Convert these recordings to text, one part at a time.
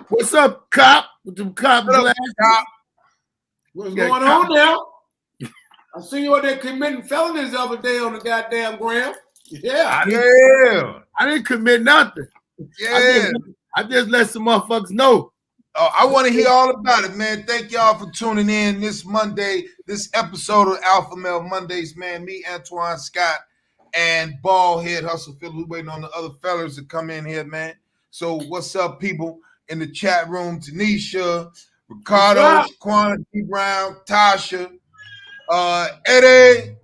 What's up, cop? With them cop What up, glasses? cop? What's going on now? I see you out there committing felonies the other day on the goddamn gram. Yeah. I didn't commit nothing. Yeah. I just let some motherfuckers know. I want to hear all about it, man. Thank y'all for tuning in this Monday, this episode of Alpha Male Mondays, man. Me, Antoine Scott, and Ballhead Hustle Phil. We waiting on the other fellas to come in here, man. So what's up, people in the chat room? Tanisha, Ricardo, Shaquana, D. Brown, Tasha, Eddie,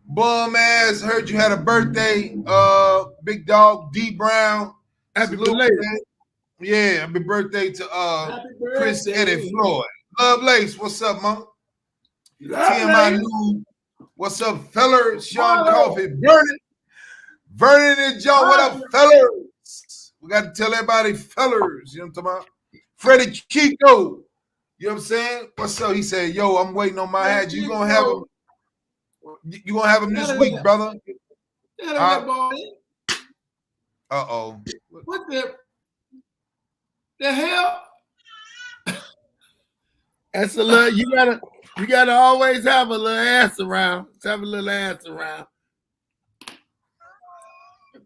bum ass. Heard you had a birthday, big dog, D. Brown. Happy belated. Yeah, happy birthday to Chris Eddie Floyd. Love Lace, what's up, mom? TMI News, what's up, fellers? Sean Coffee, Vernon and Joe, what up, fellers? We got to tell everybody, fellers, you know what I'm talking about? Freddie Chico, you know what I'm saying? What's up? He said, yo, I'm waiting on my hat. You gonna have him? You gonna have him this week, brother? Uh-oh. What the hell? That's a little. You gotta always have a little ass around. Let's have a little ass around.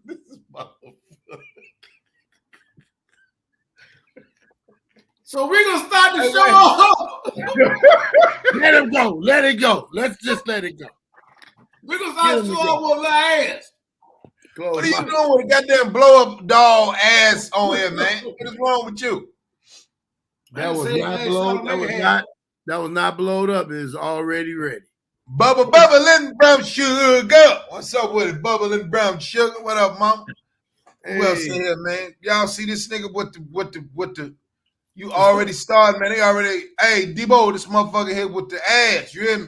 This is So we're gonna start the show off. Let him go. Let it go. Let's just let it go. We're gonna start the show off with a little ass. What are you doing with a goddamn blow up doll ass on here, man? What is wrong with you? That was not blowed. That was not blowed up. It's already ready. Bubbling brown sugar. What's up with it? Bubbling brown sugar. What up, mom? Hey. Who else in here, man? Y'all see this nigga with the you already started, man. They already, hey, Debo, this motherfucker here with the ass. You hear me?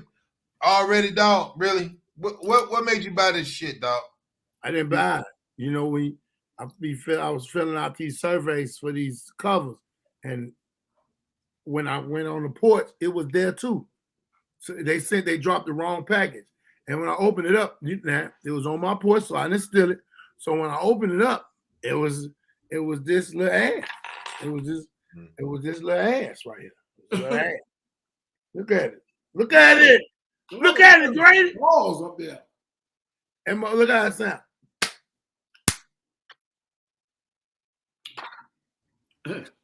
Already, dog. Really? What made you buy this shit, dog? I didn't buy it. You know, I was filling out these surveys for these covers, and when I went on the porch, it was there too. So they said they dropped the wrong package, and when I opened it up, it was on my porch, so I didn't steal it. So when I opened it up, it was this little ass. It was this little ass right here. Little ass. Look at it. Look at it. Look at it, Grady. Walls up there. And look how it sounds.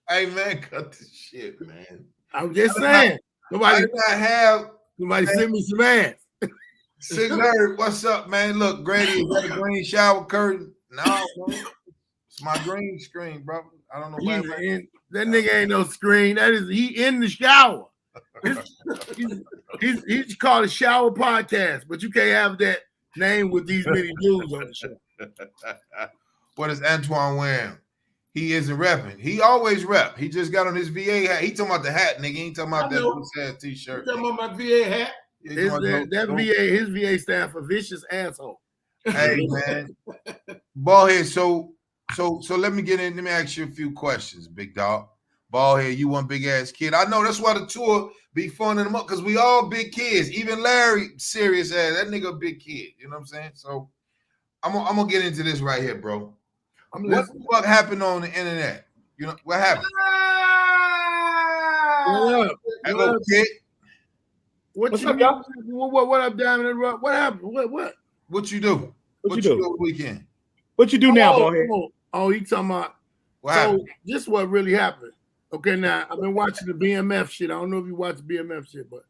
Hey man, cut this shit, man. I'm just saying. Somebody send me some ass. 600, what's up, man? Look, Grady, is that a green shower curtain? No, man. It's my green screen, bro. I don't know why. That nigga ain't no screen. That is he in the shower. He's called a shower podcast, but you can't have that name with these many dudes on the show. What is Antoine wearing? He isn't repping. He always rep. He just got on his VA hat. He talking about the hat, nigga. He ain't talking about that sad t-shirt. You talking about my VA hat? His VA stand for vicious asshole. Hey man, Ballhead. So let me get in. Let me ask you a few questions, big dog. Ballhead, you one big ass kid. I know that's why the tour be funding them up because we all big kids. Even Larry, serious ass. That nigga a big kid. You know what I'm saying? So I'm gonna get into this right here, bro. What happened on the internet? You know what happened? What up, kid? What's up, y'all? What up, Diamond? What happened? What you do? What you do the weekend? What you do now, Ballhead? You talking about? This is what really happened. Okay, now I've been watching the BMF shit. I don't know if you watch the BMF shit, but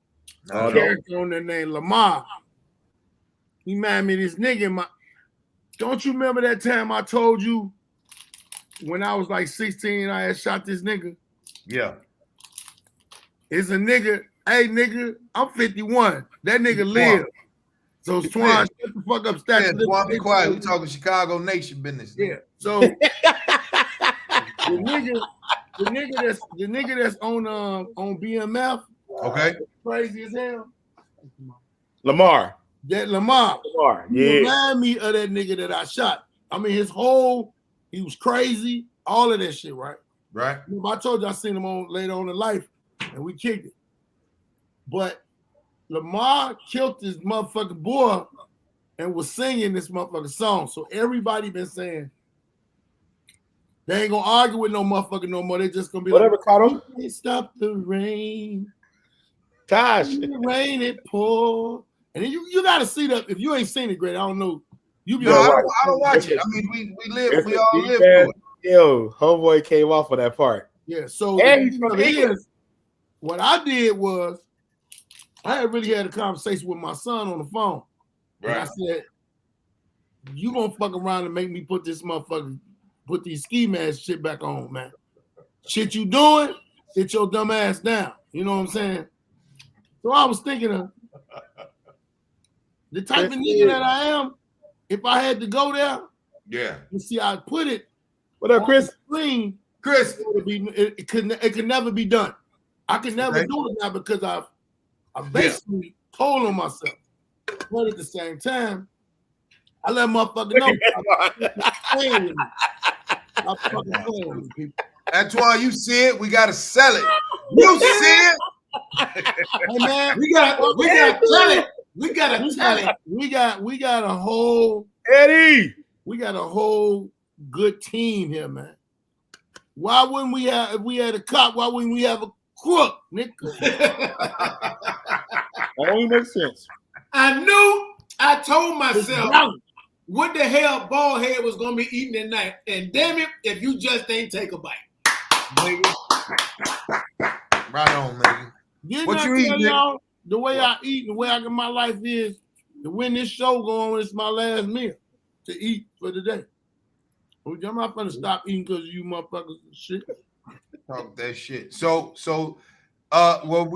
a character on there named Lamar. He mad me this nigga in my. Don't you remember that time I told you when I was like 16 I had shot this nigga? Yeah. It's a nigga. Hey, nigga, I'm 51. That nigga live. So Swan, shut the fuck up, statue. Yeah, Swan, be quiet. We talking Chicago Nation business. Yeah. So the nigga that's on BMF. Okay. Crazy as hell. Lamar. That Lamar. Yeah. Remind me of that nigga that I shot. I mean, he was crazy, all of that shit, right? Right. I told you I seen him later on in life, and we kicked it. But Lamar killed this motherfucking boy and was singing this motherfucking song. So everybody been saying They ain't gonna argue with no motherfucker no more. They just gonna be Whatever, like, Cotto. "You can't stop the rain. Tosh. The rain it pour." And then you gotta see that. If you ain't seen it, great. I don't know. You be No, like, I don't watch it. I mean, we all live bad, through it. Yo, homeboy came off of that part. yeah. So And the he's thing from of it England. is, what I did was I had really had a conversation with my son on the phone. And I said, you gonna fuck around and make me put these ski mask shit back on, man. Shit you doing, sit your dumb ass down. You know what I'm saying? So I was thinking of the type of nigga that I am, if I had to go there, you see I put it What up, Chris? Screen, Chris, it could never be done. I could never do it now because I basically told on myself. But at the same time, I let motherfucker know. I'm fucking playing with people. Antoine, you see it. We gotta sell it. You see it. Hey man, We gotta tell it. We gotta tell it. We got a whole Eddie. we got a whole good team here, man. Why wouldn't we have if we had a cop? Why wouldn't we have a crook, nigga? Only makes sense. I told myself what the hell Baldhead was gonna be eating tonight. And damn it, if you just ain't take a bite. Nigga. Right on, nigga. Didn't What I you tell eat, y'all the way I eat, the way I get my life is to when this show go on, it's my last meal to eat for the day. I'm not gonna stop eating because you motherfuckers and shit. Talk that shit. So, well,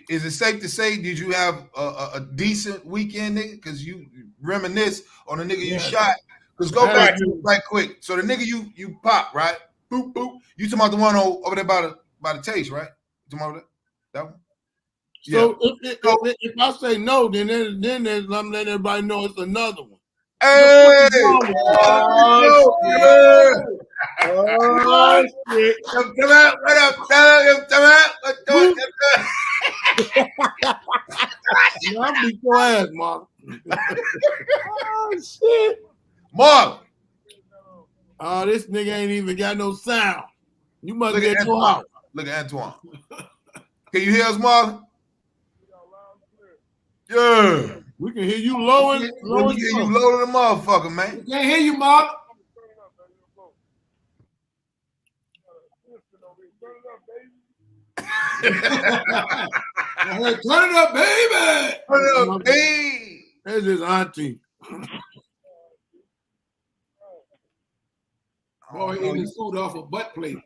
is it safe to say, did you have a decent weekend, nigga? Because you reminisce on the nigga you shot. Because go back to it right quick. So the nigga you pop, right? Boop, boop. You talking about the one over there by the taste, right? You talking about that one? So if I say no, then I'm letting everybody know it's another one. Hey! Oh, shit. Come out, what up? I'll beat your ass, Mark. Oh, shit. Mark. Oh, this nigga ain't even got no sound. You must Look get at your Antoine. house. Look at Antoine. Can you hear us, Marlon? Yeah. We can hear you low and We can hear you low than a motherfucker, man. Can't hear you, Mark. Turn it up, baby. Turn it up, hey. There's his auntie. Oh, he eating his food off a butt plate.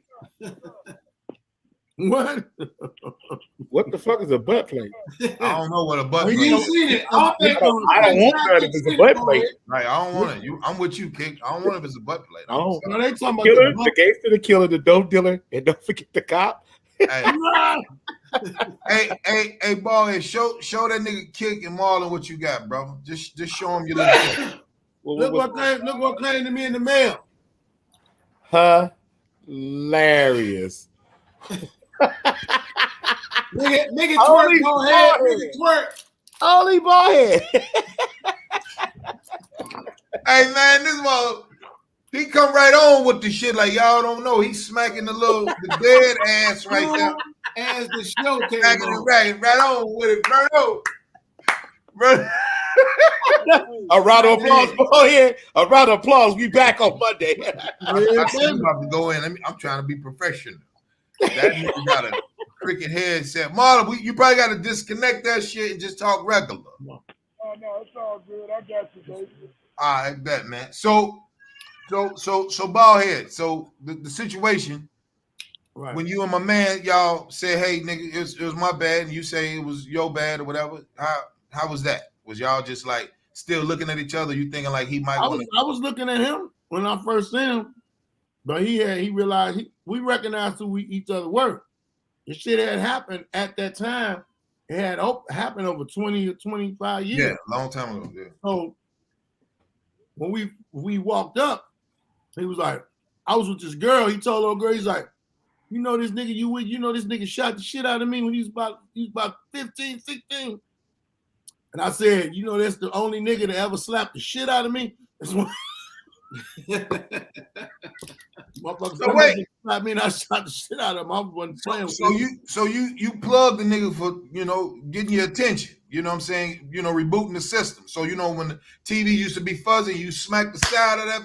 What? What the fuck is a butt plate? I don't know what a butt You plate ain't is. seen it. I I don't want that if it's a butt plate. Right, I don't want it. I'm with you, Kick. I don't want it if it's a butt plate. Oh. No, they talking about Killer, the the gangster, the killer, the dope dealer, and don't forget the cop. Hey, Ballhead, show that nigga Kick and Marlon what you got, bro. Just show him your little. Look what came to me in the mail. Hilarious. Nigga twerk, go ahead. Nigga twerk. Only Ballhead. Hey man, this mother, he come right on with the shit like y'all don't know. He's smacking the dead ass right there. As the show came Smacking on. it right on with it, right on. A round of applause, Ballhead. A round of applause. We back on Monday. I see you about to go in. I'm trying to be professional. That nigga got a cricket headset. Marlon, you probably got to disconnect that shit and just talk regular. Oh no, it's all good. I got you, baby. I bet, man. So Ballhead. So the situation, Right. when you and my man, y'all say, hey, nigga, it was my bad, and you say it was your bad or whatever. How was that? Was y'all just like still looking at each other? You thinking like he might? I was looking at him when I first seen him, but he realized we recognized who each other were. The shit had happened at that time. It had happened over 20 or 25 years. Yeah, long time ago. Yeah. So when we walked up, he was like, I was with this girl. He told little girl, he's like, you know this nigga you with, you know this nigga shot the shit out of me when he was about 15, 16. And I said, you know, that's the only nigga that ever slapped the shit out of me. Motherfucker, So wait. I mean, I shot the shit out of him. I wasn't playing with him. So you plug the nigga for getting your attention. You know what I'm saying? Rebooting the system. So when the TV used to be fuzzy, you smack the side of that,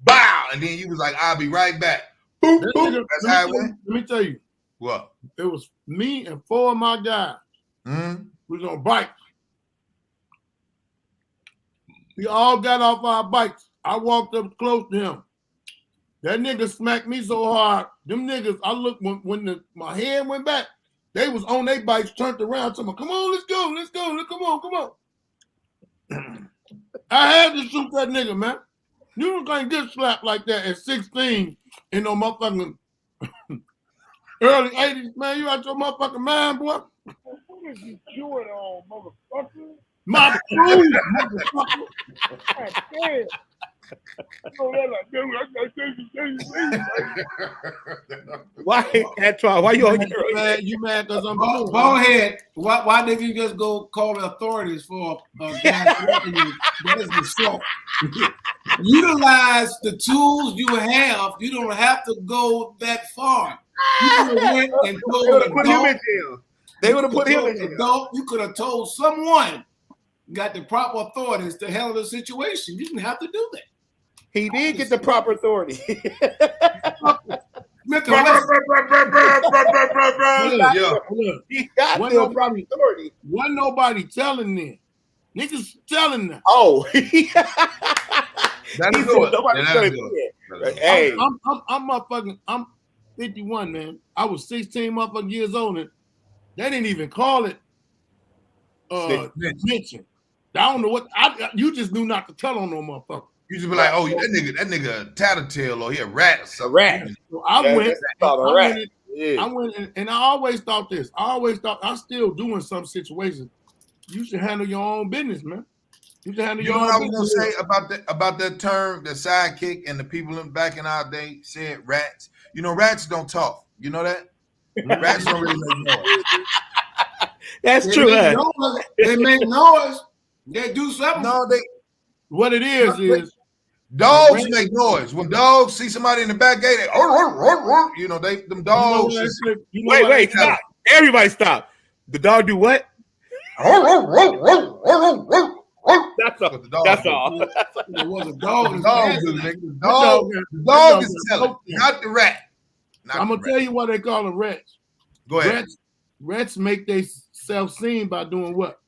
bow, and then you was like, "I'll be right back." Boop, boop. That's how it went. Let me tell you. What? It was me and 4 of my guys. Mm-hmm. We was on bikes. We all got off our bikes. I walked up close to him. That nigga smacked me so hard. Them niggas, I looked when my head went back, they was on their bikes, turned around, told me, "Come on, let's go, come on." I had to shoot that nigga, man. You can't get slapped like that at 16 in no motherfucking early 80s, man. You out your motherfucking mind, boy. What is you chewing on, motherfucker? My food, motherfucker. God damn. Why, Antoine? Why you on your mad? You mad because I'm Ballhead? Why didn't you just go call the authorities for guys threatening you? That is the short. Utilize the tools you have. You don't have to go that far. You could have went and told an adult. They would have put him in jail. You could have told someone, got the proper authorities to handle the situation. You didn't have to do that. He did get the proper authority. Wasn't nobody telling them. Niggas telling them. Oh. That's good. Hey. I'm 51, man. I was 16 motherfucking years old. And they didn't even call it mention. I don't know what you just knew not to tell on no motherfucker. You just be like, "Oh, that nigga a tattletale or he a rat or something." A rat. So I went and I always thought this. I'm still doing some situations. You should handle your own business, man. You should handle your own business. I was gonna say about that term, the sidekick, and the people back in our day said rats. Rats don't talk. You know that? Rats don't really make noise. That's true. They make noise. They do something. No, what it is dogs make noise. When dogs see somebody in the back gate, them dogs. Wait, stop. Everybody stop. The dog do what? That's all. That's all. It was a dog. The dog is telling, not the rat. I'm gonna tell you what they call them rats. Go ahead. Rats make themselves seen by doing what?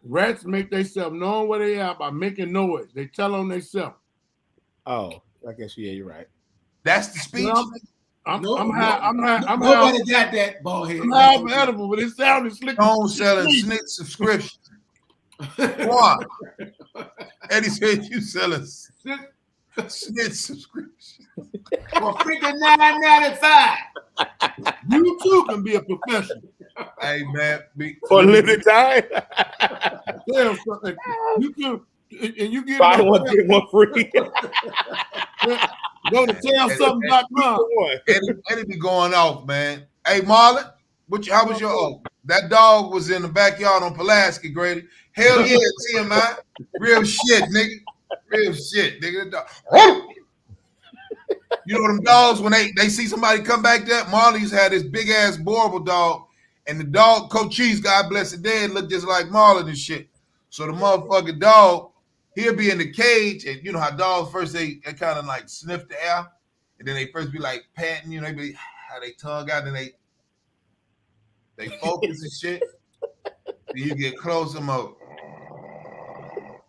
Rats make themselves known where they are by making noise. They tell on themselves. Oh, I guess you're right. That's the speech. I'm high. Nobody got that ball head. I'm high for edible, but it sounded slick. Home selling snitch subscriptions. Why? Eddie said you selling snitch subscriptions for $59.95. You too can be a professional. Hey man, for a limited time. Yeah, you can, and you get buy one get one free. Go to tellsomething.com. Eddie be going off, man. Hey Marlon, how was your oak? That dog was in the backyard on Pulaski, Grady. Hell yeah, TMI. Real shit, nigga. Real shit, nigga. You know them dogs when they see somebody come back there. Marley's had this big ass Boerboel dog, and the dog, Cochise, God bless the dead, looked just like Marlon and shit. So the motherfucking dog, he'll be in the cage, and you know how dogs first they kind of like sniff the air, and then they first be like panting, they be how they tongue out, and they focus and shit. Then you get close them up,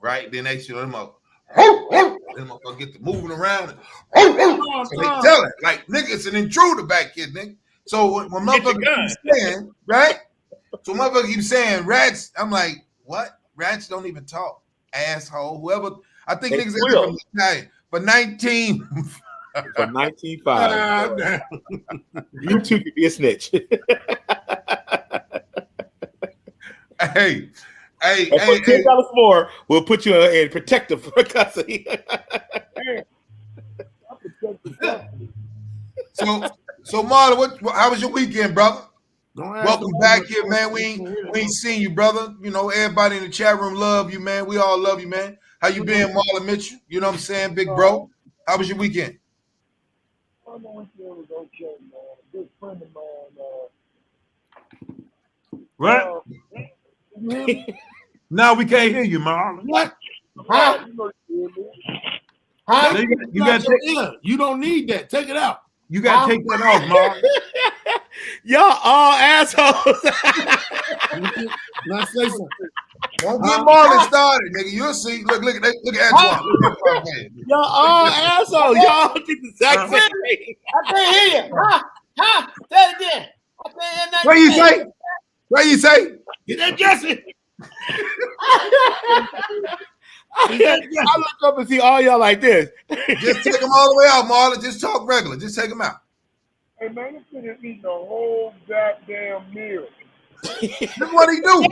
right? Then they show them up. Then motherfucker get to moving around. So they tell it like nigga, it's an intruder back here, nigga. So when motherfucker keeps saying, right? So motherfucker keeps saying rats. I'm like, what? Rats don't even talk, asshole. Whoever I think niggas from the for 19 for 19.5. You too could be a snitch. Hey, for $10 more, we'll put you in protective for custody. So Marlon, how was your weekend, brother? Welcome back here, man. We ain't seen you, brother. You know, everybody in the chat room love you, man. We all love you, man. How you been, Marlon Mitchell? You know what I'm saying, big bro? How was your weekend? My weekend was okay, man. A good friend of mine. What? You hear me? No, we can't hear you, Marlon. What? Huh? You know you hear me. Huh? You got your ear. You don't need that. Take it out. You got to take that off, Marlon. Y'all all assholes. Now say something. Don't get Marlon started, nigga. You'll see. Look at Antoine. Y'all all assholes. Y'all get the exact same thing. I can't hear you. Huh? Say it again. I can't hear nothing. What you say? What you say? Get that Jesse. I look up and see all y'all like this. Just take them all the way out, Marlon. Just talk regular. Just take them out. Hey, man, this nigga eating a whole goddamn meal. This is what he do.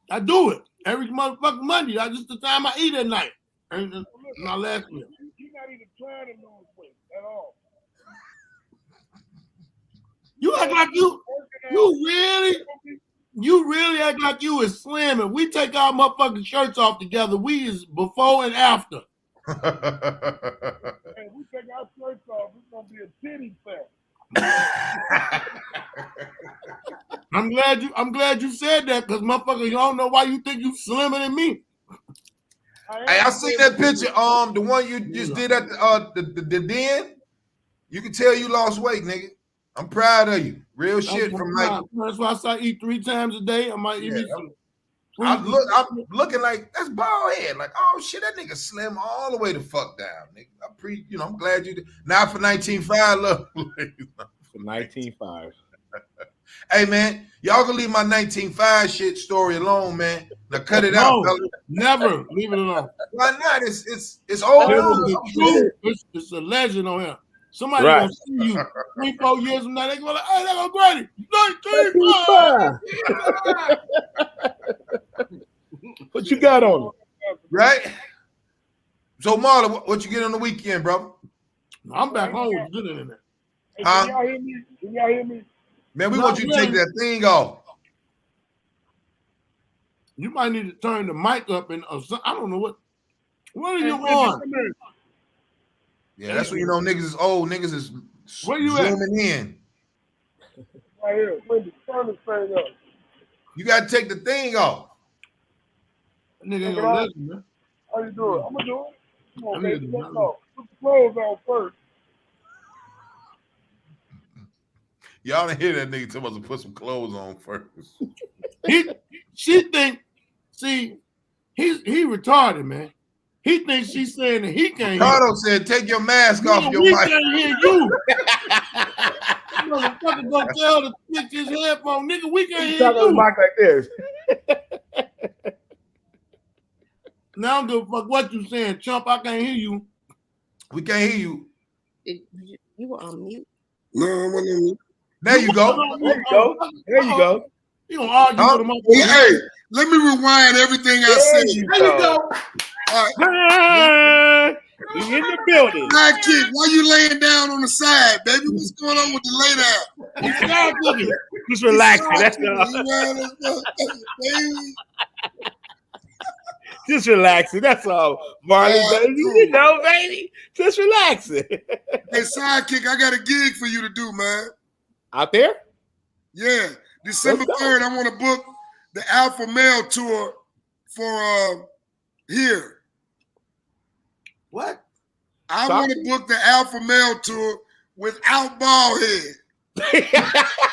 I do it every motherfucking Monday. That's just the time I eat at night. And my last meal. You're not even trying to lose weight at all. You act like you really act like you is slim, and we take our motherfucking shirts off together. We is before and after. Hey, we take our shirts off. It's gonna be a titty fest. I'm glad you said that, because motherfucker, you don't know why you think you slimmer than me. Hey, I seen that picture. The one you just did at the den. You can tell you lost weight, nigga. I'm proud of you. Real shit from like. That's why I say I eat 3 times a day. I might eat me some. I'm looking like that's bald head. Like, oh shit, that nigga slim all the way the fuck down, nigga. I'm glad you did. Now for 19.5, look. For 19.5. Hey man, y'all gonna leave my 19.5 shit story alone, man. Now cut it out, fella. Never leave it alone. Why not? It's old. It's a legend on here. Somebody gonna see you 3-4 years from now. They gonna be like, hey, that go Grady. 19.5. What you got on it? Right? So Marlon, what you get on the weekend, bro? I'm back home with good in there. Hey, can y'all hear me? Can y'all hear me? Man, we want you to take that thing off. You might need to turn the mic up and I don't know what are you on? Yeah, that's when you know niggas is old. Niggas is where you zooming in. Right here. Turn this thing up. You gotta take the thing off. That nigga ain't gonna listen, man. How you doing? I'm gonna do it. Come on, baby. Let's go. Put the clothes on first. Y'all didn't hear that nigga tell us to put some clothes on first. He's retarded, man. He thinks she's saying that he can't hear. Ricardo said, take your mask off your mic. We can't hear you. Motherfucker gonna tell to fix his headphone. Nigga, we can't hear you. Mic like this. Now I don't give a fuck what you saying, chump. I can't hear you. We can't hear you. You were on mute. No, I'm on mute. There you go. There you go. There you go. You gonna argue with him? Hey, let me rewind everything I said. There you go. All right. You in the building. Sidekick, why you laying down on the side, baby? What's going on with the lay down? Just relaxing. That's all. Just relaxing. That's all, Marlon, baby. You know, baby. Just relaxing. Hey, Sidekick, I got a gig for you to do, man. Out there? Yeah. December 3rd, I want to book the Alpha Male Tour for here. What? I want to book the Alpha Male Tour without bald head.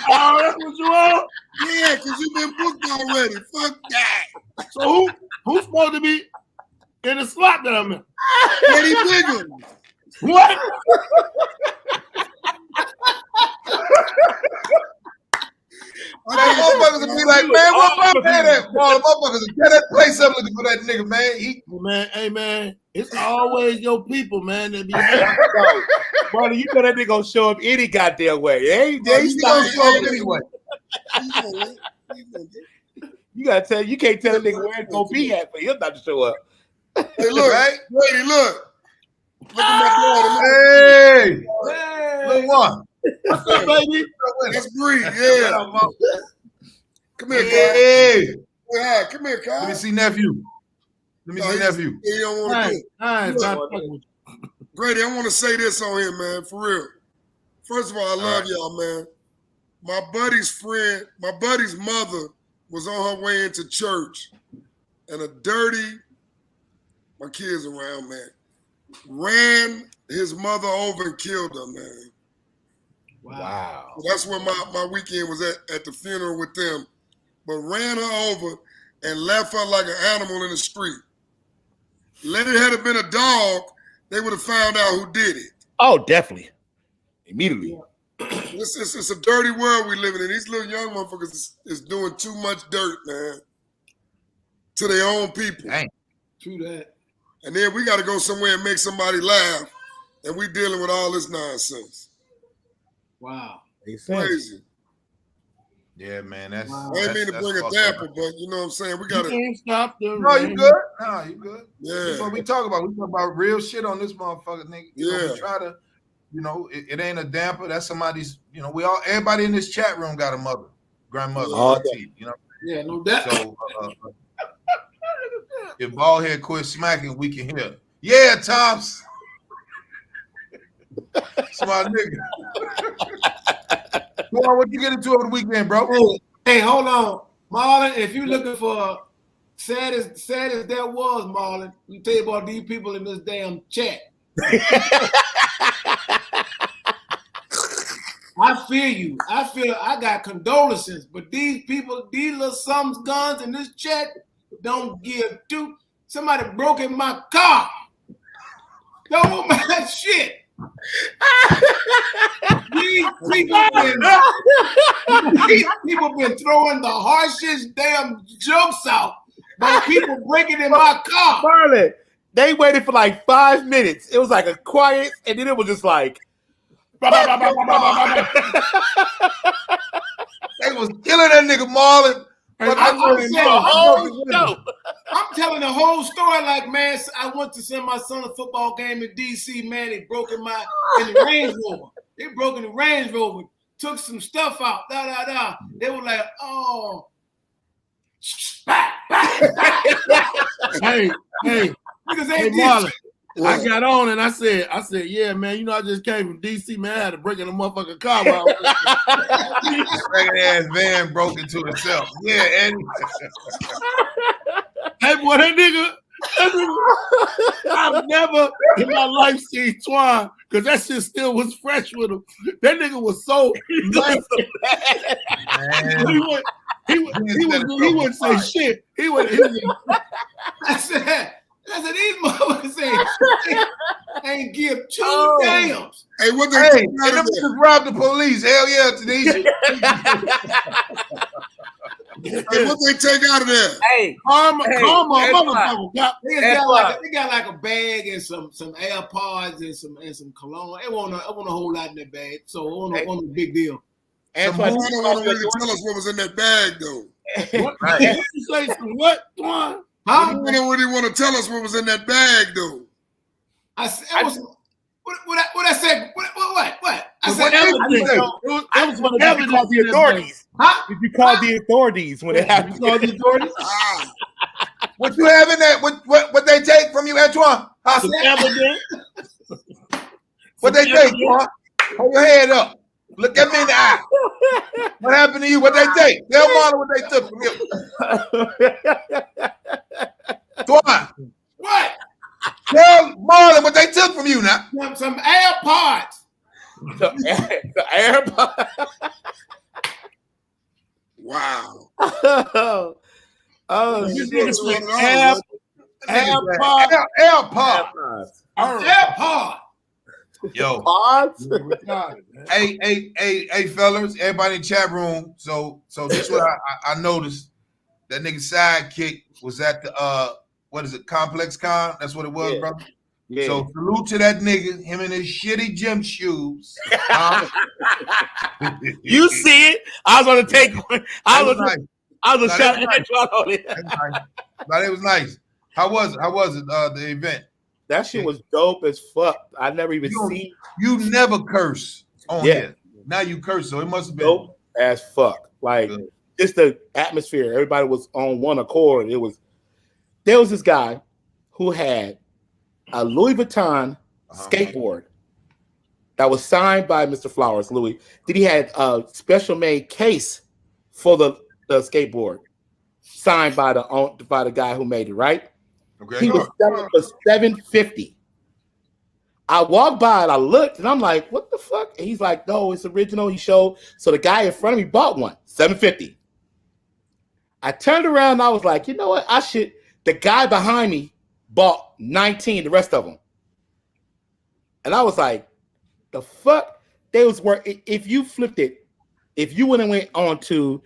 Oh, that's what you want? Yeah, because you've been booked already. Fuck that. So who's supposed to be in the slot that I'm in? Eddie Bigger. What? Man, motherfuckers will be like, man, what my man at? Motherfuckers will tear that place up looking for that nigga, man. Hey, man, it's always your people, man, that be Brother, you know that nigga gonna show up any goddamn way. He's gonna show up anyway. You gotta tell you can't tell a nigga where it's gonna be at for him not to show up. Hey, look, right? Brady, look. Look at my daughter. Hey, little one. What's up, baby? Let's breathe. Yeah. Come here, Kyle. Hey. Yeah, come here, Kyle. Let me see nephew. Let me see nephew. He don't want to do it. Grady, I want to say this on here, man, for real. First of all, I love y'all, man. My buddy's mother was on her way into church, and my kids around, man, ran his mother over and killed her, man. Wow. So that's where my weekend was at the funeral with them. But ran her over and left her like an animal in the street. Let it had been a dog, they would have found out who did it. Oh, definitely. Immediately. It's a dirty world we living in. These little young motherfuckers is doing too much dirt, man, to their own people. Dang. True that. And then we got to go somewhere and make somebody laugh, and we dealing with all this nonsense. Wow. Crazy. Yeah, man. That's. Wow. I ain't mean to bring a damper, but you know what I'm saying? We got to. Can't stop the No, you good? No, you good. Yeah. That's what we talk about. We talk about real shit on this motherfucker, nigga. You know, we try to, it ain't a damper. That's somebody's, everybody in this chat room got a mother, grandmother, auntie, Yeah, no doubt. So if Ballhead quit smacking, we can hear. Yeah, Toms. It's my nigga. What you get into over the weekend, bro? Hey, hold on. Marlon, if you're looking for sad as that was, Marlon, you tell you about these people in this damn chat. I feel you. I got condolences, but these people, these little sums guns in this chat don't give two. Somebody broke in my car. Don't want my shit. These people been throwing the harshest damn jokes out by people breaking in my car. Marlon, they waited for like 5 minutes. It was like a quiet, and then it was just like. They was killing that nigga Marlon. I'm telling the whole story like, man, I went to send my son a football game in D.C., man. They broke in the Range Rover. They broke in the Range Rover, took some stuff out, They were like, oh. Hey, Because hey, Marlon. I got on and I said, yeah, man, I just came from DC, man. I had to break in a motherfucking car. Ragged ass van broke into itself. Yeah, Eddie. Hey, boy, that nigga, I've never in my life seen Twan, because that shit still was fresh with him. That nigga was so nice. He wouldn't say shit. He was I said, these motherfuckers ain't give two damns. Hey, what they Hey, them just robbed the police. Hell yeah, Tanisha. Hey, what they take out of there? Hey, karma, motherfucker. They got like a bag and some AirPods and some cologne. It wasn't a whole lot in that bag, so it wasn't a big deal. Antoine, You don't want to really tell us what was in that bag, though. What? You say some what, Twan? Huh? You don't really want to tell us what was in that bag, though. What I said? What? I said Everything. I was wondering if you called the authorities. huh? If you called the authorities when it happened. You call the authorities? What you have in that? What they take from you, Antoine? Some evidence. What they take, Antoine? Hold your head up. Look at me in the eye. What happened to you? What they take? Tell Marlon what they took from you. Antoine. What? Tell Marlon what they took from you now. Some AirPods. The AirPod. Wow. Oh, You shit. niggas say AirPod. AirPod. Yo. Pods? Hey, fellas, everybody in the chat room. So this is what I noticed. That nigga sidekick was at the what is it, Complex Con? That's what it was, bro. Yeah. So salute to that nigga, him in his shitty gym shoes. You see it? I was gonna take one. I was nice. gonna shout Nice. on it. But it was nice. How was it? The event? That shit was dope as fuck. I never even seen. You never curse on here. Now you curse, so it must have been dope as fuck. Like just the atmosphere. Everybody was on one accord. There was this guy who had a Louis Vuitton skateboard that was signed by Mr. Flowers, Louis. Then he had a special made case for the skateboard signed by the guy who made it, right? okay. He was selling for $750. I walked by and I looked and I'm like, what the fuck? And he's like, no, it's original. He showed. So the guy in front of me bought one, $750. I turned around and I was like, you know what? The guy behind me bought 19, the rest of them. And I was like, the fuck? They was worth, if you flipped it, if you went on to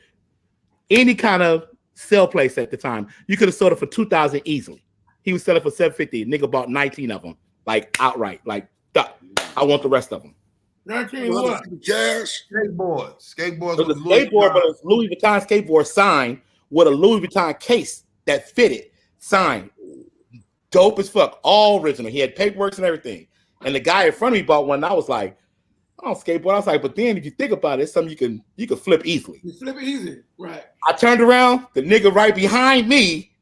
any kind of sale place at the time, you could have sold it for $2,000 easily. He was selling for $750. Nigga bought 19 of them. Like outright, like I want the rest of them. 19 what? Cash. Skateboards. It was a skateboard, but it was Louis Vuitton skateboard signed with a Louis Vuitton case that fitted, signed, dope as fuck, all original. He had paperwork and everything. And the guy in front of me bought one. And I was like, oh, skateboard. I was like, but then if you think about it, it's something you can flip easily. You flip it easy, right? I turned around. The nigga right behind me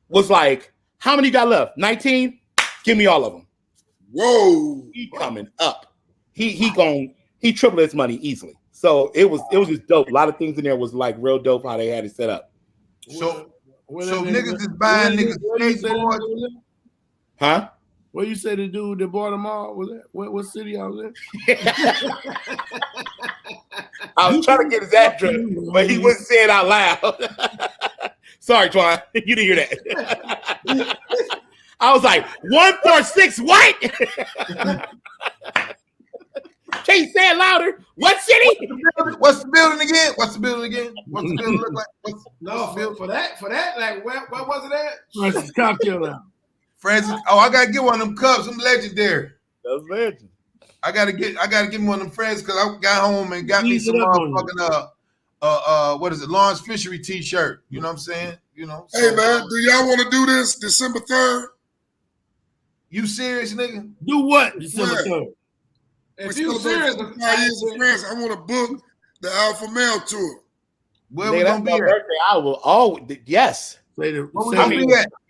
was like, how many you got left? 19? Give me all of them. Whoa. He coming up. He tripled his money easily. So it was just dope. A lot of things in there was like real dope how they had it set up. So niggas is buying niggas skateboards. Huh? What you say the dude that bought them all? Was that what city I was in? I was trying to get his address, but he wouldn't say it out loud. Sorry, Twan. You didn't hear that. I was like, 146 what? Can you say it louder? What city? What's the building again? What's the building look like? For that, like what was it at? Francis cocktail now. Francis. Oh, I gotta get one of them cups. I'm legendary. That's legend. I gotta get me one of them friends because I got home and got me some motherfucking what is it? Lawrence Fishery t-shirt. You know what I'm saying? You know. Hey man, do y'all want to do this December 3rd? You serious, nigga? Do what? December 3rd. If you serious, 5 years of friends, I want to book the Alpha Male tour. Where we gonna be at? Birthday, I will always yes. Say the, I mean,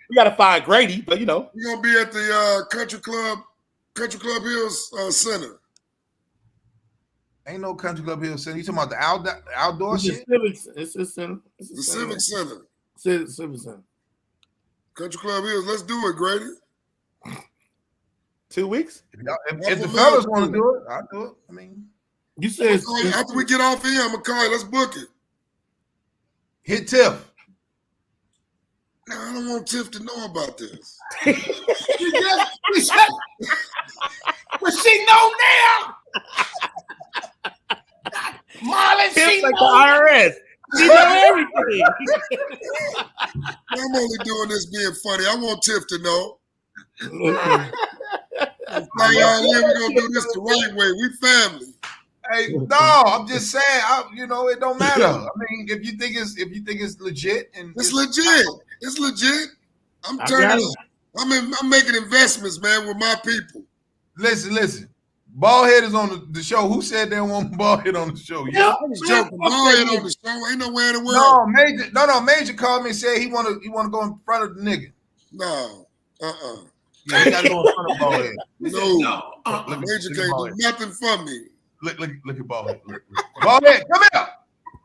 we gotta find Grady, but you know. We're gonna be at the Country Club Hills Center. Ain't no Country Club Hill Center. You talking about the outdoor shit? It's a center. It's The Civic Center. Civic Center. Country Club Hills. Let's do it, Grady. 2 weeks? If the fellas want to do it, I'll do it. I mean, you said after we get off here, I'm gonna call you. Let's book it. hit Tiff. No, I don't want Tiff to know about this. But she know now. Marlon, she like know. the IRS. She know everything. I'm only doing this being funny. I want Tiff to know. Now y'all live, we're gonna do this the right way. We family. Hey, no, I'm just saying. It don't matter. I mean, if you think it's legit and It's legit. It's legit. I'm turning up. I'm making investments, man, with my people. Listen. Ballhead is on the show. Who said they want Ballhead on the show? Yeah, I'm just joking. Ballhead on the show. Ain't nowhere in the world. Major called me and said he wanna go in front of the nigga. No. Yeah, he gotta go in front of Ballhead. No. Major can't do nothing for me. Look at Ballhead. Ballhead, come here.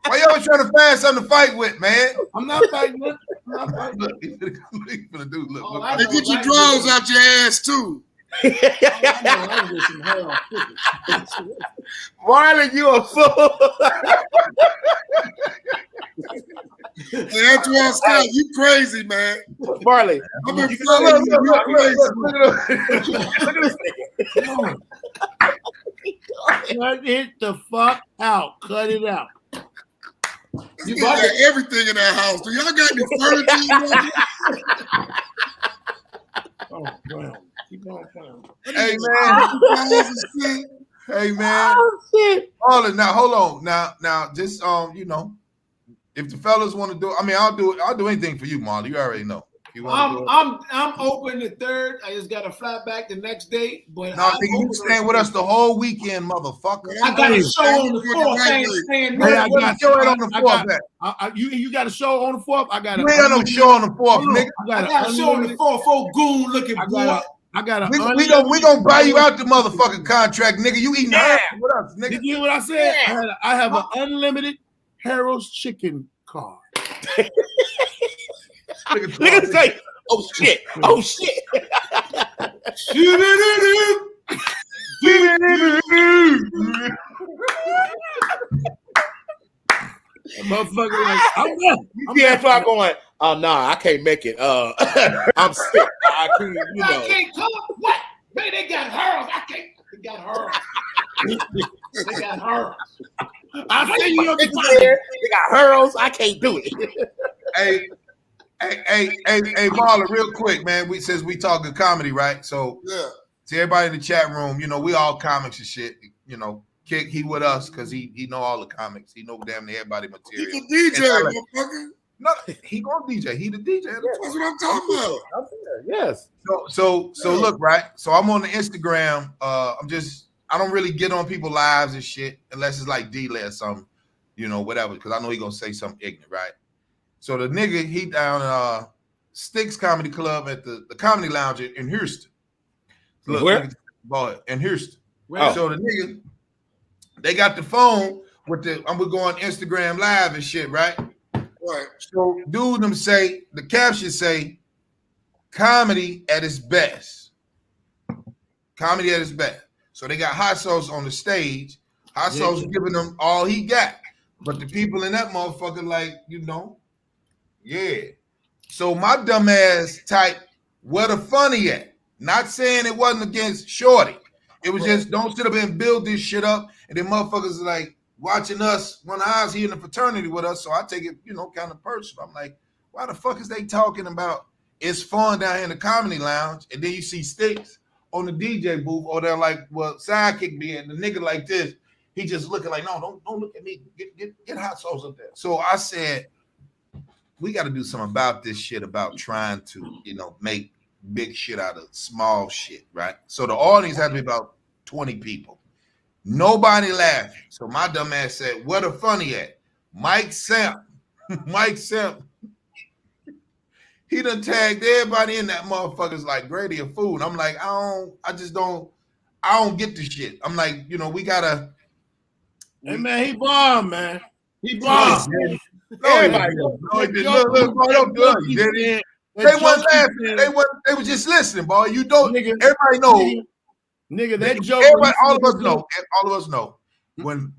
Why you always trying to find something to fight with, man? I'm not fighting with. Look, he's gonna do. Look. Hey, get your drawers out your ass too. Marlon, you a fool. Hey, Antoine Scott, you crazy, man. Marley, I've been following you. You crazy. Cut it the fuck out. Cut it out. You got everything in that house. Do y'all got any furniture? Oh, wow. Keep on playing. Hey man. Hey man. oh shit. All it now. Hold on. Now, just if the fellas want to do, I mean, I'll do anything for you, Marley. You already know. I'm open the 3rd. I just got to fly back the next day. But no, nigga, you staying with us the whole weekend, motherfucker. I got a show on the 4th. I ain't staying Hey, I got show on the 4th. You got a show on the 4th. I got. You ain't got no show on the 4th, nigga. I got a show on the 4th. Four goon looking boy. I got a. We gonna buy you out the motherfucking contract, nigga. You eating herring with us, nigga. Did you hear what I said? Yeah. I have an unlimited Harold's chicken card. Nigga say, oh shit. Motherfucker, like, I'm going. Oh no, I can't make it. I'm sick. I can't, I can't come. What? Man, they got hurls. I can't. They got hurls. They got hurls. I see you there. They got hurls. I can't do it. Hey, Marlon, real quick, man. Since we talking comedy, right? So yeah. To everybody in the chat room, we all comics and shit. Kick, he with us because he know all the comics. He know damn near everybody material. He's a DJ, motherfucker. No, he gonna DJ. He the DJ. That's what I'm talking about. Yes. So look, right? So I'm on the Instagram. I don't really get on people's lives and shit unless it's like D-Lay or something, whatever, because I know he gonna say something ignorant, right? So the nigga, he down Sticks Comedy Club at the Comedy Lounge in Houston. Look, where? Boy, in Houston. Where? So the nigga, they got the phone with I'm gonna go on Instagram Live and shit, right? Right. So the caption say, comedy at its best. Comedy at its best. So they got Hot Sauce on the stage. Hot Sauce giving them all he got. But the people in that motherfucker like, yeah. So my dumb ass type, where the funny at? Not saying it wasn't against Shorty. It was just don't sit up and build this shit up. And then motherfuckers are like watching us when I was here in the fraternity with us. So I take it, kind of personal. I'm like, why the fuck is they talking about it's fun down here in the Comedy Lounge? And then you see Sticks on the DJ booth, or they're like, well, sidekick me, and the nigga like this, he just looking like, no, don't look at me. Get Hot Sauce up there. So I said, we got to do something about this shit about trying to, make big shit out of small shit, right? So the audience had to be about 20 people. Nobody laughing. So my dumb ass said, where the funny at? Mike Semp. Mike Semp. He done tagged everybody in that motherfucker's like Grady a fool. And I'm like, I don't get the shit. I'm like, we gotta. Hey man, he bombed, man. He bombed. Everybody. They weren't laughing. They were just listening, boy. You don't. Nigga, everybody knows. Nigga, that joke. All of us know. All of us know. When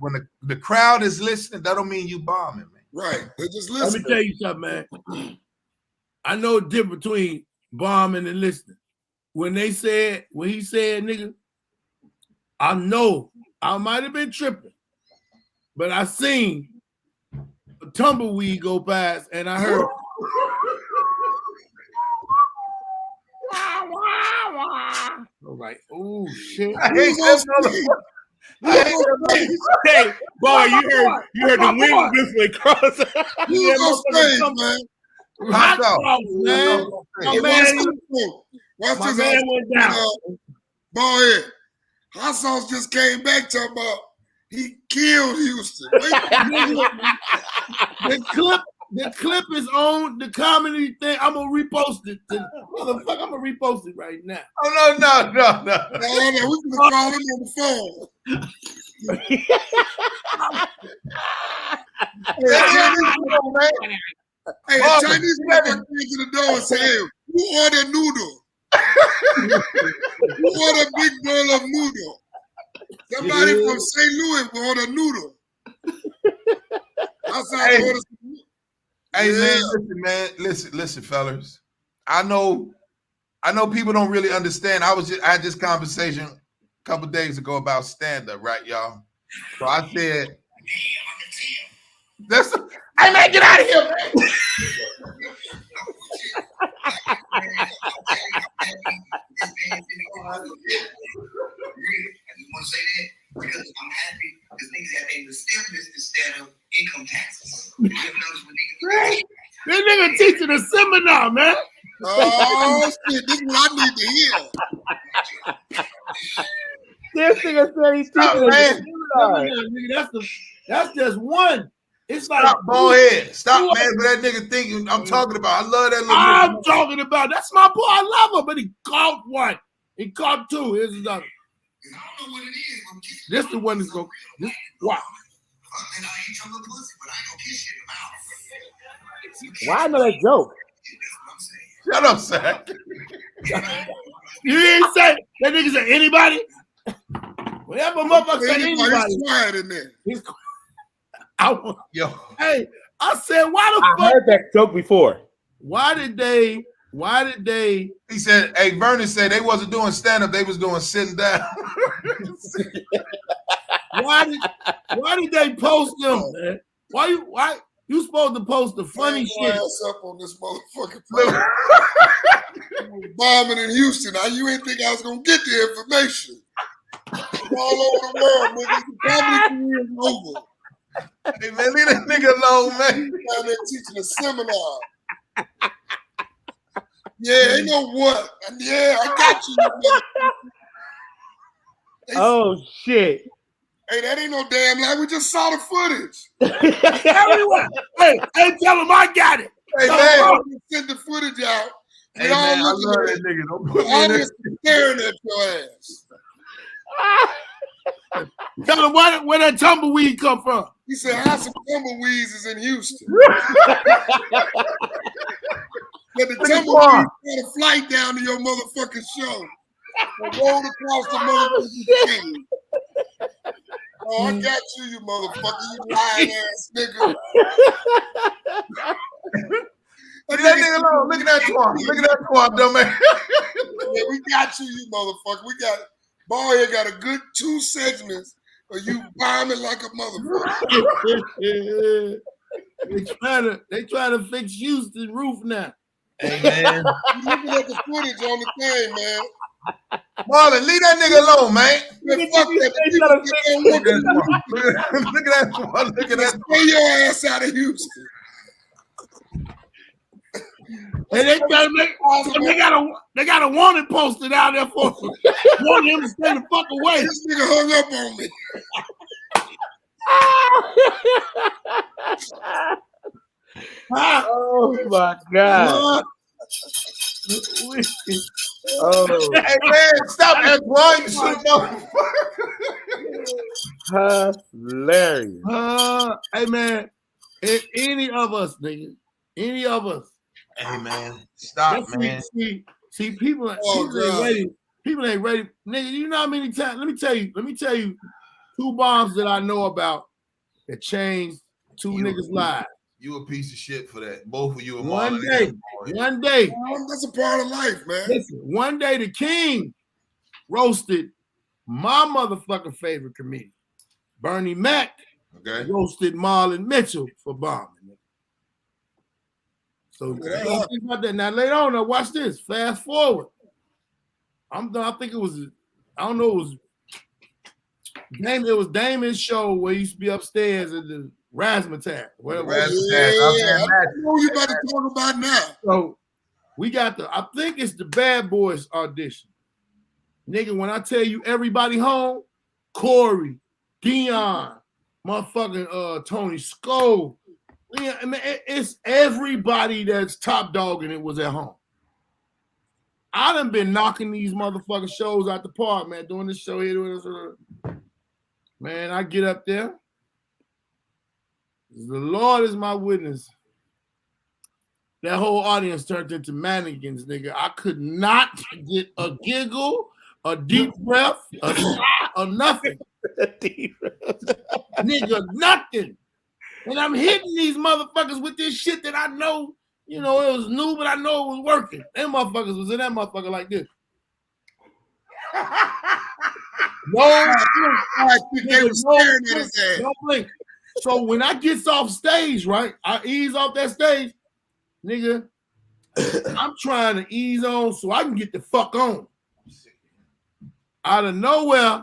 the crowd is listening, that don't mean you bombing, man. Right. They just Let listen. me tell you something, man. I know the difference between bombing and listening. When he said, nigga, I know I might have been tripping, but I seen a tumbleweed go past and I heard. I'm like, oh shit. I hate that motherfucker. Hey, boy, you heard the wind whistling across. Who's on stage, man? Hot Sauce, man. My man went down. Ball head. Hot Sauce just came back talking about he killed Houston. The clip is on the comedy thing. I'm gonna repost it. Motherfucker, I'm gonna repost it right now. Oh no. We can call him on the phone. Hey, a Chinese man came to the door and said, hey, who ordered noodle? Who ordered a big bowl of noodle? Somebody from St. Louis ordered noodle. Hey man, listen, fellas. I know people don't really understand. I had this conversation a couple days ago about stand-up, right, y'all? So I said, hey man, get out of here, man. I just want to say that because I'm happy because niggas have made the stimulus instead of income taxes. You ever notice when niggas This nigga teaching a seminar, man. Oh shit! This is what I need to hear. This nigga said he's teaching No, us. nigga, that's just one. It's like Stop, bald head. Stop, man. For that nigga thinking I'm talking about. I love that little I'm nigga. talking about. That's my boy. I love him, but he caught one. He caught two. Here's another. I don't know what it is. I'm kissing This the one that's going. This wow. and I eat your little pussy, but I ain't gonna kiss you in the mouth. Why I know that joke? That's what I'm saying. Shut up, Zach. You didn't say that nigga said anybody. Whatever motherfucker say anybody. Quiet in there. Yo. Hey, I said, why the I fuck? heard that joke before. Why did they? He said, hey, Vernon said they wasn't doing stand-up, they was doing sitting down. Why did they post them, man? Why you supposed to post the funny Bang your shit? ass up on this motherfucking bombing in Houston. Now you ain't think I was gonna get the information. It's all over the world, nigga. The comedy career is over. Hey, man, leave that nigga alone, man. Down there teaching a seminar. Yeah, ain't no what. Yeah, I got you. You Oh shit! Hey, that ain't no damn lie. We just saw the footage. Everyone, hey, tell them I got it. Hey, Tell man. them, Send the footage out. Hey, We all man, I looking love at that it. nigga. Don't The put me in audience is staring at your ass. tell them where that tumbleweed come from. He said, "How some tumbleweeds is in Houston?" But the tumbleweeds got a flight down to your motherfucking show. And rolled across the motherfucking stage. Oh, I got you, you motherfucker, you lying ass nigga. Leave that nigga alone. Look at that twat. Look at that twat, dumbass. Yeah, we got you, you motherfucker. We got Ball here got a good 2 segments of you bombing like a motherfucker. they trying to fix Houston roof now. Hey, man. You looking at the footage on the thing, man. Marlon, leave that nigga alone, man. Man, fuck that. The people that don't Look look at that twat. Look at that twat. Look at that twat. Stay your ass out of Houston. And they trying to make they got a warning posted out there for warning him to stay the fuck away. This nigga hung up on me. Oh my god! Oh, Hey, man, stop that twat. You should have hilarious. Hey man, if any of us, nigga, any of us. Hey, man, stop, man. See, people ain't ready. People ain't ready, nigga. You know how many times? Let me tell you, 2 bombs that I know about that changed 2 niggas' lives. You a piece of shit for that. Both of you are One day. That's a part of life, man. Listen, one day the king roasted my motherfucking favorite comedian, Bernie Mac. Okay. Roasted Marlon Mitchell for bombing. So think about that. Now later on, now watch this. Fast forward. I'm done. I think it was. I don't know. It was Damon's show where he used to be upstairs at the Razzmatazz. Whatever. Yeah, I know you about to talk about now. So we got I think it's the Bad Boys audition. Nigga, when I tell you everybody home, Corey, Dion, motherfucking Tony Skov. Yeah, I mean, it's everybody that's top dog and it was at home. I done been knocking these motherfucking shows out the park, man, doing this show here, doing this. Man, I get up there. The Lord is my witness. That whole audience turned into mannequins, nigga. I could not get a giggle, a deep breath, a sigh, or nothing. Nigga, nothing. And I'm hitting these motherfuckers with this shit that I know, you know, it was new, but I know it was working. Them motherfuckers was in that motherfucker like this. No blink. So when I gets off stage, right, I ease off that stage, nigga, I'm trying to ease on so I can get the fuck on. Out of nowhere,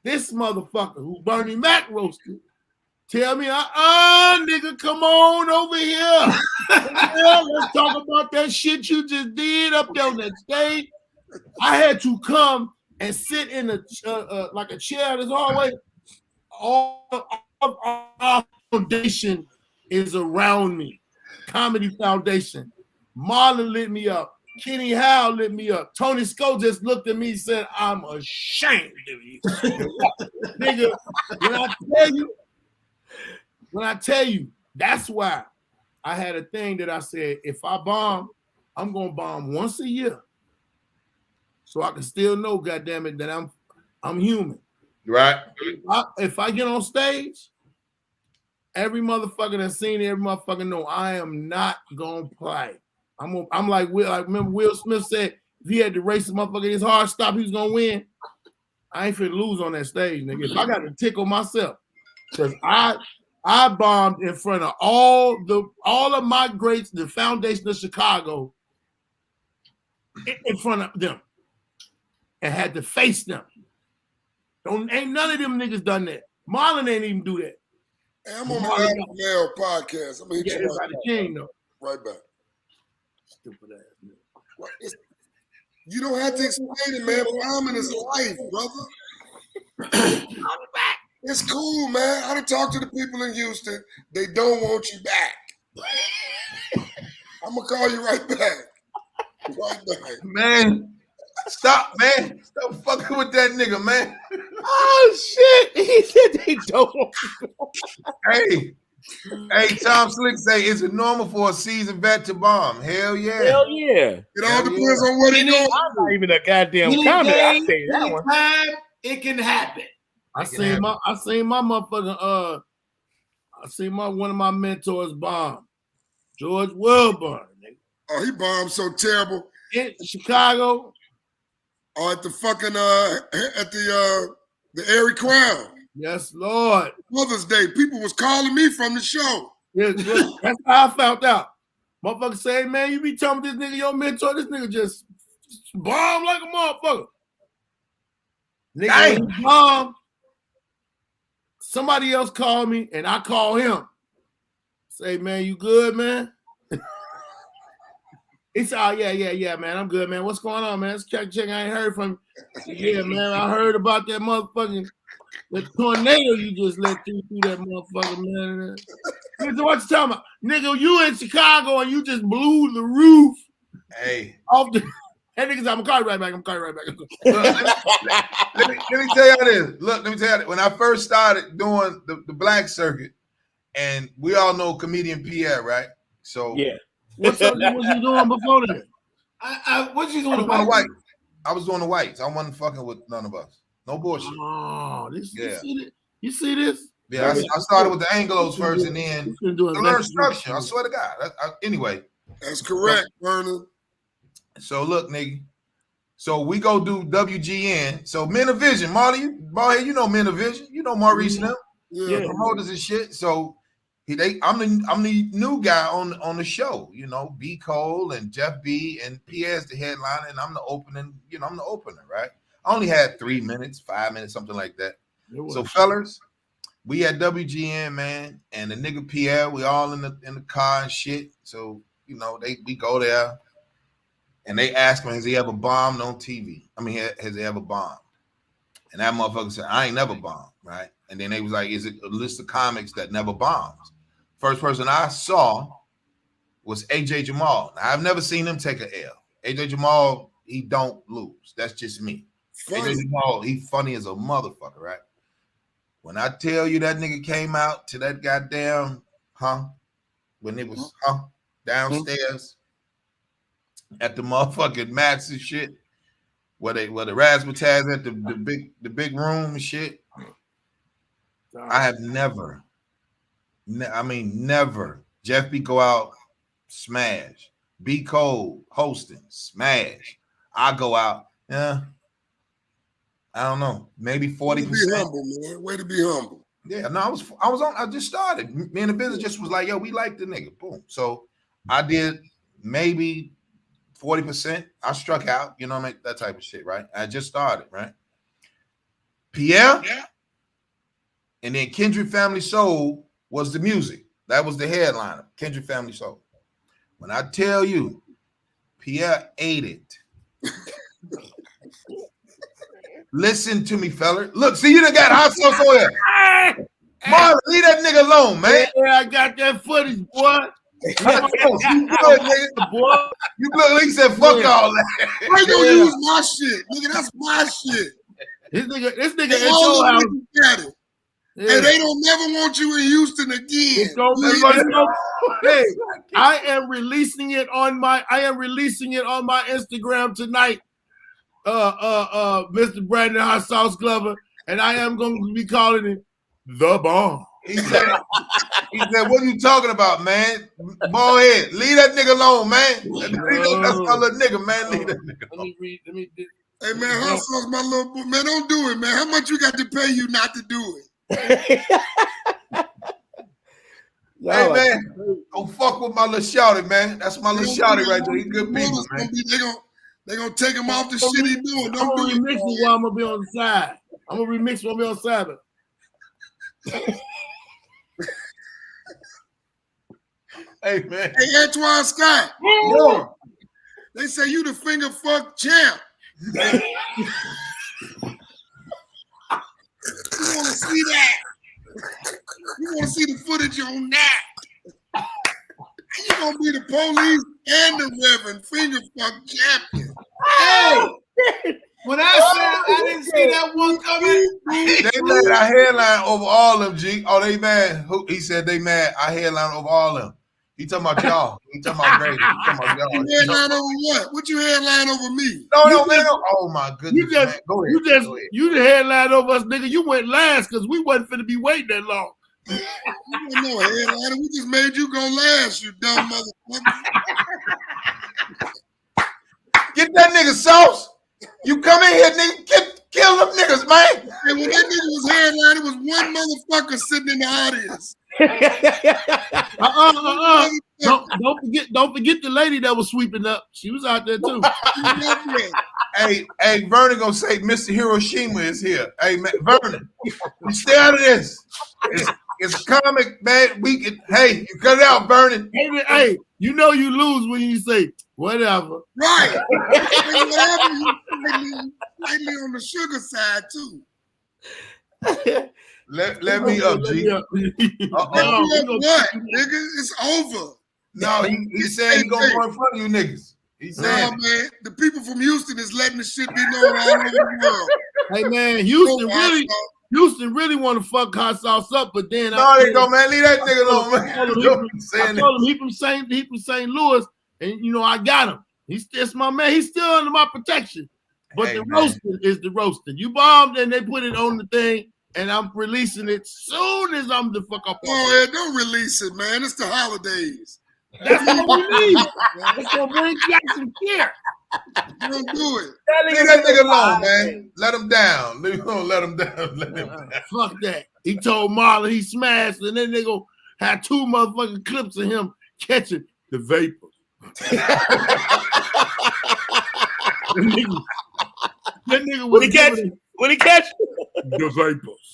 this motherfucker who Bernie Mac roasted tell me, nigga, come on over here. Yeah, let's talk about that shit you just did up there on that stage. I had to come and sit in a like a chair this hallway. All of our foundation is around me. Comedy Foundation. Marlon lit me up. Kenny Howe lit me up. Tony Sco just looked at me and said, I'm ashamed of you. Nigga, when I tell you, that's why I had a thing that I said, if I bomb, I'm gonna bomb once a year. So I can still know, goddammit, that I'm human. Right. If I get on stage, every motherfucker that's seen it, every motherfucker know I am not gonna play. I'm like remember Will Smith said if he had to race the motherfucker his hard stop, he was gonna win. I ain't finna lose on that stage, nigga. If I got to tickle myself, because I bombed in front of all of my greats, the foundation of Chicago, in front of them, and had to face them. Ain't none of them niggas done that. Marlon ain't even do that. Hey, I'm on my Adam Mail podcast. I'm gonna hit you right king, though. Right back. Stupid ass nigga. You don't have to explain it, man. Bombing is life, brother. It's cool, man. I done talked to the people in Houston. They don't want you back. I'm gonna call you right back. Right back. Man, stop, man. Stop fucking with that nigga, man. Oh shit! He said they don't. Hey, Tom Slick say, is it normal for a seasoned vet to bomb? Hell yeah. Hell yeah. It all depends on what he doing. I'm not even a goddamn comment. I say that one. Anytime it can happen. I seen my motherfucking I seen one of my mentors bomb. George Wilburn. Oh, he bombed so terrible. In Chicago. Oh, at the fucking at the Airy Crown. Yes, Lord. Mother's Day. People was calling me from the show. Yeah, that's how I found out. Motherfucker say, man, you be telling this nigga your mentor, this nigga just bomb like a motherfucker. Nigga, when he bomb, somebody else called me and I call him. Say, man, you good, man? He said, oh, yeah, man. I'm good, man. What's going on, man? Let's check. I ain't heard from you. Yeah, man. I heard about that motherfucking tornado you just let through that motherfucker, man. Nigga, what you talking about? Nigga, you in Chicago and you just blew the roof. Hey. Off the. That nigga's, I'm calling right back. Let me tell you this. Look, let me tell you. When I first started doing the black circuit, and we all know comedian Pierre, right? So yeah. What you doing before that? What you doing? The white. I was doing the whites. I wasn't fucking with none of us. No bullshit. Oh, you see this? Yeah, I started with the Anglos first, and then I learned structure. I swear to God. Anyway, that's correct, Vernon. So look, nigga. So we go do WGN. So Men of Vision, Marley, you know Men of Vision. You know Maurice and them. Yeah, promoters and shit. So I'm the new guy on the show. You know, B. Cole and Jeff B. and Pierre's the headliner, and I'm the opening. You know, I'm the opener, right? I only had 3 minutes, 5 minutes, something like that. So fellas, we at WGN, man, and the nigga Pierre, we all in the car and shit. So you know, we go there. And they asked him, has he ever bombed on TV? I mean, has he ever bombed? And that motherfucker said, I ain't never bombed, right? And then they was like, is it a list of comics that never bombs? First person I saw was AJ Jamal. Now, I've never seen him take an L. AJ Jamal, he don't lose. That's just me. AJ Jamal, he funny as a motherfucker, right? When I tell you that nigga came out to that goddamn, when it was, downstairs, at the motherfucking mats and shit, where the razzmatazz at the big room and shit. I have never. Jeff B go out, smash. B Cole hosting, smash. I go out, I don't know, maybe 40%. Way to be humble, man. Way to be humble. Yeah, no, I just started. Me and the business just was like, yo, we like the nigga. Boom. So I did maybe 40%. I struck out, you know what I mean? That type of shit, right? I just started, right? Pierre, And then Kendrick Family Soul was the music. That was the headliner, Kendrick Family Soul. When I tell you, Pierre ate it. Listen to me, fella. Look, see, you done got hot sauce on here. Marlon, leave that nigga alone, man. Yeah, I got that footage, boy. You good, nigga. Boy. You look, he said, fuck all that. Why you gonna use my shit? Nigga, that's my shit. This nigga at They your all house. got it. Yeah. And they don't never want you in Houston again. It's gonna be- Hey, I am releasing it on my Instagram tonight. Mr. Brandon Hot Sauce Glover, and I am going to be calling it the bomb. He said, what are you talking about, man? Ball head. Leave that nigga alone, man. That's my little nigga, man. Leave that nigga alone. Let me Hey, man, Hot Sauce, my little boy. Man, don't do it, man. How much you got to pay you not to do it? Hey, man, don't fuck with my little shouty, man. That's my little shouty right there. He good people, man. They're going to take him off the shit he doing. I'm Don't going do to remix it. it while I'm going to be on the side. I'm going to remix while I'm on the side. Hey, man. Hey, Antoine Scott. Yo. They say you the finger fuck champ. You want to see that? You want to see the footage on that? You gonna be the police and the Reverend finger fuck champion. Hey, when I said I didn't see that one coming, They mad our headline over all of them, G. Oh, they mad. He said they mad our headline over all of them. He talking about y'all. He talking about Grady. He talking about y'all. You headline over what? What you headline over me? No, man. Oh my goodness. Man. Go ahead. You the headline over us, nigga. You went last because we wasn't finna be waiting that long. You don't know a headliner. We just made you go last, you dumb motherfucker. Get that nigga sauce. You come in here, nigga. Kill them niggas, man. And when that nigga was headline, it was one motherfucker sitting in the audience. Don't forget the lady that was sweeping up. She was out there too. Hey, Vernon gonna say Mr. Hiroshima is here. Hey, man, Vernon, you stay out of this. It's a comic, man. Hey, you cut it out, Vernon. Hey, you know you lose when you say whatever. Right. Whatever, you slightly on the sugar side too. Let me up, G. What, nigga? It's over. No, he said he gonna go in front of you niggas. He said, man, the people from Houston is letting the shit be known all over the world. Hey man, Houston really want to fuck Hot Sauce up, but then they go, man. Leave that nigga alone, man. I told him he from St. Louis, and you know I got him. That's my man. He's still under my protection. But the roasting is the roasting. You bombed and they put it on the thing, and I'm releasing it soon as I'm the fuck up. Oh yeah, don't release it, man. It's the holidays. That's what we need. It's gonna bring back some care. Don't do it. Leave that nigga alone, man. Let him down. Let him down. Let him down. Fuck that. He told Marlon he smashed, and then they gonna have 2 motherfucking clips of him catching the vapors. That nigga When he catch the vapors.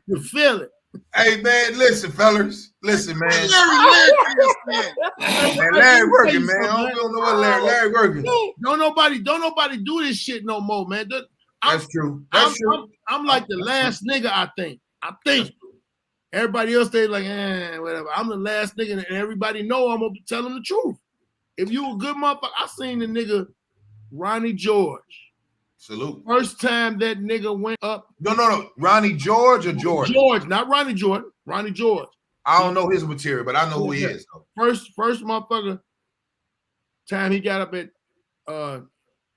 You feel it. Hey man, listen, fellas. Listen, man. Larry working, man. I don't know what Larry working. Don't nobody do this shit no more, man. That's true. I'm like the last nigga, I think. Everybody else they like, whatever. I'm the last nigga, and everybody know I'm gonna tell them the truth. If you a good motherfucker, I seen the nigga Ronnie George. Salute. First time that nigga went up. No. Ronnie George or George? George, not Ronnie Jordan. Ronnie George. I don't know his material, but I know who he is. First motherfucker time he got up at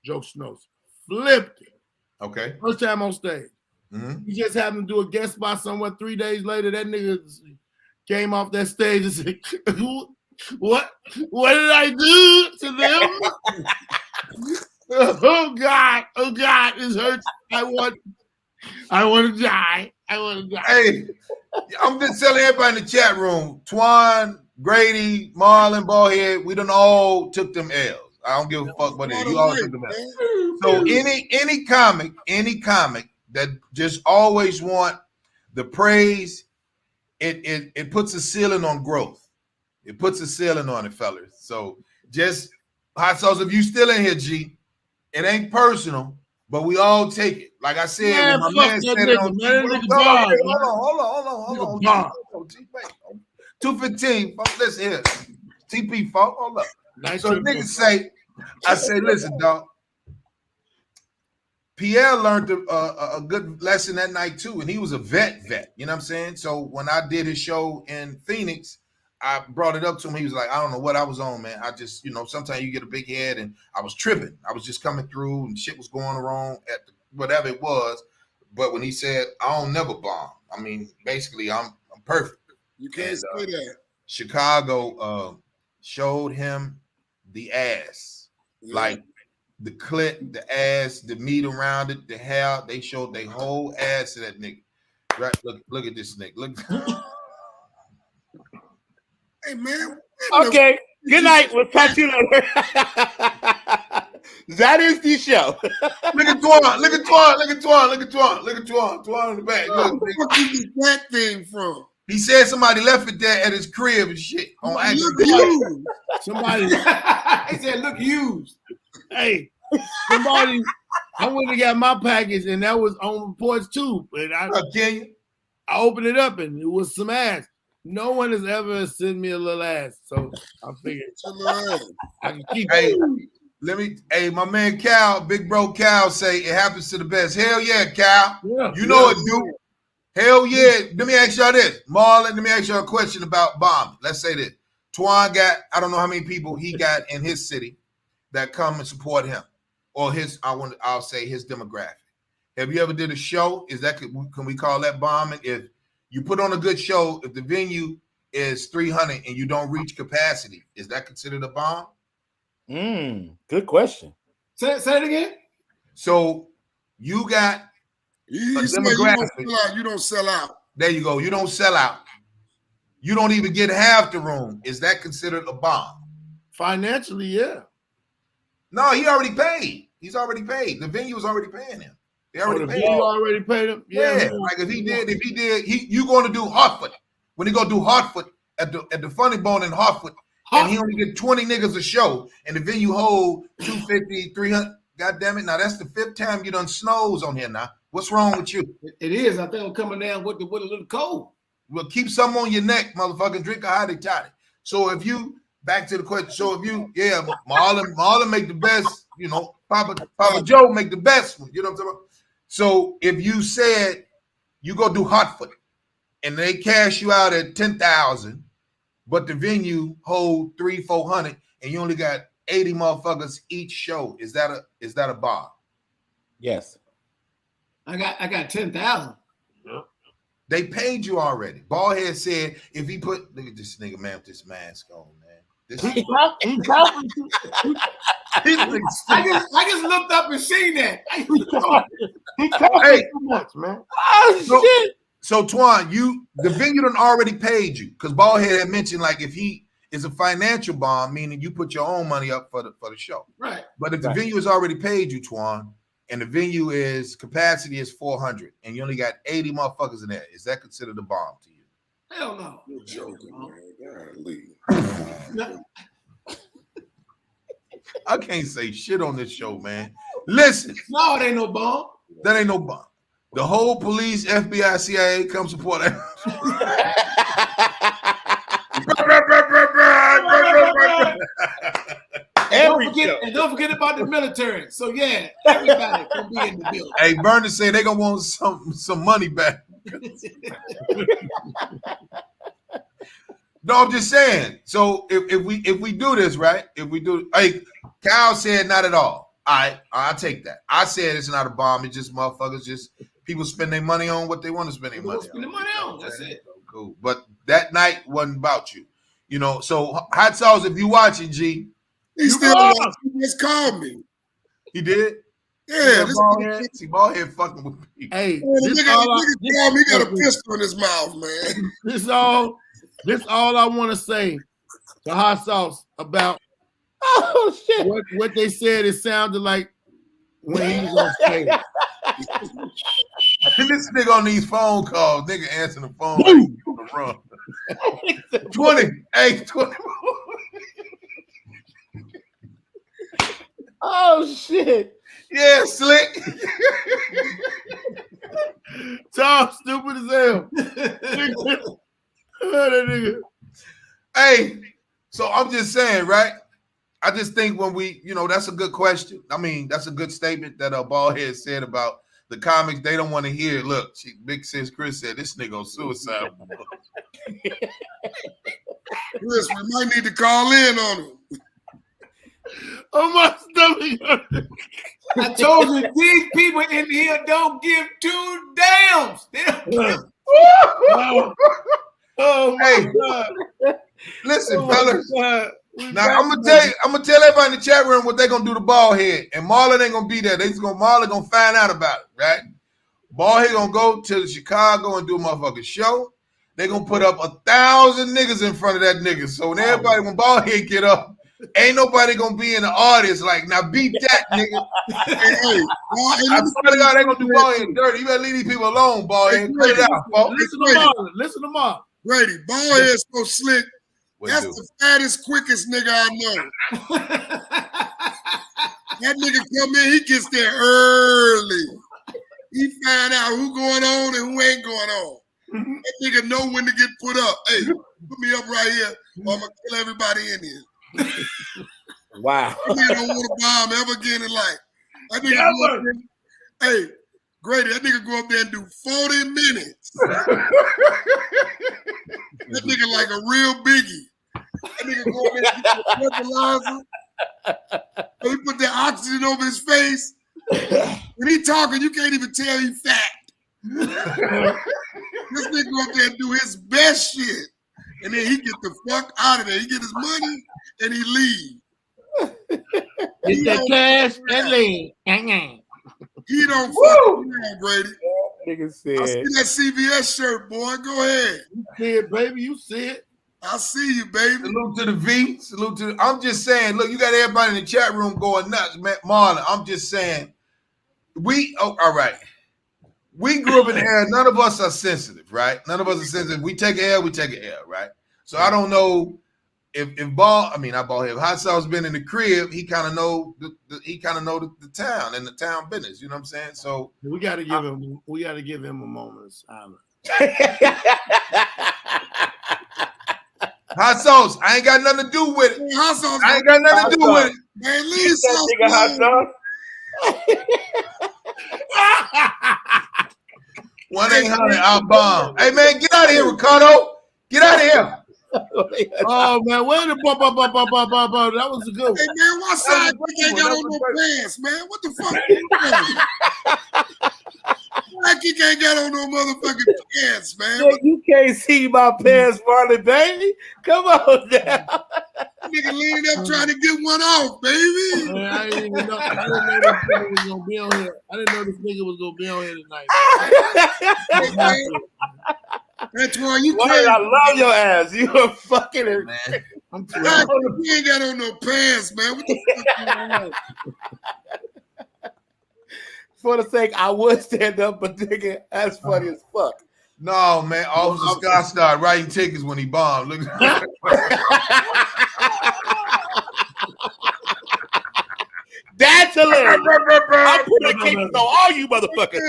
Joe Snow's. Flipped it. Okay. First time on stage. Mm-hmm. He just happened to do a guest spot somewhere. 3 days later, that nigga came off that stage and said, What did I do to them? Oh God, this hurts. I want to die. Hey, I'm just telling everybody in the chat room, Twan, Grady, Marlon, Ballhead, we done all took them L's. I don't give a fuck about that. You all took them L's. So any comic that just always want the praise. It puts a ceiling on growth. It puts a ceiling on it, fellas. So just hot sauce. If you still in here, G, it ain't personal, but we all take it. Like I said, Man, when my man fuck that said it nigga, on man. That TV, nigga bomb, man. hold on. Nigga bomb. 215. Listen here. TP, folks. Hold up. Nice So trip, niggas man. say, I say, listen, dog. Pierre learned a good lesson that night too, and he was a vet. You know what I'm saying? So when I did his show in Phoenix, I brought it up to him. He was like, I don't know what I was on, man. I just, sometimes you get a big head, and I was tripping. I was just coming through, and shit was going wrong at whatever it was. But when he said, I don't never bomb, I mean, basically, I'm perfect. You can't say that. Chicago showed him the ass, like the clit, the ass, the meat around it, the hair. They showed their whole ass to that nigga. Right? Look at this nigga. Look. Hey man. Okay. Good night. We'll talk to you later. That is the show. Look at Twan. Look at Twan. Look at Twan. Look at Twan. Look at Twan. Twan in the back. Look, where the fuck you get that thing from? He said somebody left it there at his crib and shit. On Somebody. He said, look used. Hey, somebody. I went and got my package, and that was on reports too. And I opened it up, and it was some ass. No one has ever sent me a little ass, so I figured I can keep it. Hey, my man Cal, big bro Cal, say it happens to the best. Hell yeah, Cal. Yeah, you know it, dude. Hell yeah. Let me ask y'all this. Marlon, let me ask y'all a question about bombing. Let's say this. Twan got, I don't know how many people he got in his city that come and support him. Or I'll say his demographic. Have you ever did a show? Can we call that bombing? If you put on a good show, if the venue is 300 and you don't reach capacity, is that considered a bomb? Good question. Say it again. So you got you don't sell out. There you go. You don't sell out. You don't even get half the room. Is that considered a bomb? Financially, yeah. No, he already paid. He's already paid. The venue was already paying him. They already paid him. Already paid him. Yeah. Like if he did, you going to do Hartford. When he go do Hartford at the Funny Bone in Hartford, and he only get 20 niggas a show, and the venue hold 250, 300. God damn it! Now that's the 5th time you done snows on here. Now what's wrong with you? It is. I think I'm coming down with a little cold. Well, keep some on your neck, motherfucker. Drink a hottie toddy. So if you back to the question. So if you, Marlon make the best. Papa Joe make the best one. You know what I'm talking about? So if you said you go do Hartford, and they cash you out at 10,000, but the venue hold 300-400, and you only got 80 motherfuckers each show, is that a bar? Yes. I got 10,000. They paid you already. Ballhead said if he look at this nigga, man, with this mask on, man. I just looked up and seen that. He talking too much, man. Oh shit. So Twan, the venue done already paid you, because Ballhead had mentioned like if he is a financial bond, meaning you put your own money up for the show. Right. But if the venue has already paid you, Twan, and the venue capacity is 400, and you only got 80 motherfuckers in there, is that considered a bomb to you? Hell no. You're joking, man. I can't say shit on this show, man. Listen. No, it ain't no bomb. That ain't no bomb. The whole police, FBI, CIA come support it. Don't forget about the military. So yeah, everybody can be in the building. Hey, Bernie said they gonna want some money back. No, I'm just saying. So if we do this, right? Hey, Kyle said not at all. All right, I'll take that. I said it's not a bomb. It's just motherfuckers. Just people spend their money on what they want to spend their money on. That's it. Cool. But that night wasn't about you. So Hot Sauce, if you watching, G, he just called me. He did? Yeah, Ballhead fucking with me. Hey, he got a pistol in his mouth, man. This all I want to say to Hot Sauce about shit. What they said. It sounded like when he was on stage. This nigga on these phone calls, nigga answering the phone like he's on the run. 20. Hey, 20. Oh shit. Yeah, slick. Tom stupid as hell. Oh, that nigga. Hey, so I'm just saying, right? I just think when we, that's a good question. I mean, that's a good statement that Ballhead said about the comics. They don't want to hear. Look, Big Sis Chris said this nigga on suicide. Chris, we might need to call in on him. Oh, my stomach. I told you these people in here don't give two damns. They don't give. Oh my Hey, God. listen, Oh my fellas. God. Now I'm gonna tell everybody in the chat room what they're gonna do to Ballhead, and Marlon ain't gonna be there. Marlon gonna find out about it, right? Ballhead gonna go to Chicago and do a motherfucking show. They gonna put up 1,000 niggas in front of that nigga. So when when Ballhead get up, ain't nobody gonna be in the audience like, now beat that nigga. Hey, I swear to God, they gonna do Ballhead dirty. You better leave these people alone, Ballhead. Cut it out, folks. Listen to Marlon. Brady, Ballhead's so slick. What That's do? the fattest, quickest nigga I know. That nigga come in, he gets there early. He find out who going on and who ain't going on. That nigga know when to get put up. Hey, put me up right here, or I'm gonna kill everybody in here. Wow. That nigga don't want to bomb ever again in life. That nigga go up there, hey, Grady, that nigga go up there and do 40 minutes. That nigga like a real biggie. That nigga go up there and get the fertilizer. So he put the oxygen over his face. When he talking, you can't even tell he fat. This nigga go up there and do his best shit. And then he get the fuck out of there. He get his money and he leave. Get that cash and leave. He don't fuck around, Brady. Nigga I see said. that CVS shirt, boy. Go ahead. You see it, baby. You see it. I see you, baby. Salute to the V. Salute to I'm just saying, look, you got everybody in the chat room going nuts, man. Marlon, I'm just saying, all right. We grew up in the era, none of us are sensitive, right? None of us are sensitive. We take an L, we take an L, right? So I don't know if Hot Sauce been in the crib, he kind of know the town and the town business, you know what I'm saying? So we gotta give him a moment of silence. Hot Sauce, I ain't got nothing to do with it. Hot Sauce, I ain't got nothing to do with it. Man, leave Sauce Nigga Hot alone. Sauce. 1-800 out bomb. Hey man, get out of here, Ricardo. Get out of here. Oh man, where the that was a good one. Hey man, why side kick ain't got on no pants, man? What the fuck? Why kick ain't got on no motherfucking pants, man? Look, you can't see my pants, Marley, baby. Come on now. Nigga leaning up trying to get one off, baby. Man, I didn't even know this nigga was gonna be on here. I didn't know this nigga was gonna be on here tonight. That's why you Marley, can't. I love your ass. You are fucking Man. I'm You ain't got on no pants, man. What the fuck going on? For the sake, I would stand up, but nigga, that's funny as fuck. No, man. Officer Scott started writing tickets when he bombed. Look. That's hilarious. I put the tickets on all you motherfuckers.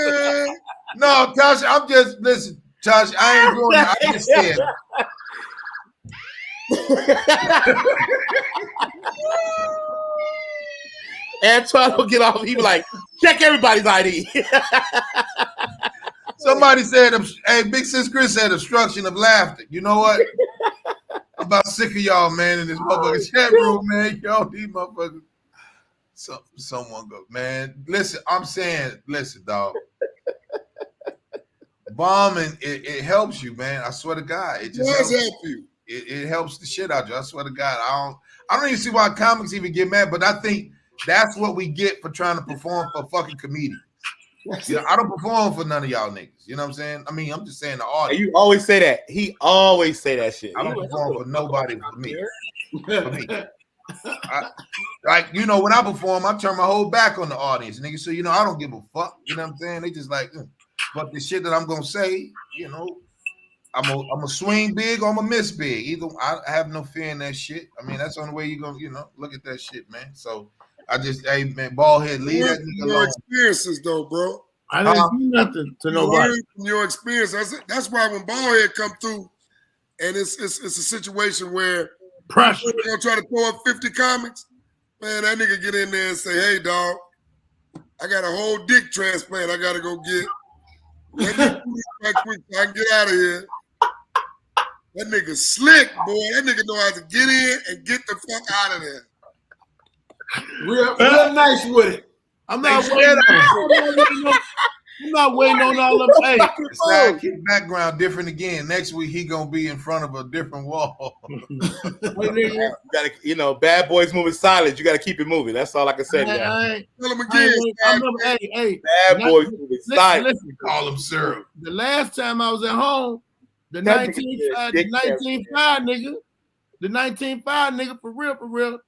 No, Tasha, listen, Tasha, I ain't doing that. I just said. Antoine will get off. He be like, check everybody's ID. Somebody said, hey, Big Sis Chris said obstruction of laughter. You know what? I'm about sick of y'all, man, in this motherfucking chat room, man. Y'all, these motherfuckers. Someone go, man. Listen, I'm saying, listen, dog. Bombing, it helps you, man. I swear to God. It just does helps. help you. It helps the shit out of you. I swear to God. I don't even see why comics even get mad, but I think that's what we get for trying to perform for fucking comedians. You know, I don't perform for none of y'all niggas. You know what I'm saying? I mean, I'm just saying the audience. You always say that. He always say that shit. I don't perform for nobody for me. For me. Like, you know, when I perform, I turn my whole back on the audience, nigga. So, you know, I don't give a fuck. You know what I'm saying? They just like, But the shit that I'm gonna say, I'm a swing big or I'm a miss big. Either I have no fear in that shit. I mean, that's the only way you gonna, look at that shit, man. So I just, hey man, ball head, leave that nigga your alone. experiences, though, bro. I didn't do nothing to You nobody. learn from your experience. That's why when Ballhead come through, and it's a situation where Pressure. they're gonna try to throw up 50 comics, man, that nigga get in there and say, "Hey, dog, I got a whole dick transplant I gotta go get. Let me do this right quick so I can get out of here." That nigga slick, boy. That nigga know how to get in and get the fuck out of there. Real nice with it. I'm not waiting on all them. Hey, The sidekick background different again. Next week he gonna be in front of a different wall. You gotta, bad boys moving silent. You gotta keep it moving. That's all I can say. Tell him again. Hey, bad boys moving silent. Listen, Call him syrup. the last time I was at home, the 19.5 nigga, for real,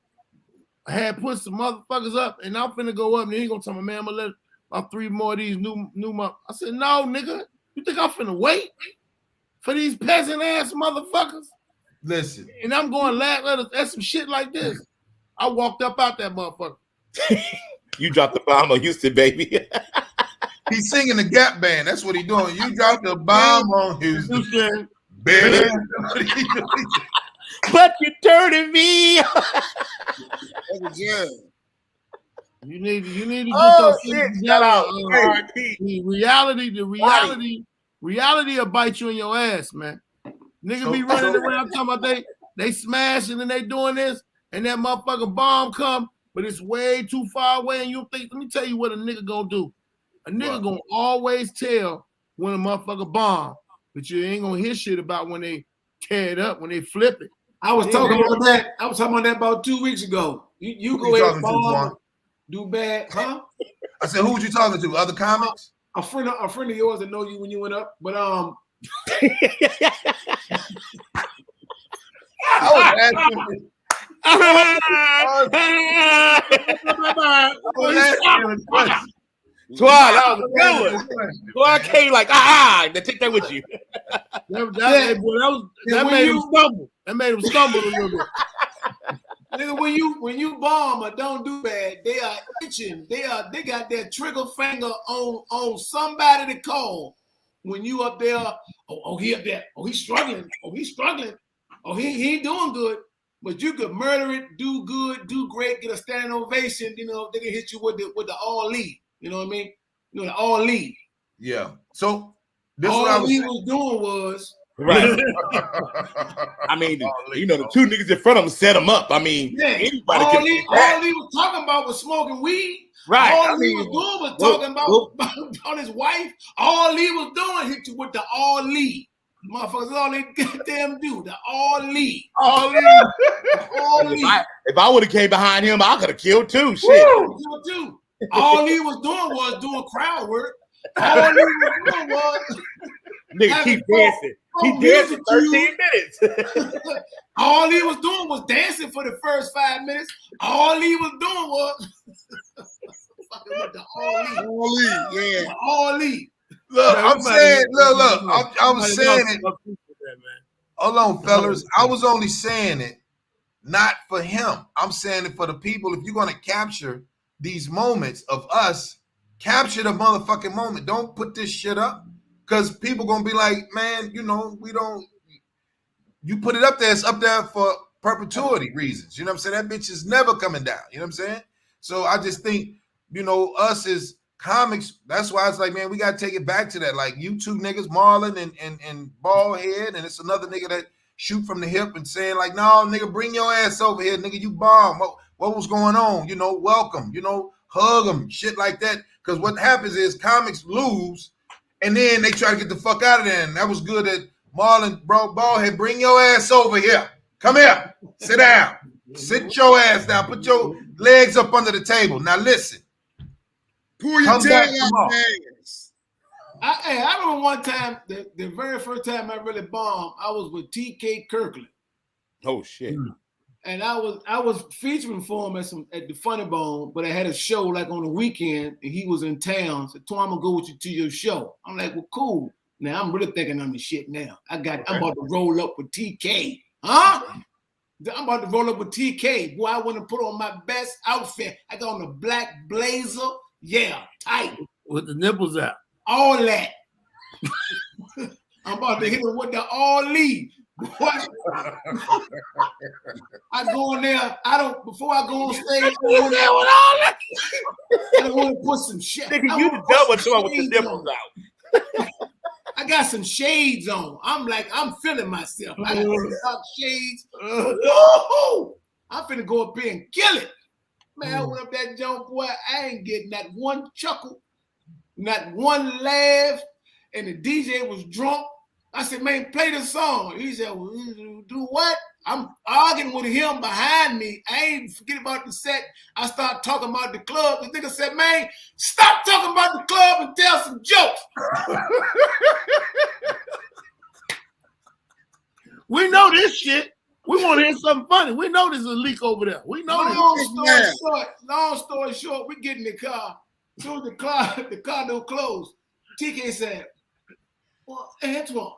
I had put some motherfuckers up, and I'm finna go up, and he gonna tell me, man, I'm gonna let about 3 more of these new I said, no, nigga, you think I'm finna wait for these peasant ass motherfuckers? Listen, and I'm going laugh at some shit like this. I walked up out that motherfucker. You dropped the bomb on Houston, baby. He's singing the Gap Band. That's what he's doing. You dropped the bomb on Houston, baby. But you're turning me. You need to get Oh, those shit. things Shout out. the reality will bite you in your ass, man. Nigga be running around talking about they smashing and they doing this, and that motherfucking bomb come, but it's way too far away, and you think, let me tell you what a nigga gonna do. A nigga gonna always tell when a motherfucker bomb, but you ain't gonna hear shit about when they tear it up, when they flip it. I was talking about that. I was talking about that about 2 weeks ago. You go ahead and bomb, do bad, huh? I said, who was you talking to? Other comics? A friend of yours that know you when you went up, but I was asking. Twine, that was a good one. Twine came like, then take that with you. That made him stumble. That made him stumble a little bit. Nigga, when you bomb or don't do bad, they are itching. They got their trigger finger on somebody to call. When you up there, he up there, he's struggling, he ain't doing good. But you could murder it, do good, do great, get a standing ovation. They can hit you with the all lead. You know what I mean? The all lead. Yeah. So this all what I was doing was right. I mean, the 2 niggas in front of him set him up. I mean, anybody all he was talking about was smoking weed. Right. All he was doing was talking about his wife. All he was doing hit you with the all lead. Motherfuckers, all they goddamn do, the all lead. All lead. If I would have came behind him, I could have killed too. Shit. Killed too. All he was doing was doing crowd work. All he was doing was nigga keep dancing. He danced for 13 minutes. All he was doing was dancing for the first 5 minutes. All he was doing was fucking with the all lead. All lead. Look, I'm saying, I'm saying it. Hold on, fellas. I was only saying it not for him. I'm saying it for the people. If you're going to capture these moments of us, capture the motherfucking moment. Don't put this shit up, because people going to be like, man, we don't. You put it up there, it's up there for perpetuity reasons. You know what I'm saying? That bitch is never coming down. You know what I'm saying? So I just think, us as comics, that's why it's like, man, we got to take it back to that. Like, you 2 niggas, Marlon and Ballhead, and it's another nigga that shoot from the hip and saying like, no, nigga, bring your ass over here, nigga, you bomb. What was going on? Welcome, hug them, shit like that. Because what happens is comics lose, and then they try to get the fuck out of there. And that was good that Marlon, Ballhead, bring your ass over here. Come here, sit down. Sit your ass down. Put your legs up under the table. Now listen. Pull your tail out, I remember one time, the very first time I really bombed, I was with T.K. Kirkland. Oh shit! And I was featuring for him at the Funny Bone, but I had a show like on the weekend, and he was in town. So, I'm gonna go with you to your show. I'm like, well, cool. Now I'm really thinking I'm the shit. Now I'm about to roll up with TK, huh? I'm about to roll up with TK. Boy, I want to put on my best outfit. I got on a black blazer, yeah, tight with the nipples out. All that. I'm about to hit him with the all leave. What? I go in there. Before I go on stage, I want to put some shit. Nigga, you the devil with the nipples out. I got some shades on. I'm feeling myself. I got some dark shades. I'm finna go up here and kill it. Man, I went up that jump, boy. I ain't getting not one chuckle, not one laugh. And the DJ was drunk. I said, man, play the song. He said, well, do what? I'm arguing with him behind me. I ain't forget about the set. I start talking about the club. The nigga said, man, stop talking about the club and tell some jokes. We know this shit. We want to hear something funny. We know there's a leak over there. We know Long story short, we get in the car. As soon as the car don't close, TK said, well, Antoine.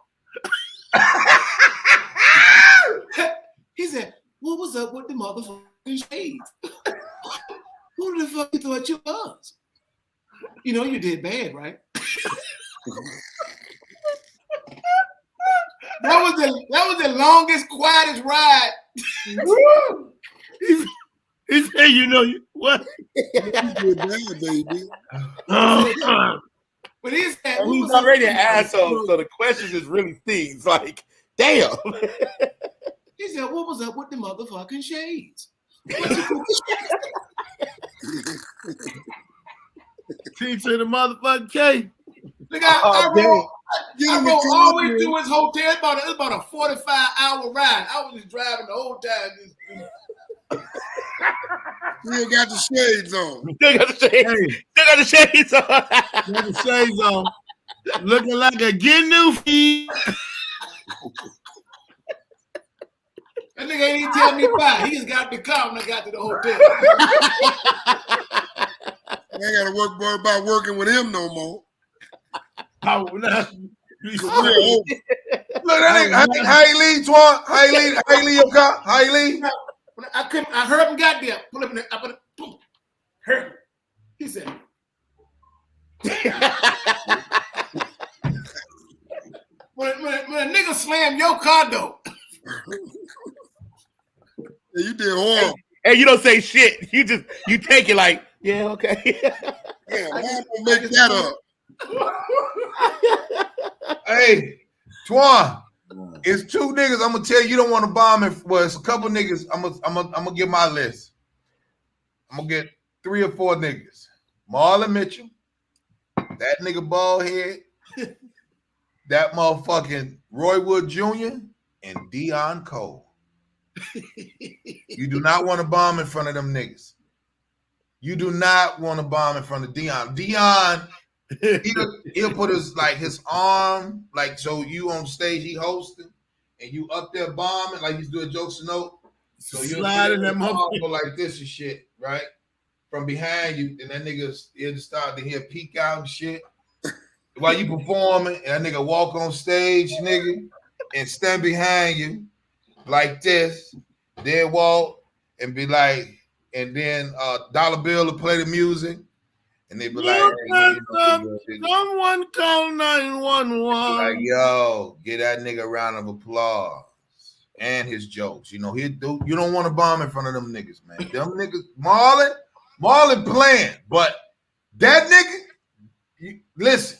He said, what was up with the motherfucking shades? Who the fuck you thought you was? You know you did bad, right? That was the longest, quietest ride. He said, you know what? You did that, baby. But he said, he's already an asshole, so the question is really things like, damn. He said, what was up with the motherfucking shades? T to the motherfucking K. Look, I rode all the way through his hotel. It's about a 45-hour ride. I was just driving the whole time. Still got the shades on. Still got the shades on. Got the shades on. Looking like a get new feed. That nigga ain't even tell me bye. He just got the car when I got to the hotel. I ain't got to worry about working with him no more. Look, that nigga, how you leave, Twan? How you leave your car? How you leave? I heard him got there. Pull up in there. I put it, boom. Heard him. He said, when a nigga slam your car door. Yeah, you did horrible. And you don't say shit. You take it like, yeah, okay. Yeah, I'm gonna make that up. Hey, Twan, it's two niggas. I'm gonna tell you don't want to bomb it. Well, it's a couple niggas. I'm gonna get my list. I'm gonna get 3 or 4 niggas. Marlon Mitchell, that nigga bald head, that motherfucking Roy Wood Jr., and Deion Cole. You do not want to bomb in front of them niggas. You do not want to bomb in front of Deion. Deion, he'll put his arm, like, so you on stage, he hosting, and you up there bombing, like he's doing jokes and note. So you're sliding them up like this and shit, right? From behind you, and that he'll just start to hear peek out and shit. While you performing, and that nigga walk on stage, nigga, and stand behind you like this, then walk and be like, and then Dollar Bill will play the music, and they be like, hey, someone call 911. Like, yo, get that nigga a round of applause and his jokes. You know, you don't want to bomb in front of them niggas, man. Them niggas, Marlon playing, but that nigga, listen,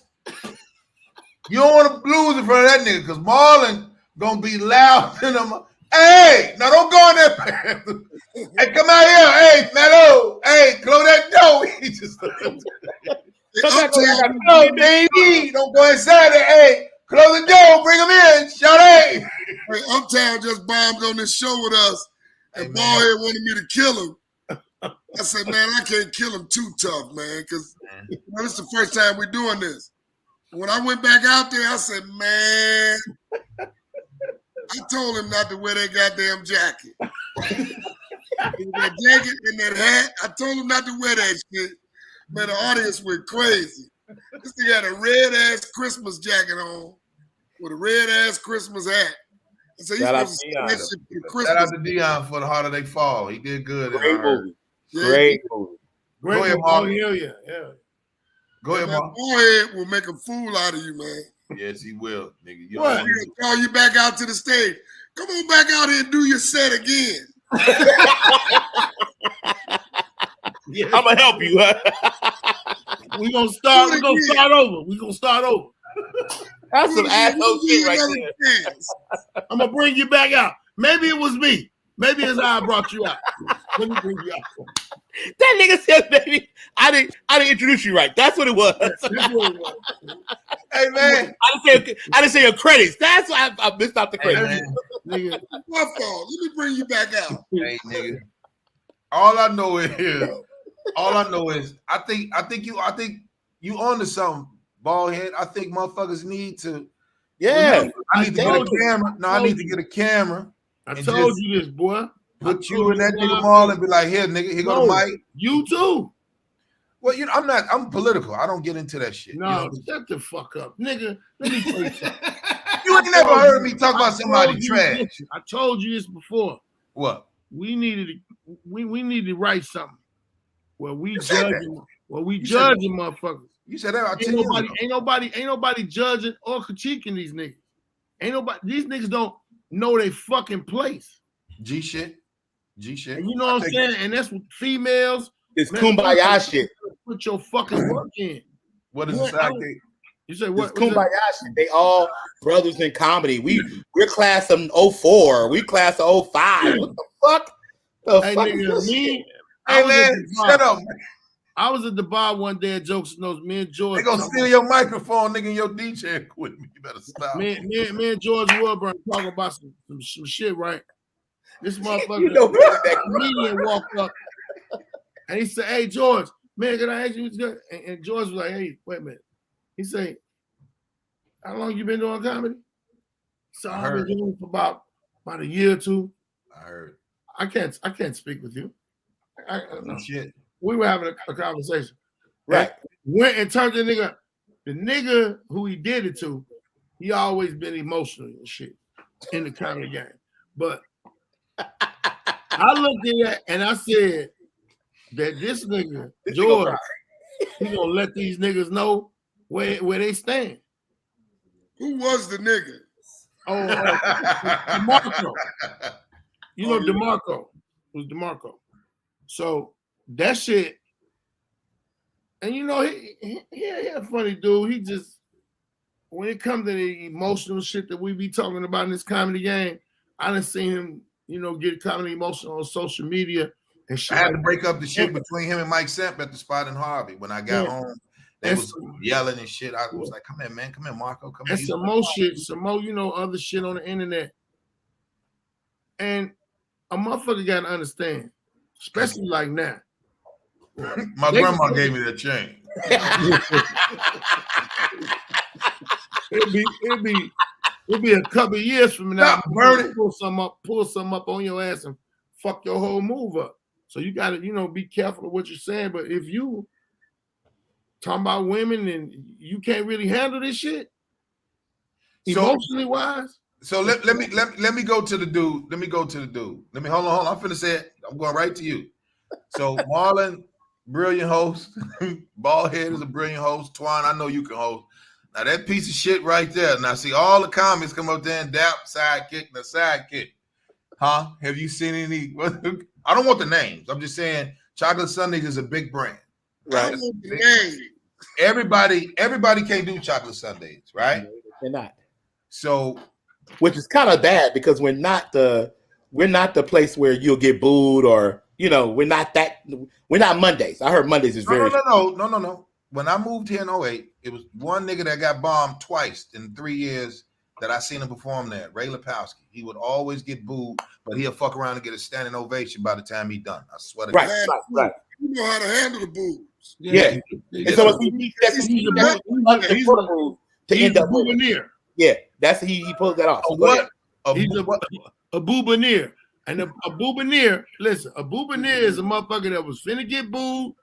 you don't want to lose in front of that nigga because Marlon gonna be loud in them. Hey, now don't go in there. Hey, come out here. Hey, Meadow. Hey, close that door. He just no, baby. Don't go inside there. Hey, close the door. Bring him in. Shout out. Hey, Uptown just bombed on this show with us, and Ballhead wanted me to kill him. I said, man, I can't kill him too tough, man, because this is the first time we're doing this. When I went back out there, I said, man, I told him not to wear that goddamn jacket. That jacket and that hat. I told him not to wear that shit. Man, the audience went crazy. This thing had a red ass Christmas jacket on with a red ass Christmas hat. And so he's supposed to say that shit for the Christmas. Shout out to Dion for the holiday fall. He did good. Great movie. Yeah, Great movie. Great ahead, movie. Mark. Yeah. Go ahead, man, Mark. Boyhead will make a fool out of you, man. Yes, he will, nigga. You What? He'll call you back out to the stage. Come on back out here and do your set again. I'm gonna help you. We're gonna start over. That's some asshole shit right there. I'm gonna bring you back out. Maybe it was me. Maybe it's how I brought you out. Let me bring you out. That nigga said, "Baby, I didn't introduce you right." That's what it was. That's what it was. Hey, man. I didn't say your credits. That's why I missed out the Hey, credits. man. Nigga, My fault. Let me bring you back out. Hey, nigga. All I know is I think you onto something, Ballhead. I think motherfuckers need to. Yeah, I need to get a told you. camera. No, I need to get a camera. I And told just you this, boy. Put you in that nigga mall and be like, here, nigga, here go the mic. You too. Well, you know, I'm political. I don't get into that shit. No, you know? shut the fuck up, nigga. Let me tell you something. You ain't never heard me talk about somebody told you trash. this. I told you this before. What? We needed to write something where we You said judging, You said that. motherfuckers. You said that about 10 Ain't years ago. nobody judging or critiquing these niggas. These niggas don't know they fucking place. G shit. And you know what I'm saying? And that's what females. it's man, kumbaya shit. Put your fucking work in. What is What? the side thing? You say It's what? kumbaya shit. They all brothers in comedy. We're class of 04. We class of 05. What the fuck? The Hey, fuck nigga, is this me. shit? Hey, man, shut up. I was at the bar one day at Jokes and Knows. Me and George. They gonna steal your microphone, nigga, and your DJ equipment. You better stop. Me and George Wilburn talking about some shit, right? This motherfucker, You know that comedian walked up and he said, "Hey, George, man, can I ask you?" And George was like, "Hey, wait a minute." He said, "How long you been doing comedy?" So I've been doing it for about a year or two. I heard. I can't speak with you. No. Shit. We were having a conversation. Right. Went and turned the nigga who he did it to, he always been emotional and shit in the comedy game. But I looked at that and I said that this nigga, George, he gonna let these niggas know where they stand. Who was the nigga? Oh, DeMarco. You know DeMarco. It was DeMarco. So that shit, and you know, he a funny dude. He just, when it comes to the emotional shit that we be talking about in this comedy game, I done seen him, you know, get comedy emotional on social media and shit. I had to break up the shit between him and Mike Semp at the spot in Harvey. When I got home, they was yelling and shit. I was like, come here, man. Come here, Marco. Come here. And some more shit, some more, you know, other shit on the internet. And a motherfucker got to understand, especially like now. My grandma gave me that chain. It'll be a couple of years from now. Pull some up on your ass and fuck your whole move up. So you gotta, you know, be careful of what you're saying. But if you talking about women and you can't really handle this shit, emotionally wise. So let me go to the dude. Let me hold on. I'm finna say it. I'm going right to you. So Marlon, brilliant host. Ballhead is a brilliant host. Twine, I know you can host. Now that piece of shit right there. Now see all the comments come up there and dap sidekick. Huh? Have you seen any? I don't want the names. I'm just saying Chocolate Sundays is a big brand. Right. Everybody can't do Chocolate Sundays, right? They're not. So, which is kind of bad because we're not the place where you'll get booed or, you know, we're not Mondays. I heard Mondays is very no. When I moved here in 08, it was one nigga that got bombed twice in 3 years that I seen him perform there, Ray Lepowski. He would always get booed, but he'll fuck around and get a standing ovation by the time he done. I swear to God. Right. You know how to handle the boos. Yeah. And so he's a boobaneer. Yeah, he pulls that off. So he's a boobaneer. And a boubineer, listen, a boubineer is a motherfucker that was finna get booed,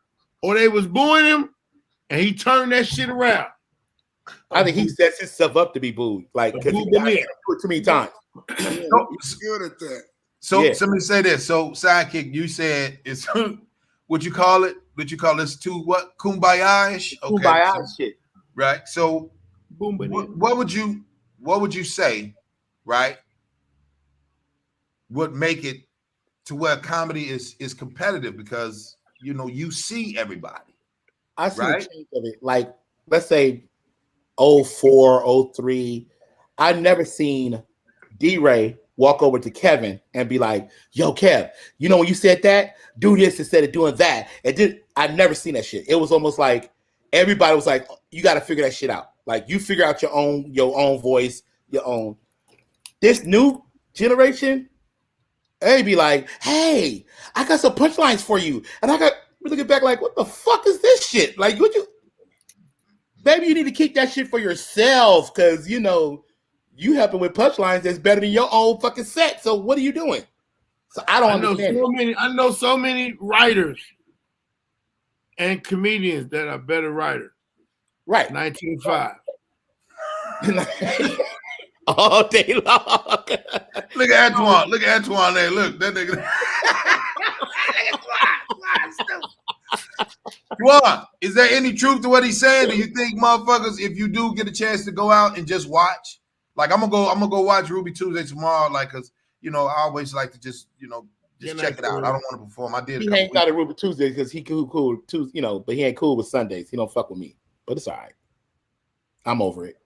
or they was booing him, and he turned that shit around. I think he sets himself up to be booed, like because he got hit too many times. He's good at that. So somebody say this. So sidekick, you said it's what you call it? What you call this to what? Kumbaya-ish? Okay, Kumbaya shit. Right. So what would you say, right? Would make it to where comedy is competitive because you see everybody. I see a change of it. Like, let's say 04, 03. I've never seen D-Ray walk over to Kevin and be like, yo, Kev, when you said that, do this instead of doing that. I've never seen that shit. It was almost like everybody was like, you got to figure that shit out. Like, you figure out your own voice, your own. This new generation, they'd be like, hey, I got some punchlines for you. And we looking back like, what the fuck is this shit? Like, maybe you need to keep that shit for yourself because, you helping with punchlines that's better than your own fucking set. So what are you doing? So I don't understand. I know so many writers and comedians that are better writers. Right. 19.5. All day long. Look at Antoine. Look at Antoine there. Look, that nigga. Juan, is there any truth to what he's saying? Do you think motherfuckers, if you do get a chance to go out and just watch, like I'm gonna go watch Ruby Tuesday tomorrow, like cause I always like to just check it out. I don't want to perform. I did. He ain't got a Ruby Tuesday because he cool too, but he ain't cool with Sundays. He don't fuck with me, but it's all right. I'm over it.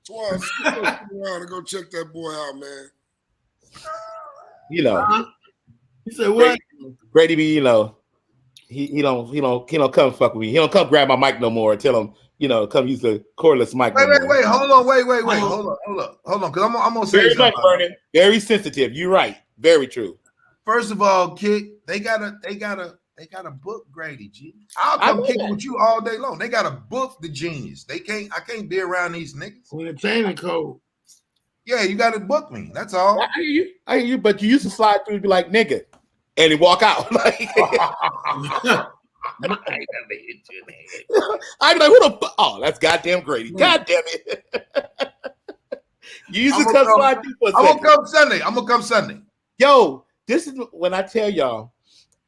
Twice, around and go check that boy out, man. He said what? Grady be, he don't come fuck with me. He don't come grab my mic no more and tell him, come use the cordless mic. Wait, hold on, hold on, because I'm gonna say something. Very sensitive. You're right. Very true. First of all, Kick, they gotta book Grady, G. I'll come kick with you all day long. They gotta book the genius. I can't be around these niggas. Entertainment code. Yeah, you gotta book me. That's all. I hear you, but you used to slide through and be like, nigga, and he walk out. I'd be like, who the fuck? Oh, that's goddamn Grady. God damn it. You used to come slide through for a second. I'm gonna come Sunday. Yo, this is when I tell y'all,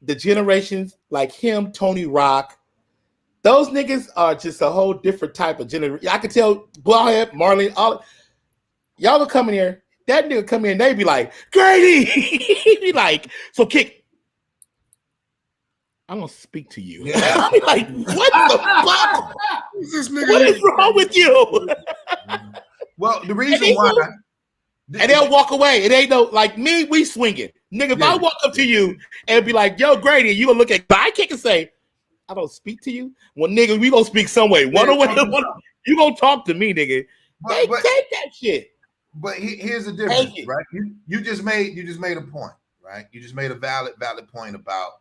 the generations like him, Tony Rock, those niggas are just a whole different type of generation. I could tell Ballhead, Marlene, all y'all would come in here. That nigga come in, they be like, Grady. He be like, so Kick, I'm gonna speak to you. Yeah. I'm like, what the fuck? What is wrong with you? Well, the reason why. And they'll walk away. It ain't no like me. We swinging, nigga. If I walk up to you and be like, "Yo, Grady," you gonna look at Sidekick and say, "I don't speak to you." Well, nigga, we gonna speak some way. One way. You gonna talk to me, nigga? Take that shit. But here's the difference, right? You just made a point, right? You just made a valid point about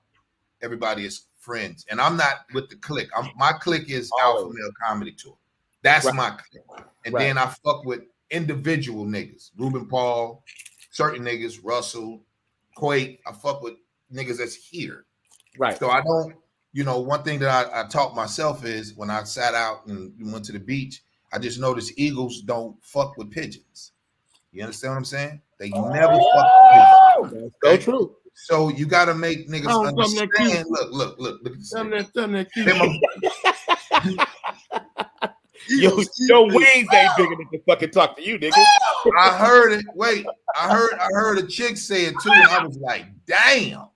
everybody is friends, and I'm not with the clique. My clique is Alpha Male Comedy Tour. That's my clique, and then I fuck with individual niggas, Ruben Paul, certain niggas, Russell, Quake. I fuck with niggas that's here. Right. So I don't, one thing that I taught myself is when I sat out and went to the beach, I just noticed eagles don't fuck with pigeons. You understand what I'm saying? They never fuck with pigeons. That's so true. So you got to make niggas understand. Look at this. Your wings ain't big enough to fucking talk to you, nigga. I heard it. Wait, I heard a chick say it too, and I was like, damn.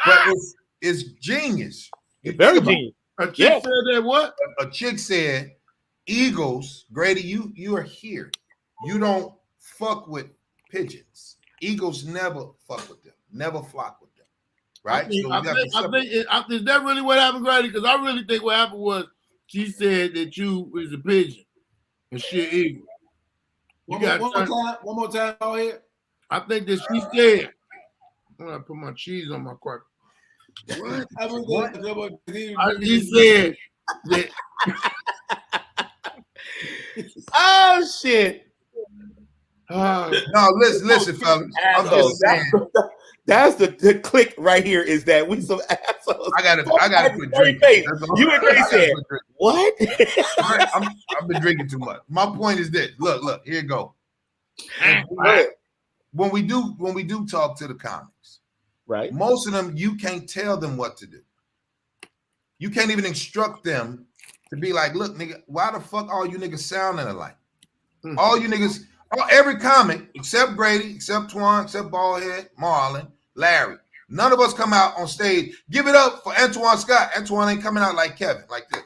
But it's genius. It's very genius. A chick said that what? A chick said, eagles, Grady, you are here. You don't fuck with pigeons. Eagles never fuck with them. Never flock with them. Right? Is that really what happened, Grady? Because I really think what happened was she said that you was a pigeon and she eagle. One more time, go ahead. I think that she said, I'm gonna put my cheese on my cracker. What? He said that. Oh shit. No, listen, fellas. I'm just saying. That's the click right here. Is that we some assholes? I gotta quit drinking. Face. That's all. You and Gray said what? I've been drinking too much. My point is this. Look, here you go. When we do talk to the comics, right? Most of them you can't tell them what to do. You can't even instruct them to be like, look, nigga, why the fuck all you niggas sounding alike? All you niggas, every comic except Grady, except Twan, except Baldhead, Marlon, Larry. None of us come out on stage. Give it up for Antoine Scott. Antoine ain't coming out like Kevin, like this.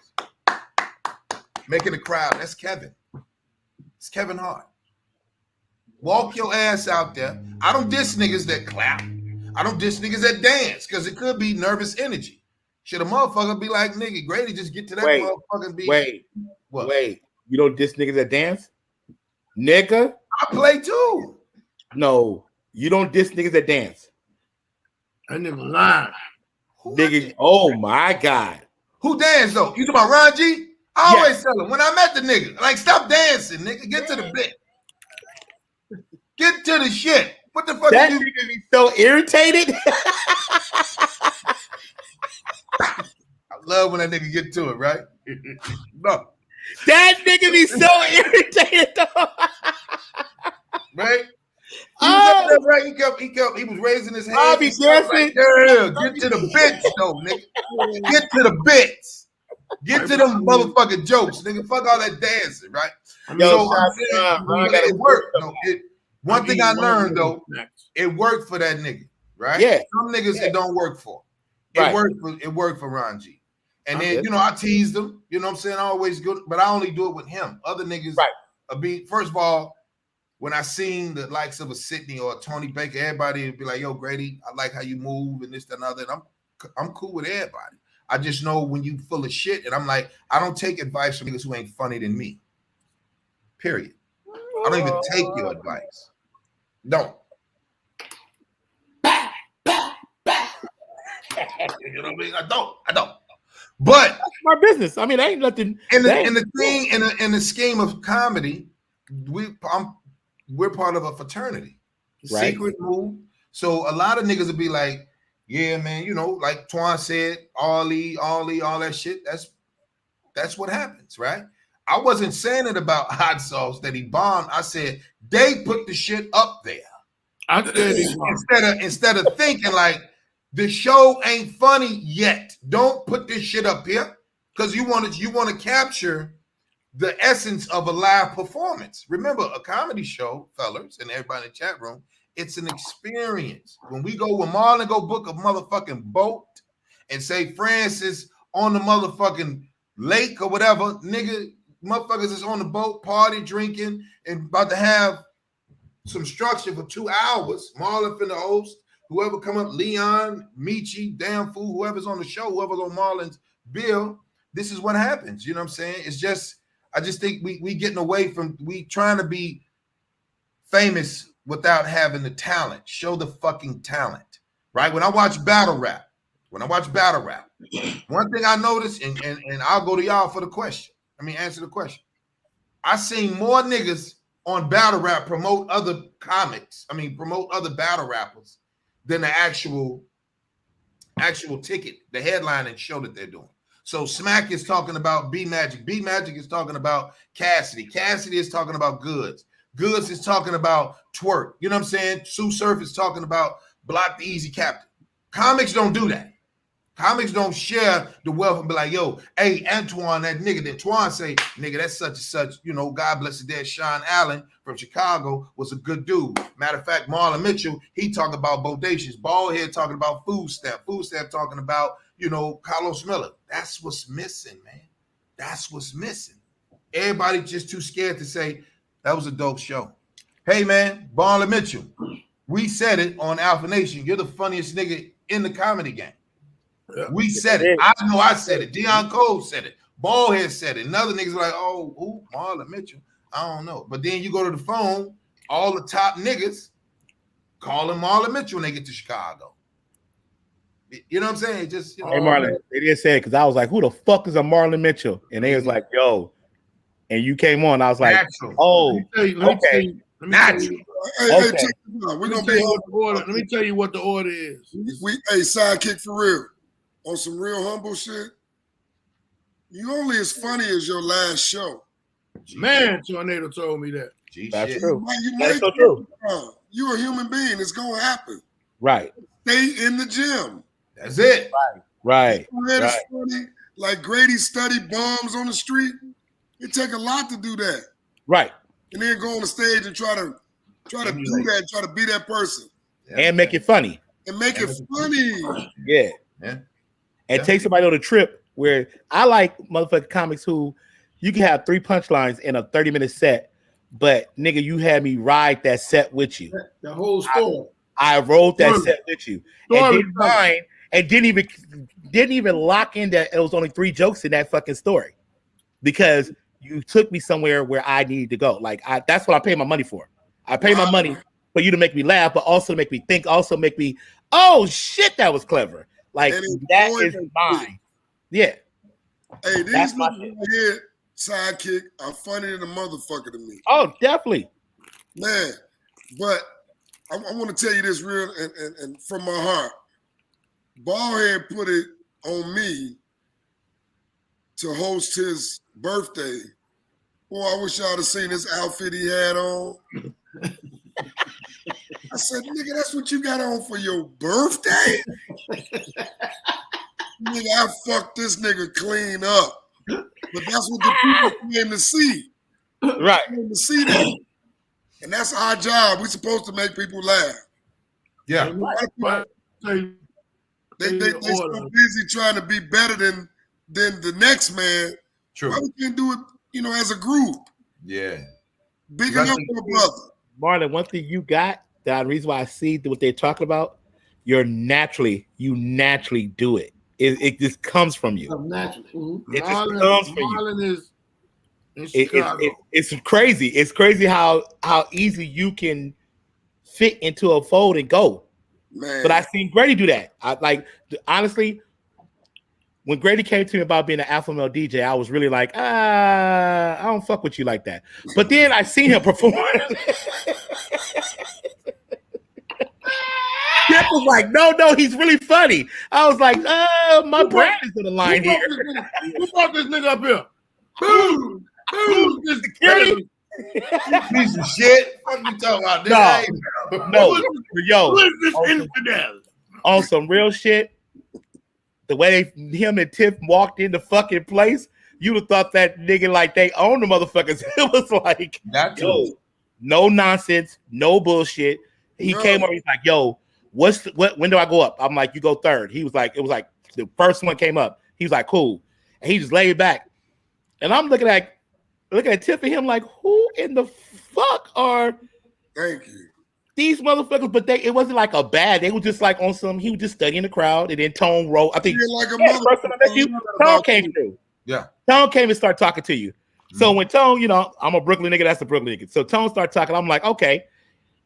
Making a crowd. That's Kevin. It's Kevin Hart. Walk your ass out there. I don't diss niggas that clap. I don't diss niggas that dance because it could be nervous energy. Should a motherfucker be like, nigga, Grady, just get to that motherfucker and be. Wait. You don't diss niggas that dance? Nigga? I play too. No, you don't diss niggas that dance. I never lied. Nigga, oh my God. Who danced though? You talking about Ron G? I always tell him when I met the nigga, like, stop dancing, nigga. Get to the bit. Get to the shit. What the fuck? That nigga be so irritated. I love when that nigga get to it, right? No. That nigga be so irritated though. Right? He was raising his hand. I'll be dancing. Like, yeah, get to the bits, though, nigga. Get to the bits. Get to them motherfucking jokes, nigga. Fuck all that dancing, right? It worked. One thing I learned though, it worked for that nigga, right? Yeah. Some niggas it don't work for. It worked for Ron G. And then I teased him. You know what I'm saying? I always good, but I only do it with him. Other niggas first of all, when I seen the likes of a Sidney or a Tony Baker, everybody would be like, yo, Grady, I like how you move and this, that, and other. And I'm cool with everybody. I just know when you full of shit, and I'm like, I don't take advice from niggas who ain't funny than me. Period. I don't even take your advice. Don't. You know what I mean? I don't. But that's my business. I mean, ain't nothing. In the scheme of comedy, we're part of a fraternity. Right. Secret move. So a lot of niggas would be like, yeah, man, like Twan said, Ollie, all that shit. That's what happens, right? I wasn't saying it about hot sauce that he bombed. I said they put the shit up there. I said instead of thinking like the show ain't funny yet. Don't put this shit up here because you want to capture the essence of a live performance. Remember, a comedy show, fellas, and everybody in the chat room, it's an experience. When Marlon go book a motherfucking boat and say Francis on the motherfucking lake or whatever, nigga, motherfuckers is on the boat, party, drinking, and about to have some structure for 2 hours. Marlon finna host. Whoever come up, Leon, Michi, Damn Fool, whoever's on the show, whoever's on Marlon's bill, this is what happens. You know what I'm saying? It's just, I just think we getting away from, we trying to be famous without having the talent. Show the fucking talent, right? When I watch battle rap, one thing I noticed, and I'll go to y'all for the question. Answer the question. I seen more niggas on battle rap promote other comics. Promote other battle rappers than the actual ticket, the headline and show that they're doing. So Smack is talking about B Magic. B Magic is talking about Cassidy. Cassidy is talking about Goods. Goods is talking about Twerk. You know what I'm saying? Sue Surf is talking about Block the Easy Captain. Comics don't do that. Comics don't share the wealth and be like, yo, hey, Antoine, that nigga that Twan say, nigga, that's such and such, God bless the dead, Sean Allen from Chicago was a good dude. Matter of fact, Marlon Mitchell, he talking about Bodacious. Baldhead talking about Food Stamp talking about, Carlos Miller. That's what's missing, man. That's what's missing. Everybody just too scared to say, that was a dope show. Hey, man, Marlon Mitchell, we said it on Alpha Nation. You're the funniest nigga in the comedy game. We said it. I know I said it. Deion Cole said it. Ballhead said it. And other niggas were like, oh, Marlon Mitchell. I don't know. But then you go to the phone, all the top niggas calling Marlon Mitchell when they get to Chicago. You know what I'm saying? Just, Hey, Marlon, they didn't say it because I was like, who the fuck is a Marlon Mitchell? And they was like, yo. And you came on. I was like, natural. oh, let me tell you, Hey, check this out. We're gonna be let me tell you what the order is. Hey, sidekick for real. On some real humble shit. You only as funny as your last show. Man, Tornado told me that. That's true. That's so true. You're a human being. It's gonna happen. Right. Stay in the gym. That's it. Right. It's funny. Like Grady studied bombs on the street. It take a lot to do that. Right. And then go on the stage and try to do that, try to be that person. And make it funny. And make it funny. Yeah. And take somebody on a trip where I like motherfucking comics who you can have 3 punchlines in a 30-minute set, but nigga, you had me ride that set with you. The whole story. I wrote that set with you. And didn't mind, and didn't even lock in that it was only 3 jokes in that fucking story. Because you took me somewhere where I needed to go. Like that's what I pay my money for. I pay my money for you to make me laugh, but also to make me think, also make me, oh shit, that was clever. Like that is mine. Yeah. Hey, these niggas here, sidekick, are funny than a motherfucker to me. Oh, definitely. Man, but I want to tell you this real and from my heart. Ballhead put it on me to host his birthday. Boy, I wish y'all had seen this outfit he had on. I said, nigga, that's what you got on for your birthday? Nigga, I fucked this nigga clean up. But that's what the people came to see. Right. Came to see that. And that's our job. We're supposed to make people laugh. Yeah. They so busy trying to be better than the next man. True. Why we can't do it, as a group? Yeah. Big enough for a brother. Marlon, one thing you got, the reason why I see what they're talking about, you naturally do it. It just comes from you. Naturally. Mm-hmm. It just comes from you. Marlon is in Chicago. It's crazy. It's crazy how easy you can fit into a fold and go. Man. But I seen Grady do that. Honestly, when Grady came to me about being an alpha male DJ, I was really like, I don't fuck with you like that. But then I seen him perform. Jeff was like, no, he's really funny. I was like, my brand is on the line here. Who brought this nigga up here? Who's this security? Piece of shit. What you talking about? No. Yo, who is this infidel? On some real shit, the way him and Tiff walked in the fucking place, you'd have thought that nigga like they own the motherfuckers. It was like, yo, no nonsense, no bullshit. He came over, he's like, yo, when do I go up? I'm like, you go third. He was like, it was like the first one came up. He was like, cool. And he just laid back. And I'm looking at Tiff and him like, who in the fuck are Thank you. These motherfuckers? But it wasn't like a bad. They were just like on some. He was just studying the crowd, and then Tone wrote. I think like a person I met you, Tone came through. Yeah, Tone came and started talking to you. So when Tone, I'm a Brooklyn nigga. That's a Brooklyn nigga. So Tone started talking. I'm like, okay,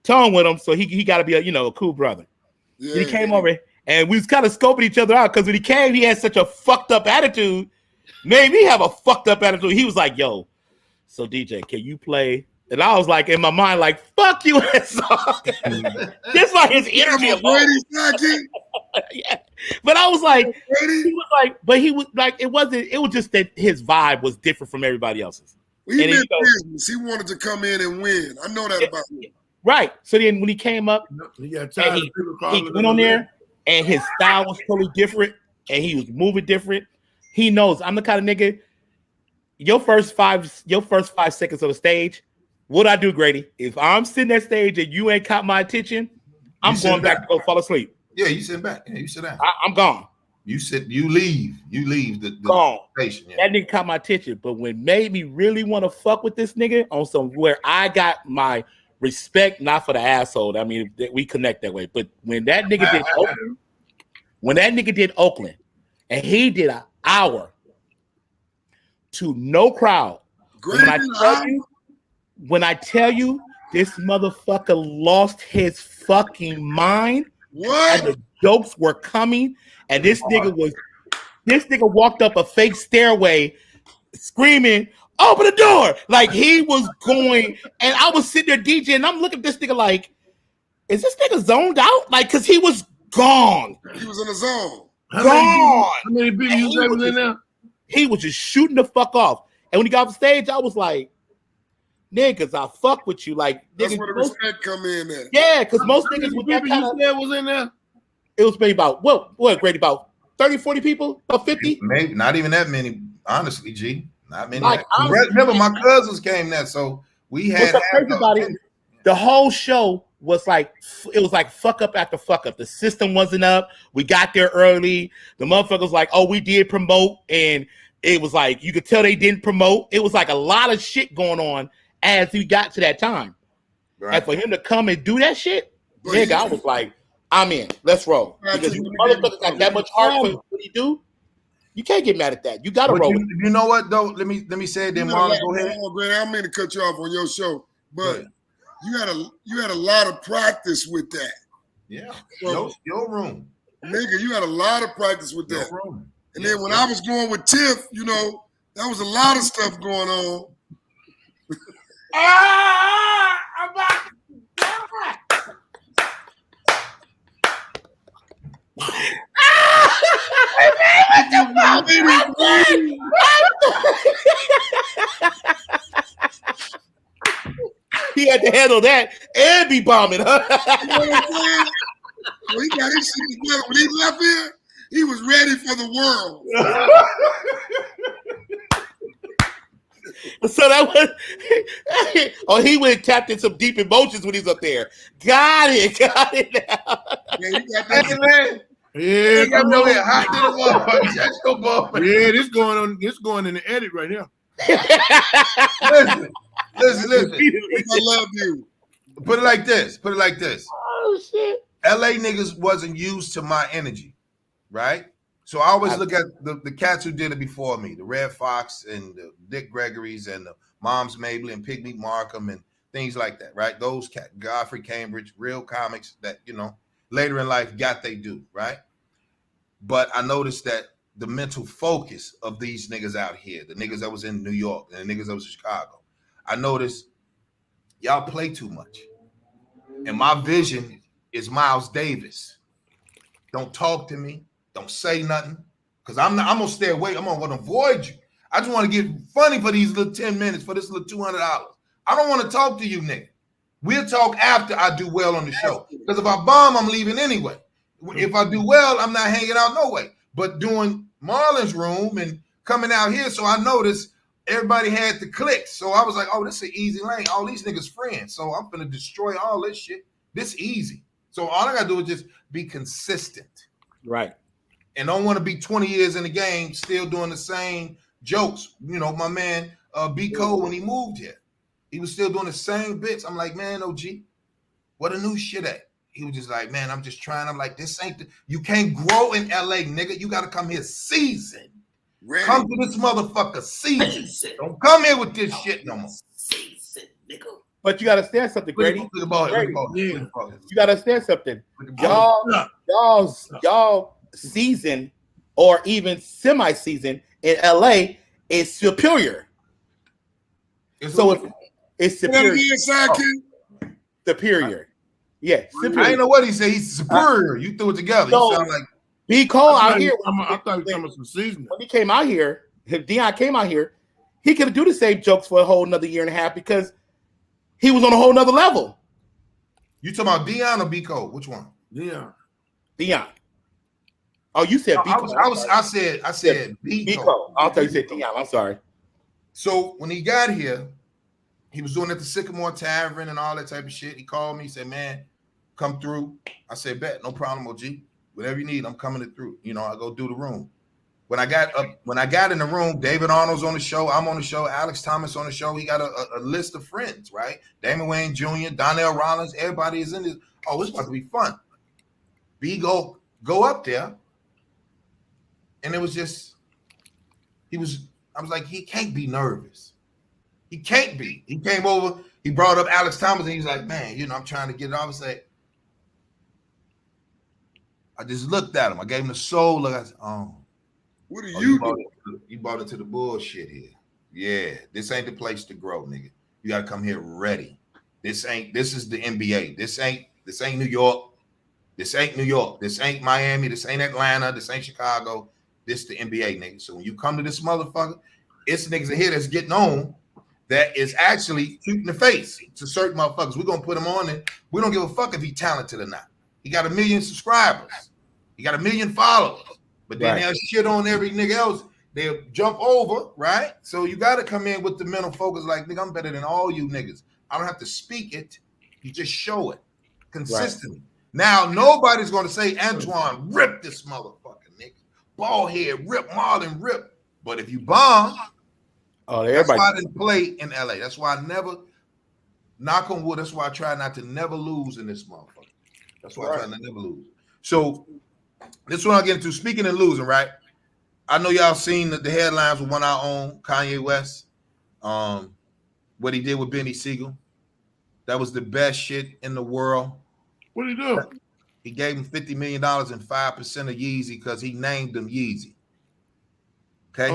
Tone with him. So he got to be a cool brother. Yeah, he came over, and we was kind of scoping each other out because when he came, he had such a fucked up attitude. Made me have a fucked up attitude. He was like, yo, so DJ, can you play? And I was like, in my mind, like, fuck you, that song. Just like his energy. Yeah. But I was like, he was like, it was just that his vibe was different from everybody else's. Well, he meant business. He wanted to come in and win. I know that about him. Right. So then when he came up, he went on there, and his style was totally different, and he was moving different. He knows I'm the kind of nigga. Your first 5 seconds on the stage. What I do, Grady? If I'm sitting at stage and you ain't caught my attention, I'm going back to go fall asleep. Yeah, you sit back. Yeah, you sit down. I'm gone. You leave the gone. Station. Yeah. That nigga caught my attention. But when made me really want to fuck with this nigga on some where I got my respect, not for the asshole. I mean, we connect that way. But when that nigga did Oakland, and he did an hour to no crowd. When I tell you this motherfucker lost his fucking mind. What? And the jokes were coming, and this nigga walked up a fake stairway screaming, open the door. Like he was going, and I was sitting there DJing, and I'm looking at this nigga like, is this nigga zoned out? Like, cause he was gone. He was in the zone. How many people you say was in there? He was just shooting the fuck off. And when he got off stage, I was like, niggas, I fuck with you. Like, that's niggas, where the respect come in at. Yeah, because most niggas with that kind of, was in there. It was maybe about what Grady, about 30, 40 people, about 50? Maybe not even that many, honestly, G. Not many. Like, remember, my cousins came there, so we had the whole show was like, it was like fuck up after fuck up. The system wasn't up. We got there early. The motherfuckers like, oh, we did promote, and it was like you could tell they didn't promote. It was like a lot of shit going on as we got to that time. Right. And for him to come and do that shit, nigga, I was like, I'm in. Let's roll. Because you motherfuckers got that much heart for what he do. You can't get mad at that. You gotta roll. You know what though? Let me say it. Then Marlon, go ahead. I don't mean to cut you off on your show, but you had a lot of practice with that. Yeah, so, your room, nigga. You had a lot of practice with that. And then when I was going with Tiff, you know, that was a lot of stuff going on. I'm about to die. He had to handle that and be bombing, huh? You know what I'm saying? Well, he got his shit together. When he left here, he was ready for the world. So that was, he went and tapped in some deep emotions when he's up there. Got it now. Yeah, he got that. Man. Yeah, this going in the edit right here. Listen. I love you. Put it like this. Oh shit. LA niggas wasn't used to my energy, right? So I always look at the cats who did it before me, the Red Fox and the Dick Gregory's and the Moms Mabley and Pygmy Markham and things like that, right? Those Godfrey Cambridge, real comics that, you know, later in life got they do, right? But I noticed that the mental focus of these niggas out here, the niggas that was in New York and the niggas that was in Chicago, I noticed y'all play too much. And my vision is Miles Davis. Don't talk to me. Don't say nothing. Because I'm gonna stay away. I'm gonna avoid you. I just want to get funny for these little 10 minutes for this little $200. I don't want to talk to you, nigga. We'll talk after I do well on the show. Because if I bomb, I'm leaving anyway. If I do well, I'm not hanging out no way. But doing Marlon's room and coming out here, so I noticed everybody had the clicks. So I was like, oh, this is an easy lane. All these niggas friends. So I'm gonna destroy all this shit. This easy. So all I gotta do is just be consistent. Right. And don't want to be 20 years in the game still doing the same jokes. You know, my man B. Cole, when he moved here, he was still doing the same bits. I'm like, man, OG, what a new shit at? He was just like, man, I'm just trying. I'm like, this ain't you can't grow in LA, nigga. You got to come here seasoned. Ready. Come to this motherfucker season. Don't come here with this shit no more. Season, nigga. But you got to understand something, Grady. You got to understand something. Y'all season or even semi-season in LA is superior. It's superior. Superior. Yeah, superior. I didn't know what he said. He's superior. You threw it together. So, you sound like B. Cole out here. I thought he was talking about some seasoning. When he came out here, if Deion came out here, he could do the same jokes for a whole another year and a half because he was on a whole nother level. You talking about Deion or B. Cole? Which one? Deion. Oh, you said B. Cole. I said B. Cole. I thought you said Deion. I'm sorry. So when he got here, he was doing at the Sycamore Tavern and all that type of shit. He called me, said, man, come through. I said, bet, no problem, OG. Whatever you need, I'm coming through. You know, I go do the room. When I got in the room, David Arnold's on the show. I'm on the show. Alex Thomas on the show. He got a list of friends, right? Damon Wayne Jr., Donnell Rollins. Everybody is in this. Oh, it's about to be fun. B go up there. And it was just, I was like, he can't be nervous. He can't be. He came over, he brought up Alex Thomas, and he's like, man, you know, I'm trying to get it off. I say, I just looked at him. I gave him the soul look. I said, oh. What are you doing? You brought it to the bullshit here. Yeah, this ain't the place to grow, nigga. You gotta come here ready. This is the NBA. This ain't New York. This ain't New York. This ain't Miami. This ain't Atlanta. This ain't Chicago. This the NBA, nigga. So when you come to this motherfucker, it's niggas in here that's getting on that is actually shooting the face to certain motherfuckers. We're gonna put him on and we don't give a fuck if he's talented or not. He got 1 million subscribers. He got 1 million followers. But then they'll shit on every nigga else. They'll jump over, right? So you got to come in with the mental focus like, nigga, I'm better than all you niggas. I don't have to speak it. You just show it consistently. Right. Now, nobody's going to say, Antoine, rip this motherfucker, nigga. Ball head, rip, Marlon, rip. But if you bomb, that's why I didn't play in LA. That's why I never, knock on wood, that's why I try not to never lose in this motherfucker. That's why I try not to never lose. So this one I'll get into. Speaking of losing, right? I know y'all seen the headlines with one of our own, Kanye West, what he did with Benny Siegel. That was the best shit in the world. What did he do? He gave him $50 million and 5% of Yeezy because he named him Yeezy. Okay?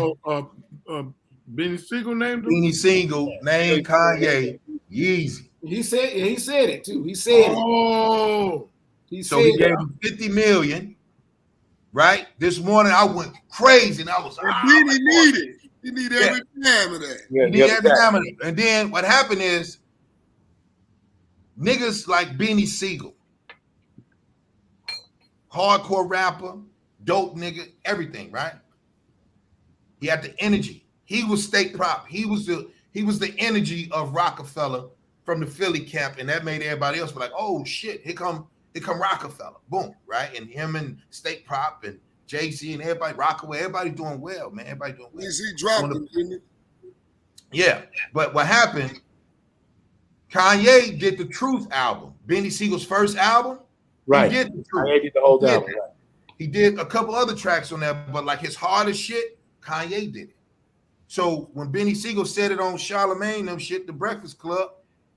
Benny Siegel named him? Benny Siegel named Kanye Yeezy. He said it too. He said it. He gave him $50 million. Right? This morning I went crazy and I was Benny needed. He needed every time of that. He needed every time of it. And then what happened is niggas like Benny Siegel, hardcore rapper, dope nigga, everything, right? He had the energy. He was state prop. He was the energy of Rockefeller from the Philly camp, and that made everybody else be like, oh shit, here come Rockefeller, boom, right? And him and State Prop and Jay-Z and everybody, Rockaway, everybody doing well, man. Everybody doing well. He dropped him, didn't he? Yeah, but what happened, Kanye did the Truth album, Benny Siegel's first album. Right. He did the Truth. Kanye did the whole album. Right. He did a couple other tracks on there, but like his hardest shit, Kanye did it. So when Benny Siegel said it on Charlamagne, them shit, The Breakfast Club,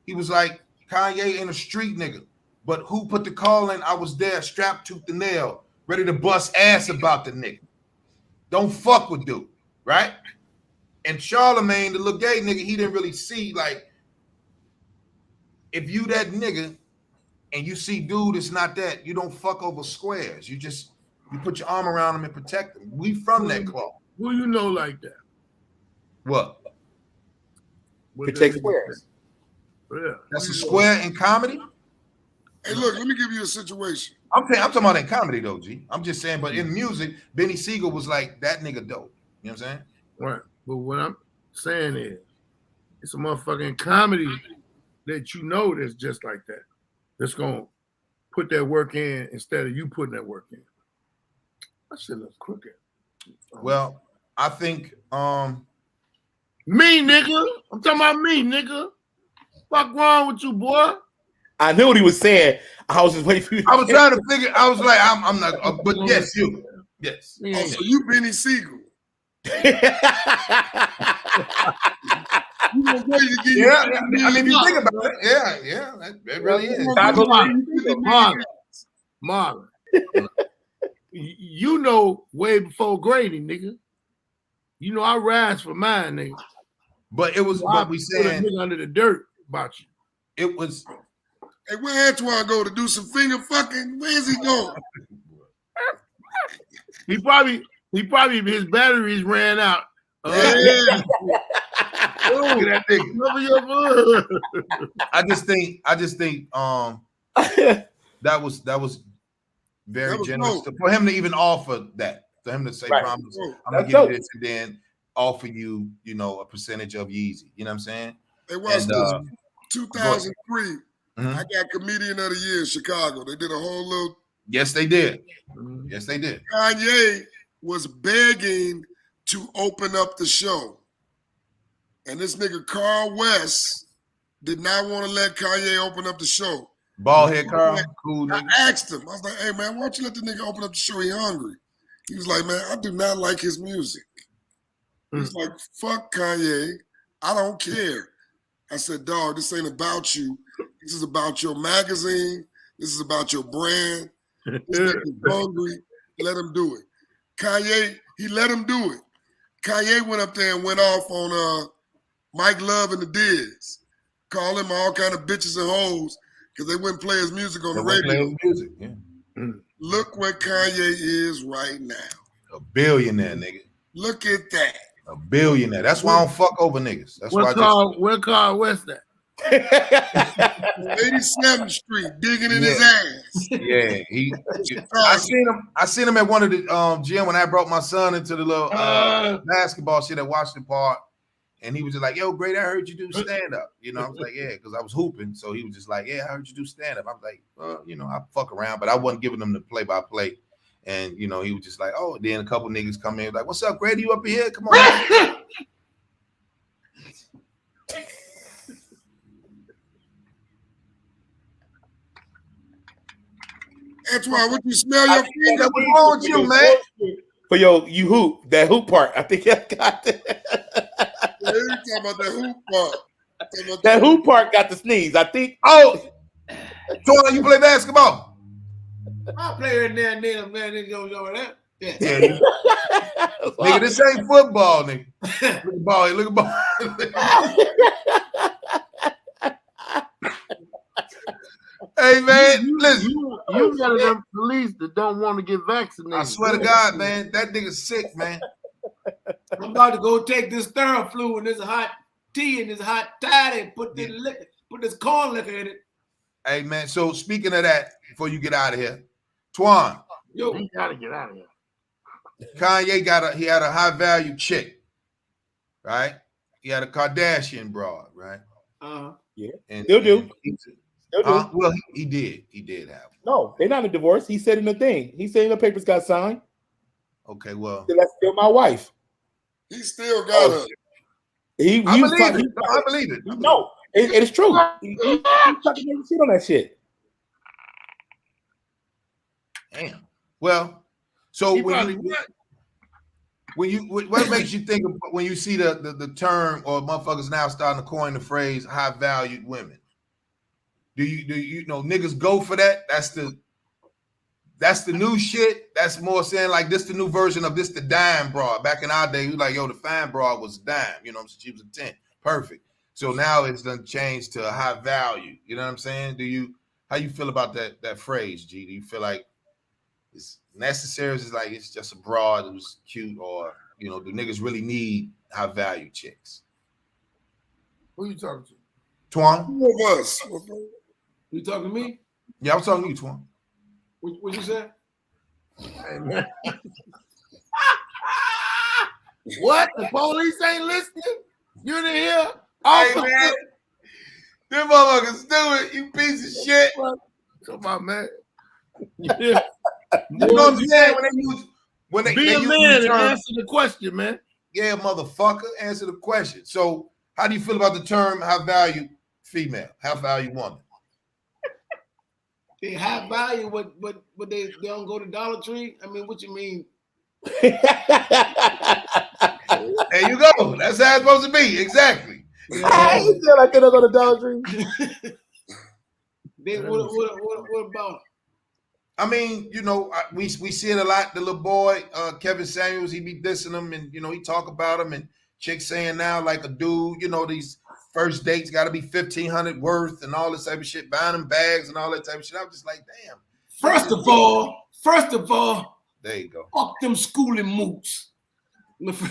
he was like, Kanye ain't a street nigga. But who put the call in? I was there, strapped tooth and nail, ready to bust ass about the nigga. Don't fuck with dude, right? And Charlamagne, the little gay nigga, he didn't really see, like, if you that nigga and you see dude, it's not that. You don't fuck over squares. You put your arm around him and protect him. We from that club. Who you know like that? What? Protect squares. Yeah. That's a square in comedy? Hey, look, let me give you a situation. I'm talking about in comedy though, G. I'm just saying, but in music, Benny Siegel was like, that nigga dope. You know what I'm saying? Right. But what I'm saying is, it's a motherfucking comedy that you know that's just like that. That's going to put that work in instead of you putting that work in. That shit looks crooked. Well, I think me, nigga. I'm talking about me, nigga. Fuck wrong with you, boy? I knew what he was saying. I was just waiting for you. I was trying to figure. I was like, I'm not. But yes, you. Yes. Oh, so you Benny Siegel. Yeah, I mean, if you think about it, yeah, that really is. Marlon, you know way before Grady, nigga. You know I rise for mine, nigga. But it was what we said under the dirt about you. It was. Hey, where Antoine go to do some finger fucking? Where's he going? He probably his batteries ran out. I just think that was very generous for him to even offer that. For him to say, promise, I'm gonna give you this and then offer you, a percentage of Yeezy. You know what I'm saying? It was 2003. I got Comedian of the Year in Chicago. They did a whole little. Yes, they did. Yes, they did. Kanye was begging to open up the show. And this nigga Carl West did not want to let Kanye open up the show. Baldhead Carl, cool nigga. I asked him, I was like, hey man, why don't you let the nigga open up the show? He hungry. He was like, man, I do not like his music. He's like, fuck Kanye. I don't care. I said, dog, this ain't about you. This is about your magazine. This is about your brand. This nigga's hungry. Let him do it. Kanye, he let him do it. Kanye went up there and went off on Mike Love and the Diz, calling him all kind of bitches and hoes because they wouldn't play his music on the radio. Music, yeah. Look where Kanye is right now. A billionaire, nigga. Look at that. A billionaire. That's why I don't fuck over niggas. That's Where Carl West at? 87th Street, digging in his ass. Yeah, I seen him at one of the gym when I brought my son into the little basketball shit at Washington Park, and he was just like, "Yo, great, I heard you do stand up." You know, I was like, "Yeah," because I was hooping, so he was just like, "Yeah, I heard you do stand up." I was like, "Well, you know, I fuck around," but I wasn't giving him the play by play, and you know, he was just like, "Oh," then a couple niggas come in like, "What's up, Grady? You up here? Come on." That's why. What you smell your finger? What's wrong with you, man? For you hoop, that hoop part. I think I got it. Yeah, you talking about that hoop part. That hoop part got the sneeze. I think. Oh, Twan, you play basketball? I play here and there and then, man. Nigga goes over there. Yeah. Yeah. Nigga, this ain't football, nigga. Look at ball. Look at ball. Hey, man, listen. You got them police that don't want to get vaccinated. I swear to God, man, that nigga's sick, man. I'm about to go take this Theraflu and this hot tea and this hot toddy and put this corn liquor in it. Hey, man, so speaking of that, before you get out of here, Twan. Yo, He got to get out of here. Kanye he had a high value chick, right? He had a Kardashian broad, right? Yeah. And Still do. Well, he did have one. No, they're not a divorce. He said in the thing. He said in the papers got signed. Okay, well, That's still my wife. He still got her. I believe it. No, it's true. He fucking shit on that shit. Damn. Well, so what makes you think of when you see the term or motherfuckers now starting to coin the phrase high valued women? Do you know niggas go for that? That's the new shit. That's more saying like this the new version of this the dime broad. Back in our day, we like, yo, the fine broad was a dime, you know what I'm saying? She was a 10. Perfect. So now it's done changed to a high value. You know what I'm saying? How you feel about that phrase, G? Do you feel like it's necessary? Is like it's just a broad, it was cute, or you know, do niggas really need high value chicks? Who you talking to? Twan? Who of us? you talking to me? Yeah, I was talking to you, Twan. What you said? Hey, man. What? The police ain't listening? You didn't hear? Hey, man. Them motherfuckers stupid, you piece of shit. Come on, man. Yeah. You know what I'm saying? When they Be a use man the and term, answer the question, man. yeah, motherfucker, answer the question. So, how do you feel about the term high value female, high value woman? They high value, but they don't go to Dollar Tree. I mean, what you mean? There you go. That's how it's supposed to be. Exactly. I feel like they don't go to Dollar Tree. What about? I mean, you know, we see it a lot. The little boy, Kevin Samuels, he be dissing him, and you know, he talk about him, and chicks saying now like a dude, you know, these first dates got to be $1,500 worth and all this type of shit, buying them bags and all that type of shit. I'm just like, damn. First of all, there you go. fuck them schooling moots.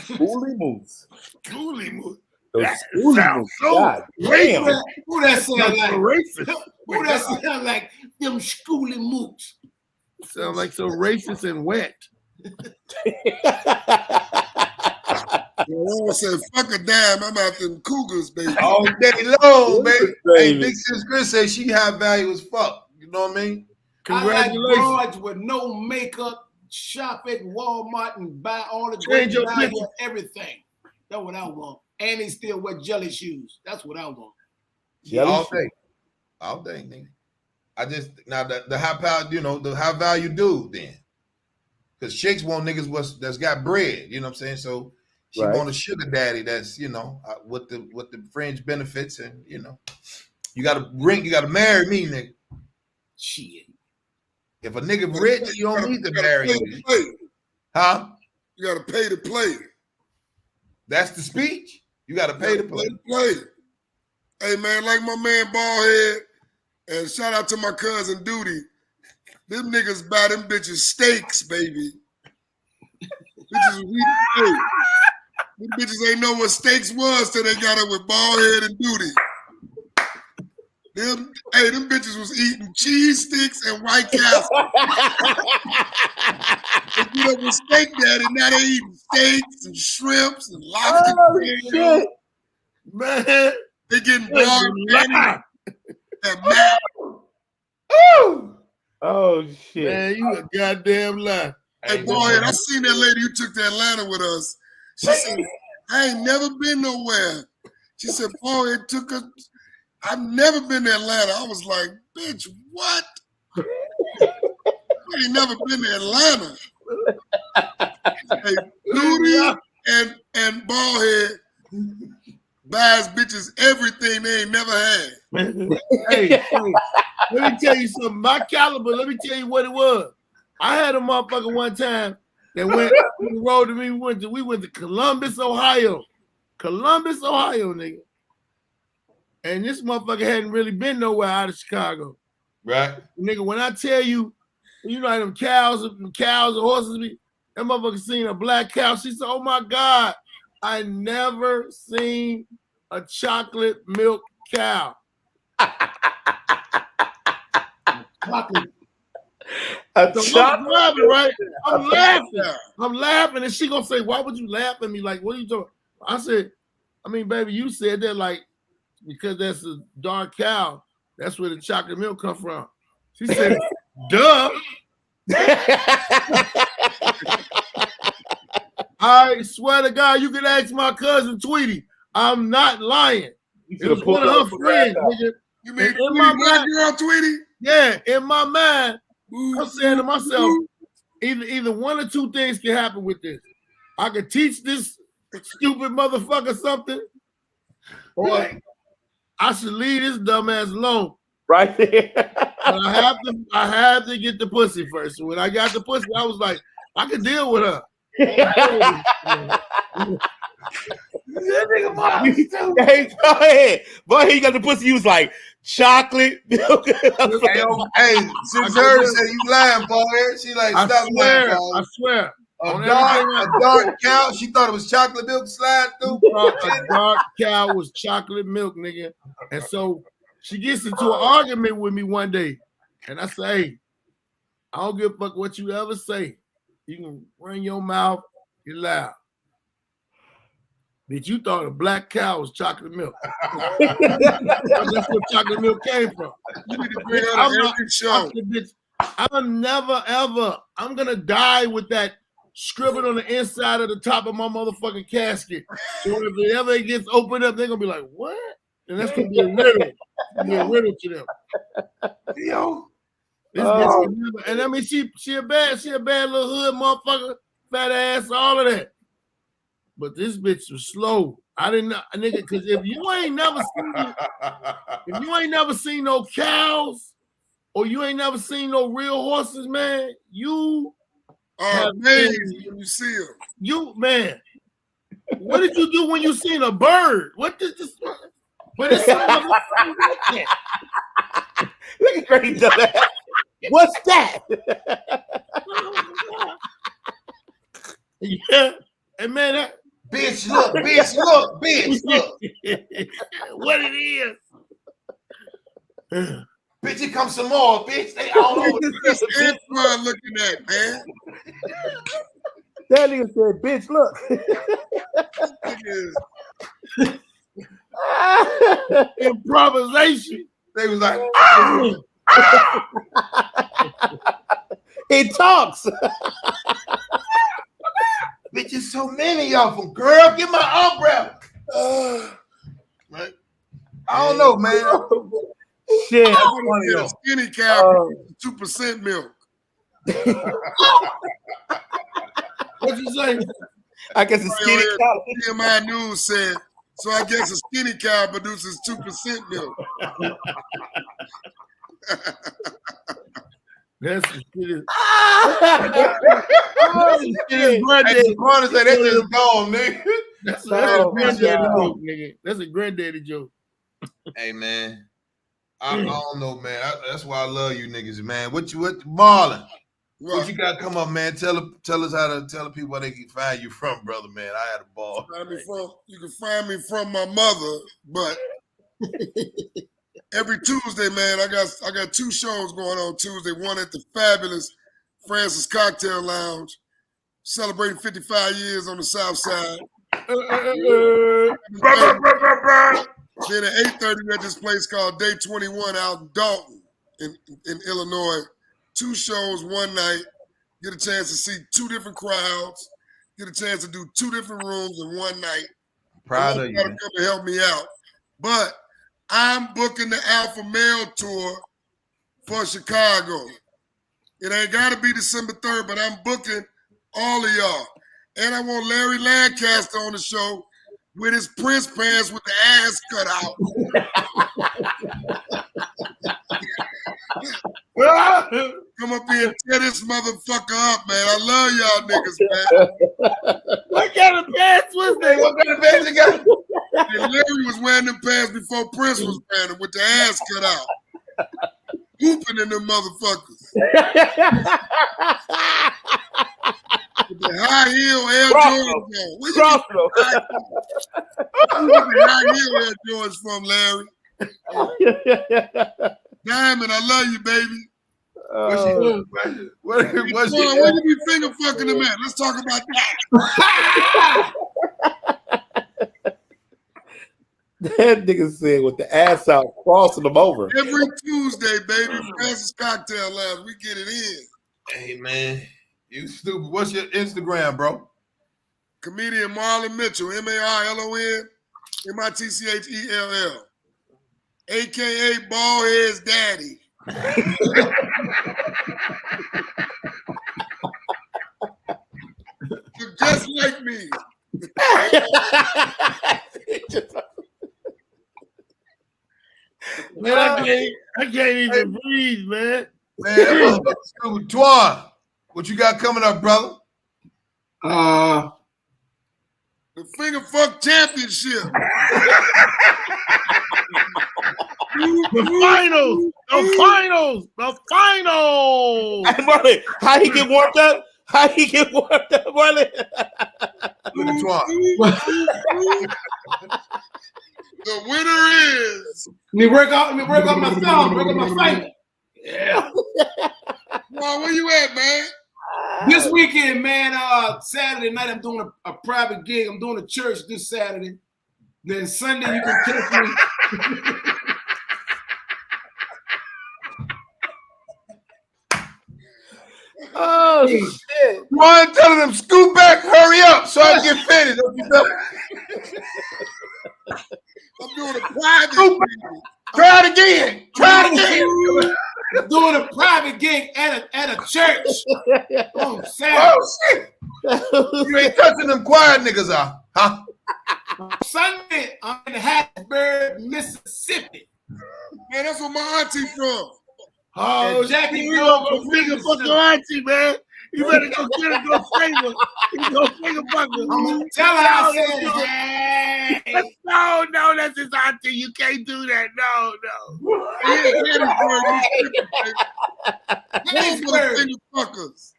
Schooling moves. Schooling moves. Those schooling moves. God damn. Who that sound like? Racist. Who that sound like? Them schooling moots. Sound like so racist and wet. I said, fuck a dime. I'm out them cougars, baby. All day long, baby. Hey, Big Sis Chris said she high value as fuck. You know what I mean? Congratulations. I like broads with no makeup, shop at Walmart and buy all the Change your great picture. everything. That's what I want. And they still wear jelly shoes. That's what I want. All day, nigga. I just now the high power, you know, the high value dude then. Because chicks want niggas that's got bread, you know what I'm saying? So she want a sugar daddy that's, you know, with the fringe benefits, and you know, you gotta marry me, nigga. Shit. If a nigga rich, you don't need to marry me. Play. Huh? You gotta pay to play. That's the speech. You got to pay to play. Hey, man, like my man Ballhead, and shout out to my cousin Duty. Them niggas buy them bitches steaks, baby. Them bitches ain't know what steaks was till they got it with Ballhead and Duty. Them bitches was eating cheese sticks and White Castle. They get up with Steak Daddy, now they eating steaks and shrimps and lobster. Oh, shit. Man, they getting broad and oh shit. Man, you a goddamn lie. Hey, Ballhead, I seen that lady who took to Atlanta with us. She said, I ain't never been nowhere. She said, Ballhead took us. I've never been to Atlanta. I was like, bitch, what? I ain't never been to Atlanta. Hey, Duty and Ballhead buys bitches everything they ain't never had. Hey, let me tell you something. My caliber, let me tell you what it was. I had a motherfucker one time that went on the road to me. We went to Columbus, Ohio. Columbus, Ohio, nigga. And this motherfucker hadn't really been nowhere out of Chicago. Right. Nigga, when I tell you, you know how them cows and horses be, that motherfucker seen a black cow. She said, oh my God, I never seen a chocolate milk cow. Chocolate. I'm laughing, right? I'm laughing. And she gonna say, why would you laugh at me? Like, what are you talking? I said, I mean, baby, you said that like, because that's a dark cow. That's where the chocolate milk come from. She said, duh. I swear to God, you can ask my cousin Tweety. I'm not lying. It was one of her friends, nigga. You mean my girl Tweety? Yeah, in my mind, I'm saying to myself, either one or two things can happen with this. I could teach this stupid motherfucker something, or I should leave this dumbass alone. Right there. But I have to get the pussy first. So when I got the pussy, I was like, I could deal with her. Hey, go ahead. Boy, he got the pussy. He was like, chocolate milk. Hey, since her said you lying, Ballhead, she like, stop lying, Ballhead. I swear. A dark cow, she thought it was chocolate milk slide through. A dark cow was chocolate milk, nigga. And so she gets into an argument with me one day. And I say, hey, I don't give a fuck what you ever say. You can run your mouth, you're loud. Bitch, you thought a black cow was chocolate milk. That's where chocolate milk came from. You need to bring her on every show. I'm never, ever, I'm going to die with that scribbled on the inside of the top of my motherfucking casket. So if it ever gets opened up, they're going to be like, what? And that's going to be a riddle. A riddle to them. Yo. This bitch never, and I mean, she a bad little hood motherfucker, fat ass, all of that. But this bitch was slow. I didn't know, nigga, because if you ain't never seen no cows, or you ain't never seen no real horses, man, you are amazed when you see them. You, man, what did you do when you seen a bird? What did this? What is something Look at Grady do that. What's that? Yeah, and man, that bitch, look. What it is. Bitch, here comes some more, bitch. They all over the That's what I'm looking at, man. That nigga said, bitch, look. Improvisation. They was like, it talks. bitches, so many of them. Girl, get my umbrella. Right? I don't know, man. Shit. I want to get a skinny cow, 2% milk. What you say? I guess a skinny cow. TMI News said, so I guess a skinny cow produces 2% milk. That's the shit. Hey, the corner say that just gone, nigga. That's a Oh, my granddaddy God. joke, nigga. That's a granddaddy joke. Hey, man. I don't know, man. That's why I love you niggas, man. What Marlon? What you got come up, man? Tell us how to tell the people where they can find you from, brother, man. I had a ball. You can find me from my mother, but every Tuesday, man, I got 2 shows going on Tuesday. One at the fabulous Francis Cocktail Lounge, celebrating 55 years on the South Side. Then at 8:30 at this place called Day 21 out in Dalton, in Illinois. 2 shows one night. Get a chance to see 2 different crowds. Get a chance to do 2 different rooms in one night. Proud of you. Come to help me out. But I'm booking the Alpha Male Tour for Chicago. It ain't got to be December 3rd, but I'm booking all of y'all. And I want Larry Lancaster on the show with his Prince pants with the ass cut out. Come up here and tear this motherfucker up, man. I love y'all niggas, man. What kind of pants was that? What kind of pants you got? And Larry was wearing them pants before Prince was wearing them with the ass cut out. Whooping in them motherfuckers. With the high heel Air Jordans on. Where you get the high heel Air Jordans from, Larry? Diamond, I love you, baby. What's Where you be finger fucking him at? Let's talk about that. That nigga said with the ass out, crossing them over. Every Tuesday, baby, Francis Cocktail Lounge. We get it in. Hey, man. You stupid. What's your Instagram, bro? Comedian Marlon Mitchell, MARLON MITCHELL, a.k.a. Ballhead's Daddy. You're just like me. Man, I can't even breathe, man. Man, stupid. Twan, what you got coming up, brother? The Finger Fuck Championship. The finals. Marley, how he get warmed up? Marley? Look at Twan. The winner is. Let me work out my thumb, work out my finger. Yeah. Well, where you at, man? This weekend, man, Saturday night, I'm doing a private gig. I'm doing a church this Saturday. Then Sunday, you can catch me. Oh, shit. Twan telling them, scoot back, hurry up, so I can get finished. I'm doing a private. Try it again. I'm doing a private gig at a church on Saturday. Oh, shit. You ain't touching them quiet niggas out, huh? Sunday, I'm in Hattiesburg, Mississippi. Man, that's where my auntie from. Oh, Jackie, you go finger fuck your auntie, man. You better go get her, go save her. You go finger fuck her. I'm gonna tell her I said it. No, that's his auntie. You can't do that. No. Hattiesburg. Finger fuckers.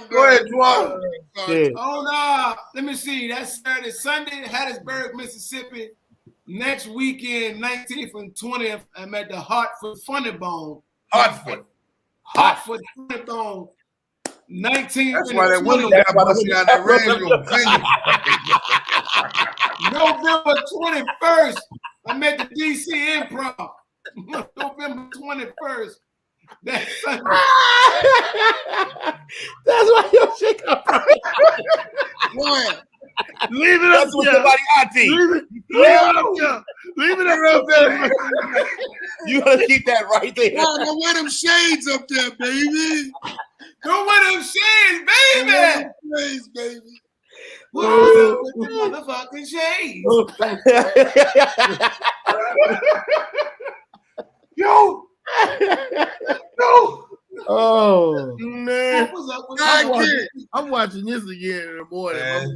Go ahead, Twan. Oh no, let me see. That's Saturday, Sunday, Hattiesburg, Mississippi. Next weekend, 19th and 20th, I'm at the Hartford Funny Bone. Hartford Funny Bone. 19th. That's why that window got busted out that radio. November 21st, I'm at the DC Improv. November 21st. That's Sunday. That's why your shit got Why? Leave it up That's what there. somebody auntie. Leave it up there. You gotta keep that right there. Why? Don't wear them shades up there, baby. Don't wear them shades, Don't wear baby. them shades, baby. What's up with the motherfucking shades? Yo. Oh man, What's up with I the get. I'm watching this again in the morning. Man.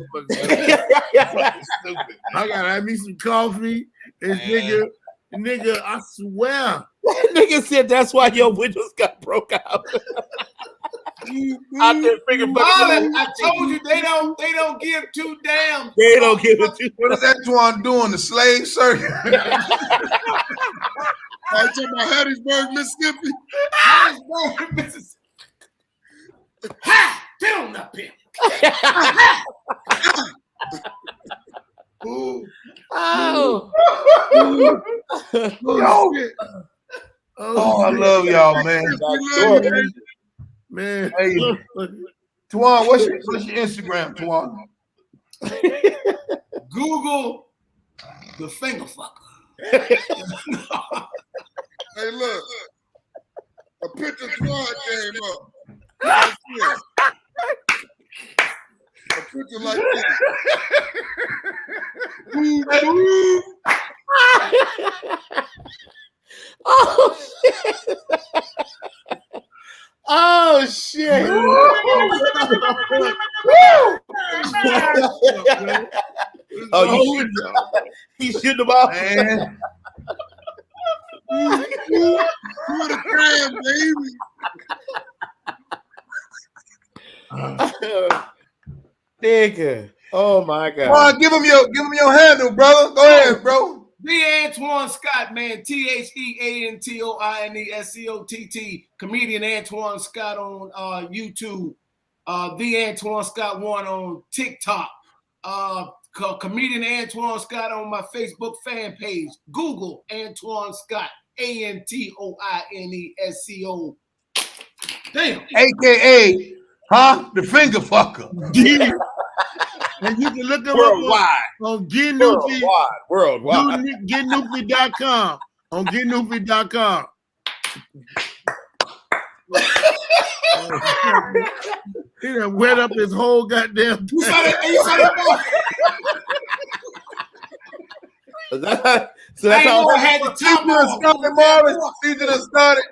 Stupid. I gotta have me some coffee. And nigga, I swear. Nigga said that's why your windows got broke out. Out there figure Marlon, I told you they don't give two damn. They don't give it to. What is Antoine doing? The slave circuit? I talking about Hattiesburg, Mississippi. Hattiesburg, Mississippi. Ha! Get on up here. Ooh. Oh. Oh, I love y'all, man. Man. Hey, Tuan, what's your Instagram, Tuan? Google the finger fucker. Hey, look. A picture Twan came up. Like this. A picture like this. Ooh, ooh. Oh shit! Oh, he shoot the ball. Man. What a time, baby. Nigga. Oh my god. Tuan, give him your handle, brother. Go ahead, bro. The Antoine Scott, man. TheAntoinescott. Comedian Antoine Scott on YouTube. The Antoine Scott 1 on TikTok. Comedian Antoine Scott on my Facebook fan page. Google Antoine Scott. ANTOINESCO. Damn. AKA, the finger fucker. And you can look him Worldwide. up on GetNewfie. Worldwide. GetNewfie.com. On GetNewfie.com. He done wet up his whole goddamn You saw that boy? So that's how I had the top on. Season has started.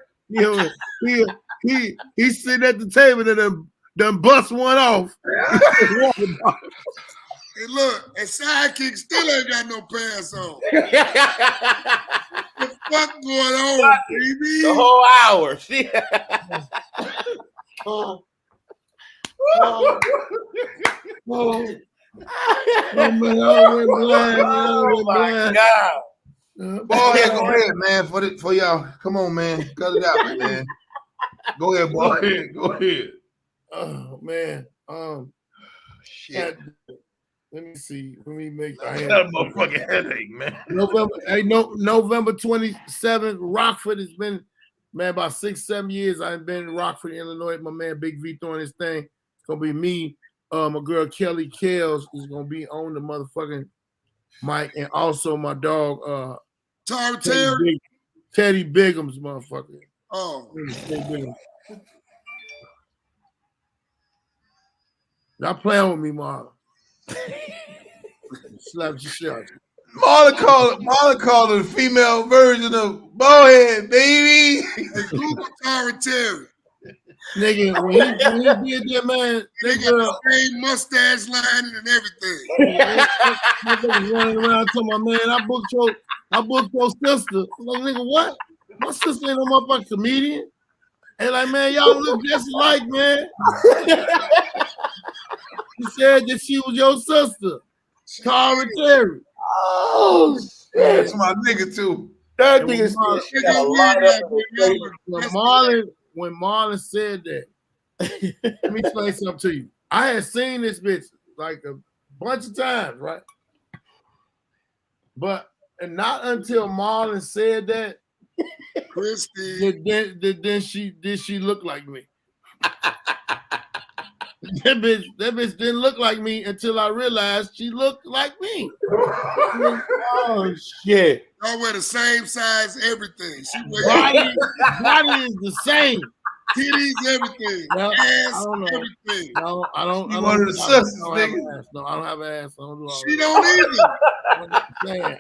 He's sitting at the table and done bust one off. Hey, look, and Sidekick still ain't got no pants on. What the fuck going on, baby? the whole hour. Man, Oh my god. Go ahead, man. For y'all. Come on, man. Cut it out, man. Go ahead, boy. Go ahead. Oh man. Shit. Let me see. Let me make I got a motherfucking headache, man. November 27th. Rockford has been, man, about 6-7 years. I've been in Rockford, Illinois. My man Big V throwing his thing. It's gonna be me. My girl Kelly Kales is gonna be on the motherfucking mic, and also my dog Teddy Bigham's motherfucker. Oh. Y'all playing with me, Marlon. Slap your shit. Marlon called it a female version of Bowhead, baby. Google Tara Terry. Nigga, when he did that, man, They got the same mustache lining and everything. running around to my man, I booked your sister. I'm like, nigga, what? My sister ain't no motherfucking comedian. And like, man, y'all look just alike, man. He said that she was your sister, Tara Terry. Oh shit. That's my nigga too. That nigga got a lot of When Marlon said that, let me explain something to you. I had seen this bitch like a bunch of times, right? But and not until Marlon said that, Christy. did she look like me. That bitch didn't look like me until I realized she looked like me. oh shit. Y'all wear the same size, everything. She wear Body is the same. titties, everything. No, ass, I don't know. everything. No, I don't. You I one don't, of the I don't- sisters, I don't have nigga. an ass. No, I don't have an ass. I don't do all She that. don't either. Man.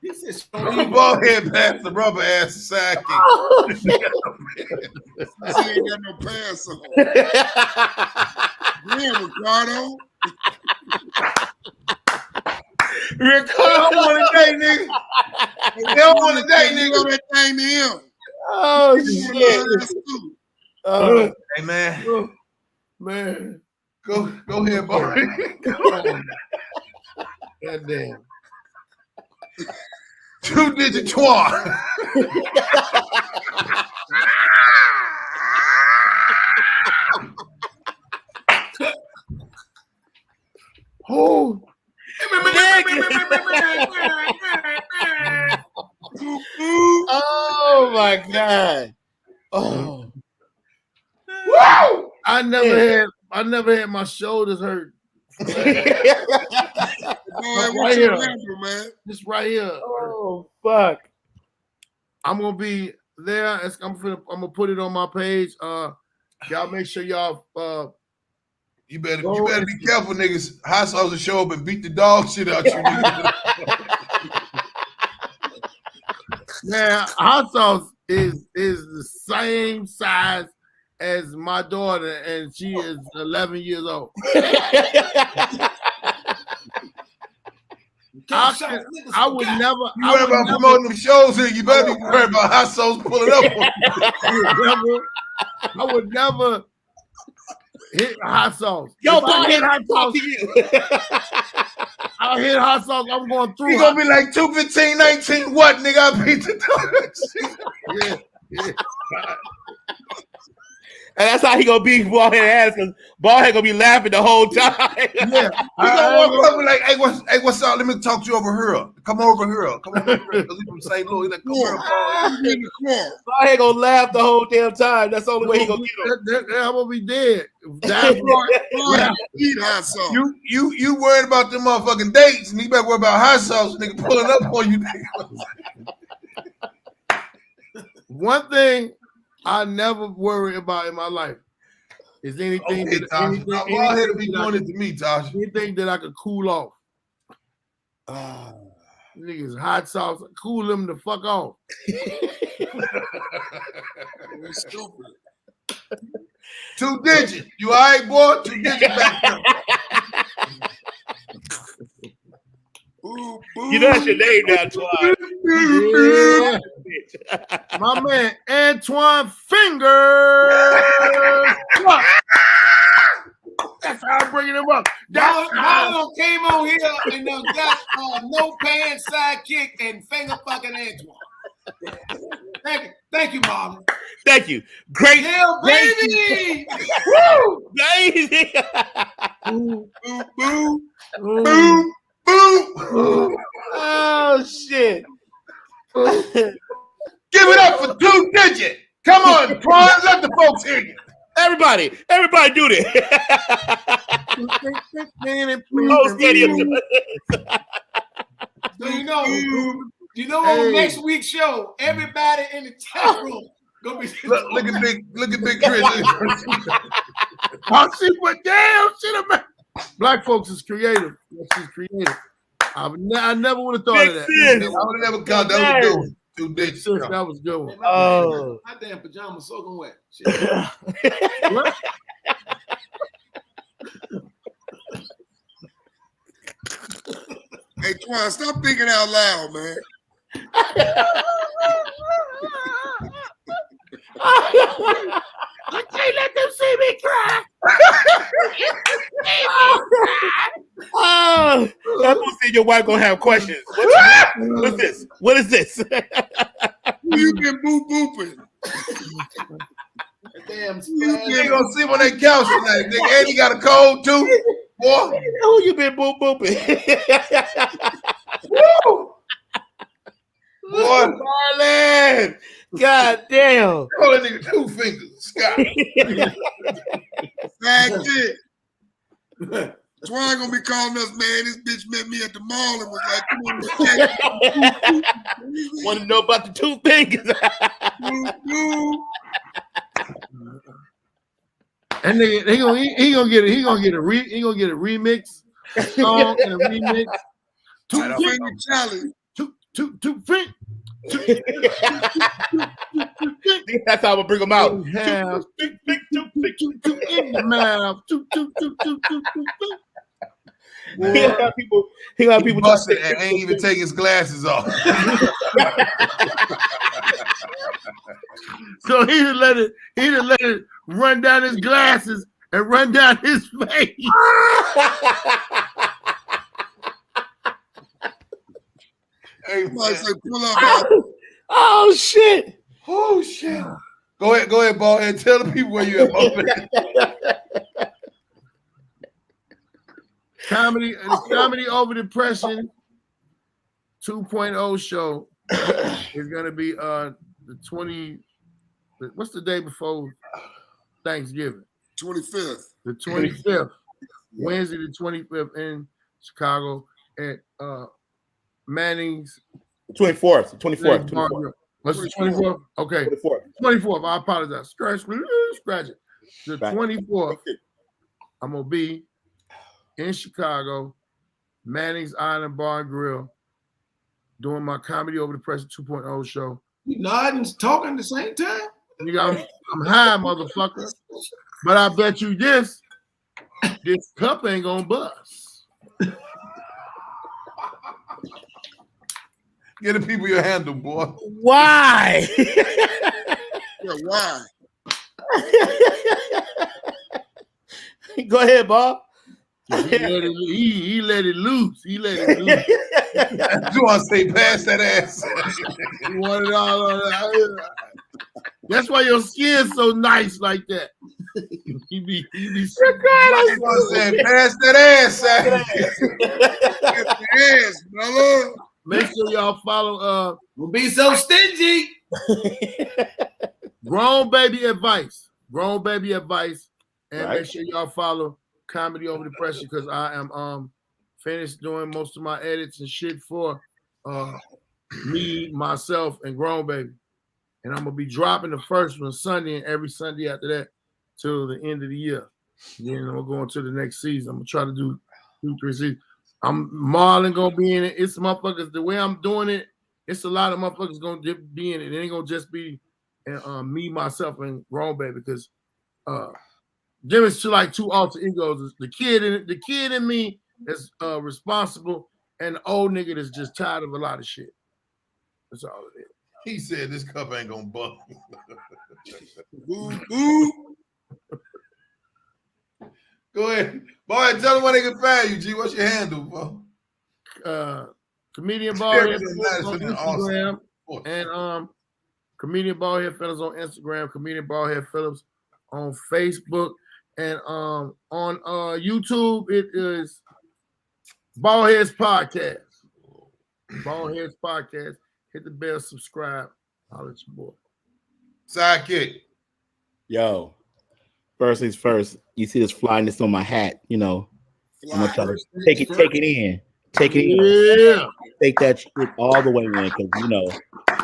He said, Bowhead passed the rubber ass sidekick. She ain't got no pants on. Yeah, Ricardo. Ricardo want to date, nigga. They don't want to date, Give nigga. that thing to him. Oh He shit! wanna ask too. Oh, Hey, man. Oh, man. Go ahead, boy. Goddamn. 2-digit twan. Oh, oh my god! Oh, Woo! I never had my shoulders hurt. Boy, Right what you here. remember, man? Just right here. oh fuck! I'm gonna be there. I'm gonna put it on my page. Y'all make sure y'all You better be careful, niggas. Hot sauce will show up and beat the dog shit out you, nigga. man, hot sauce is the same size as my daughter, and she is 11 years old. I would never. You worry about promoting them shows here. You better be worried about hot sauce pulling up on you. I would never hit hot sauce. Yo, If I go hit ahead hot and talk sauce, to you. I hit hot sauce. I'm going through. He gonna be like 215, 19. What, nigga? I beat the dog. Yeah. And that's how he gonna be bald head ass, because bald head gonna be laughing the whole time. Yeah. He gonna walk up and like, hey, what's up? Let me talk to you over here. Come over here. Come over here. Because he from St. Louis. He's like, come here, bro. Bald head gonna laugh the whole damn time. That's the only way he gonna get him. I'm gonna be dead. That's right. Eat hot sauce. You worried about them motherfucking dates, and you better worry about hot sauce, nigga, pulling up on you, nigga. One thing I never worry about in my life is anything. Okay, Tasha. Now, bald head will be doing it to me, Tasha. Anything that I could cool off. Niggas hot sauce, cool them the fuck off. You're stupid. 2-digit. You all right, boy? 2-digit back there. Boo, boo. You know that's your name now, Twan. Yeah. My man Antoine Fingers. That's how I'm bringing him up. Marlon came on here and got no pants sidekick and finger fucking Antoine. Thank you, Marlon. Thank you. Great. Yeah, baby. Woo! Baby. Boo, boo, boo, boo, boo. Oh shit. Give it up for 2-digit. Come on, Twan. Let the folks hear you. Everybody do this. Whole stadium. So you know on next week's show, everybody in the chat room gonna be Look at big Chris. I see what damn shit about. Black folks is creative. That's creative. I never would have thought of that. Makes I would have never caught that was good. 2-digit. That was good one. Oh. My damn pajamas soaking wet. Shit. What? Hey, Twan, stop thinking out loud, man. You can't let them see me cry. Oh, that's what said your wife gonna have questions. What's this? What is this? Who you been boo-booping? Damn, You ain't gonna sleep on that couch tonight, nigga. And he got a cold too. Boy. Who you been boop booping? Boy. Marlon. God damn. Call that nigga 2 fingers. Scott. Fact it. Twan gonna be calling us, man. This bitch met me at the mall and was like, come on, Want to know about the 2 fingers? And he gonna get a remix song and a remix. Two-finger challenge. Two feet. That's how I'm gonna bring them out. Yeah. toot, toot in your mouth. Toot, toot, toot, toot, toot, toot, toot. He gonna have people. He gonna have people busted and ain't even take his glasses off. So he'd let it run down his glasses and run down his face. Hey, Somebody say, pull up. Oh shit! oh shit! Go ahead, ball head. Tell the people where you at. Comedy over depression 2.0 show is gonna be the 20. What's the day before Thanksgiving? 25th. The 25th, Wednesday the 25th in Chicago at Manning's 24th. What's the 24th? Okay, 24th. I apologize. Scratch it. The 24th, I'm gonna be in Chicago, Manning's Island Bar and Grill, doing my Comedy Over Depression 2.0 show. You nodding and talking at the same time? Nigga, I'm high, motherfucker. But I bet you this cup ain't gonna bust. Get the people your handle, boy. Why? Yeah, why? Go ahead, Bob. He let it loose. He let it loose. You want to say pass that ass? He wanted it all on that. That's why your skin's so nice like that. He be I want to say pass that ass, son. Get the ass, brother. Make sure y'all follow Don't be so stingy. Grown Baby Advice. Grown Baby Advice. And Right. make sure y'all follow Comedy Over Depression because I am finished doing most of my edits and shit for me, myself, and Grown Baby. And I'm gonna be dropping the first one Sunday and every Sunday after that till the end of the year. Then I'm gonna go into the next season. I'm gonna try to do 2-3 seasons. Marlon gonna be in it. It's motherfuckers. The way I'm doing it, it's a lot of motherfuckers gonna be in it. It ain't gonna just be me, myself, and Grown Baby because them is like two alter egos. The kid in me is responsible, and the old nigga that's just tired of a lot of shit. That's all it is. He said this cup ain't gonna bust. Boo, boo. Go ahead. Boy, tell them where they can find you, G. What's your handle, bro? Comedian Ballhead Nice on and Instagram awesome. and Comedian Ballhead Phillips on Instagram, Comedian Ballhead Phillips on Facebook, and on YouTube it is Ballheads Podcast. Ballheads Podcast. Hit the bell, subscribe. I'll let you boy. Sidekick. Yo, first things first. You see this flyness on my hat, you know. I'm gonna try to take it in. Take it in. Yeah. Take that shit all the way in because you know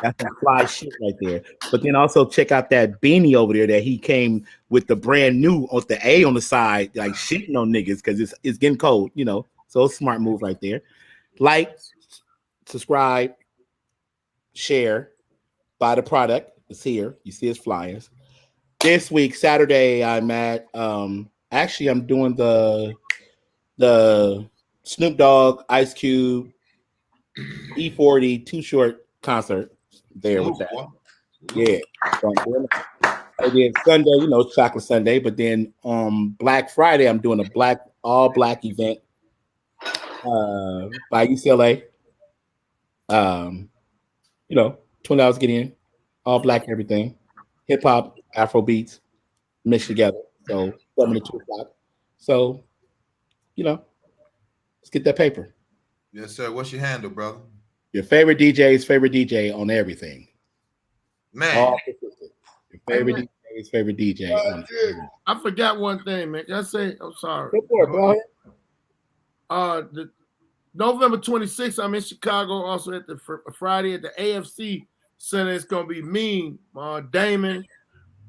that's some fly shit right there. But then also check out that beanie over there that he came with the brand new with the A on the side, like shitting on niggas because it's getting cold, you know. So smart move right there. Like, subscribe, share, buy the product. It's here. You see his flyers. This week, Saturday, I'm at actually I'm doing the Snoop Dogg, Ice Cube, E40 Too Short concert there with that. Yeah. So I'm doing that. And then Sunday, you know, Chocolate Sunday, but then Black Friday, I'm doing a all black event by UCLA. You know, $20 get in, all black everything, hip hop, Afro beats mixed together. So 7 to 2 o'clock. So, you know, let's get that paper. Yes, sir. What's your handle, brother? Your favorite DJ's favorite DJ on everything. Man. All consistent. Your favorite DJ's favorite DJ. On everything. I forgot one thing, man. Can I say? I'm sorry. Go for it, bro. The November 26th, I'm in Chicago. Also at the Friday at the AFC Center. It's gonna be me, Damon,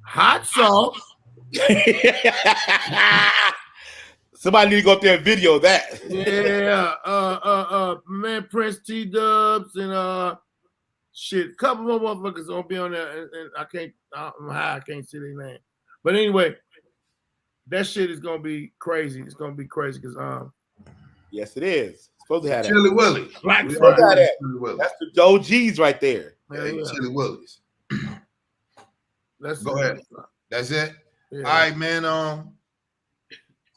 Hot Sauce. Somebody need to go up there and video that. Yeah, man, Prince T Dubs and shit, a couple more motherfuckers gonna be on there, and I'm high, I can't see their name. But anyway, that shit is gonna be crazy. It's gonna be crazy because Yes, it is. Supposed to have that. Chili Willies. Black We Friday. already had Chili Willies. That's the OGs right there. Hey, Yeah. Chili Willies. That's Go ahead. That's it. Yeah. All right, man.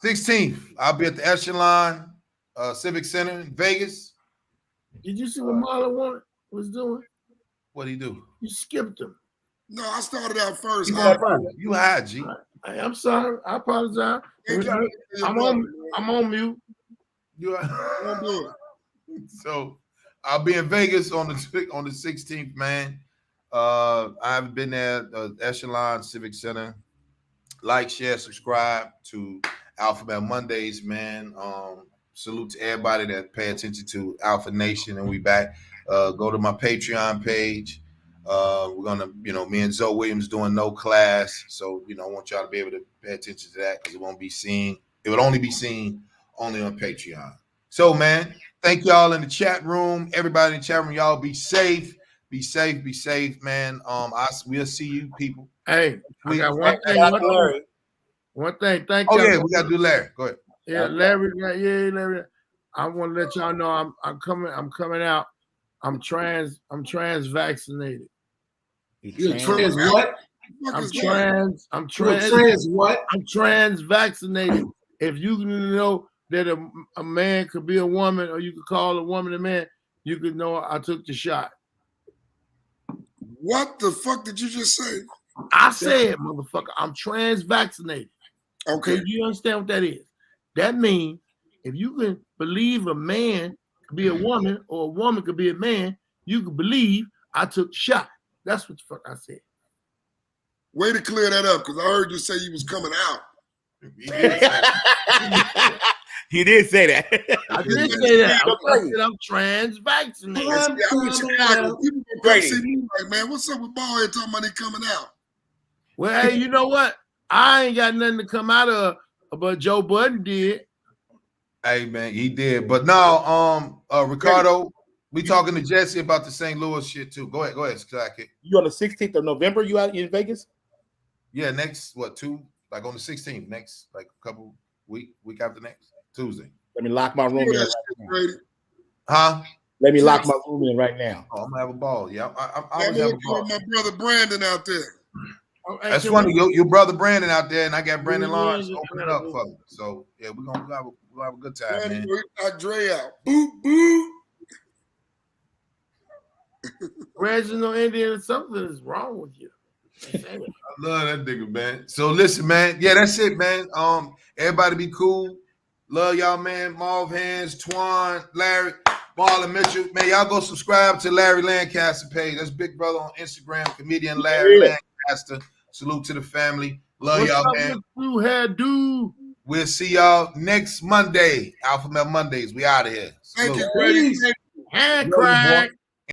16th, I'll be at the Echelon Civic Center in Vegas. Did you see what Marlon was doing? What'd he do? You skipped him. No, I started out first. You had G. Hey, I'm sorry. I apologize. I'm on mute. You Don't do it. So I'll be in Vegas on the 16th, man. I haven't been there. Echelon Civic Center. Like, share, subscribe to Alpha Male Mondays, man. Salute to everybody that pay attention to Alpha Nation, and we back. Go to my Patreon page. We're gonna, me and Zoe Williams doing no class, so I want y'all to be able to pay attention to that because it won't be seen. It would only be seen only on Patreon. So, man, thank y'all in the chat room. Everybody in the chat room, y'all be safe. Be safe, man. We'll see you people. Hey, I got one thing. Thank you. you. Oh yeah, we gotta do Larry. Go ahead. Yeah, Larry. Yeah, Larry. I want to let y'all know I'm coming out. I'm trans vaccinated. You're trans what? I'm trans what? I'm trans vaccinated. If you know that a man could be a woman, or you could call a woman a man, you could know I took the shot. What the fuck did you just say? I said, motherfucker, I'm trans vaccinated. Okay. You understand what that is? That means if you can believe a man could be a woman or a woman could be a man, you can believe I took the shot. That's what the fuck I said. Way to clear that up, because I heard you say you was coming out. He did say that. I did say that. I said I'm trans vaccinated. I'm in Chicago. People come see me like, man, what's up with Ballhead talking about he coming out? Well, hey, you know what? I ain't got nothing to come out of, but Joe Budden did. Hey man, he did. But now, Ricardo, we talking to Jesse about the St. Louis shit too. Go ahead, Sidekick. You on the 16th of November? You out in Vegas? Yeah, next on the 16th, next like a couple week after next Tuesday. Let me lock my room in. Right now. Huh? Let me lock my room in right now. Oh, I'm gonna have a ball. Yeah, I always have a ball. My brother Brandon out there. That's funny. Your brother Brandon out there, and I got Brandon Lawrence opening up for me. So yeah, we're gonna have a good time, Brandon, man. got Dre out. Boop boop. Reginald Indian, something is wrong with you. I love that nigga, man. So listen, man. Yeah, that's it, man. Everybody be cool. Love y'all, man. Marv Hands, Twan, Larry, Marlon Mitchell. Man, y'all go subscribe to Larry Lancaster page. That's Big Brother on Instagram, comedian Larry Lancaster. Salute to the family. Love y'all, man. We'll see y'all next Monday. Alpha Male Mondays. We out of here. Thank you, Grady. Hand crack.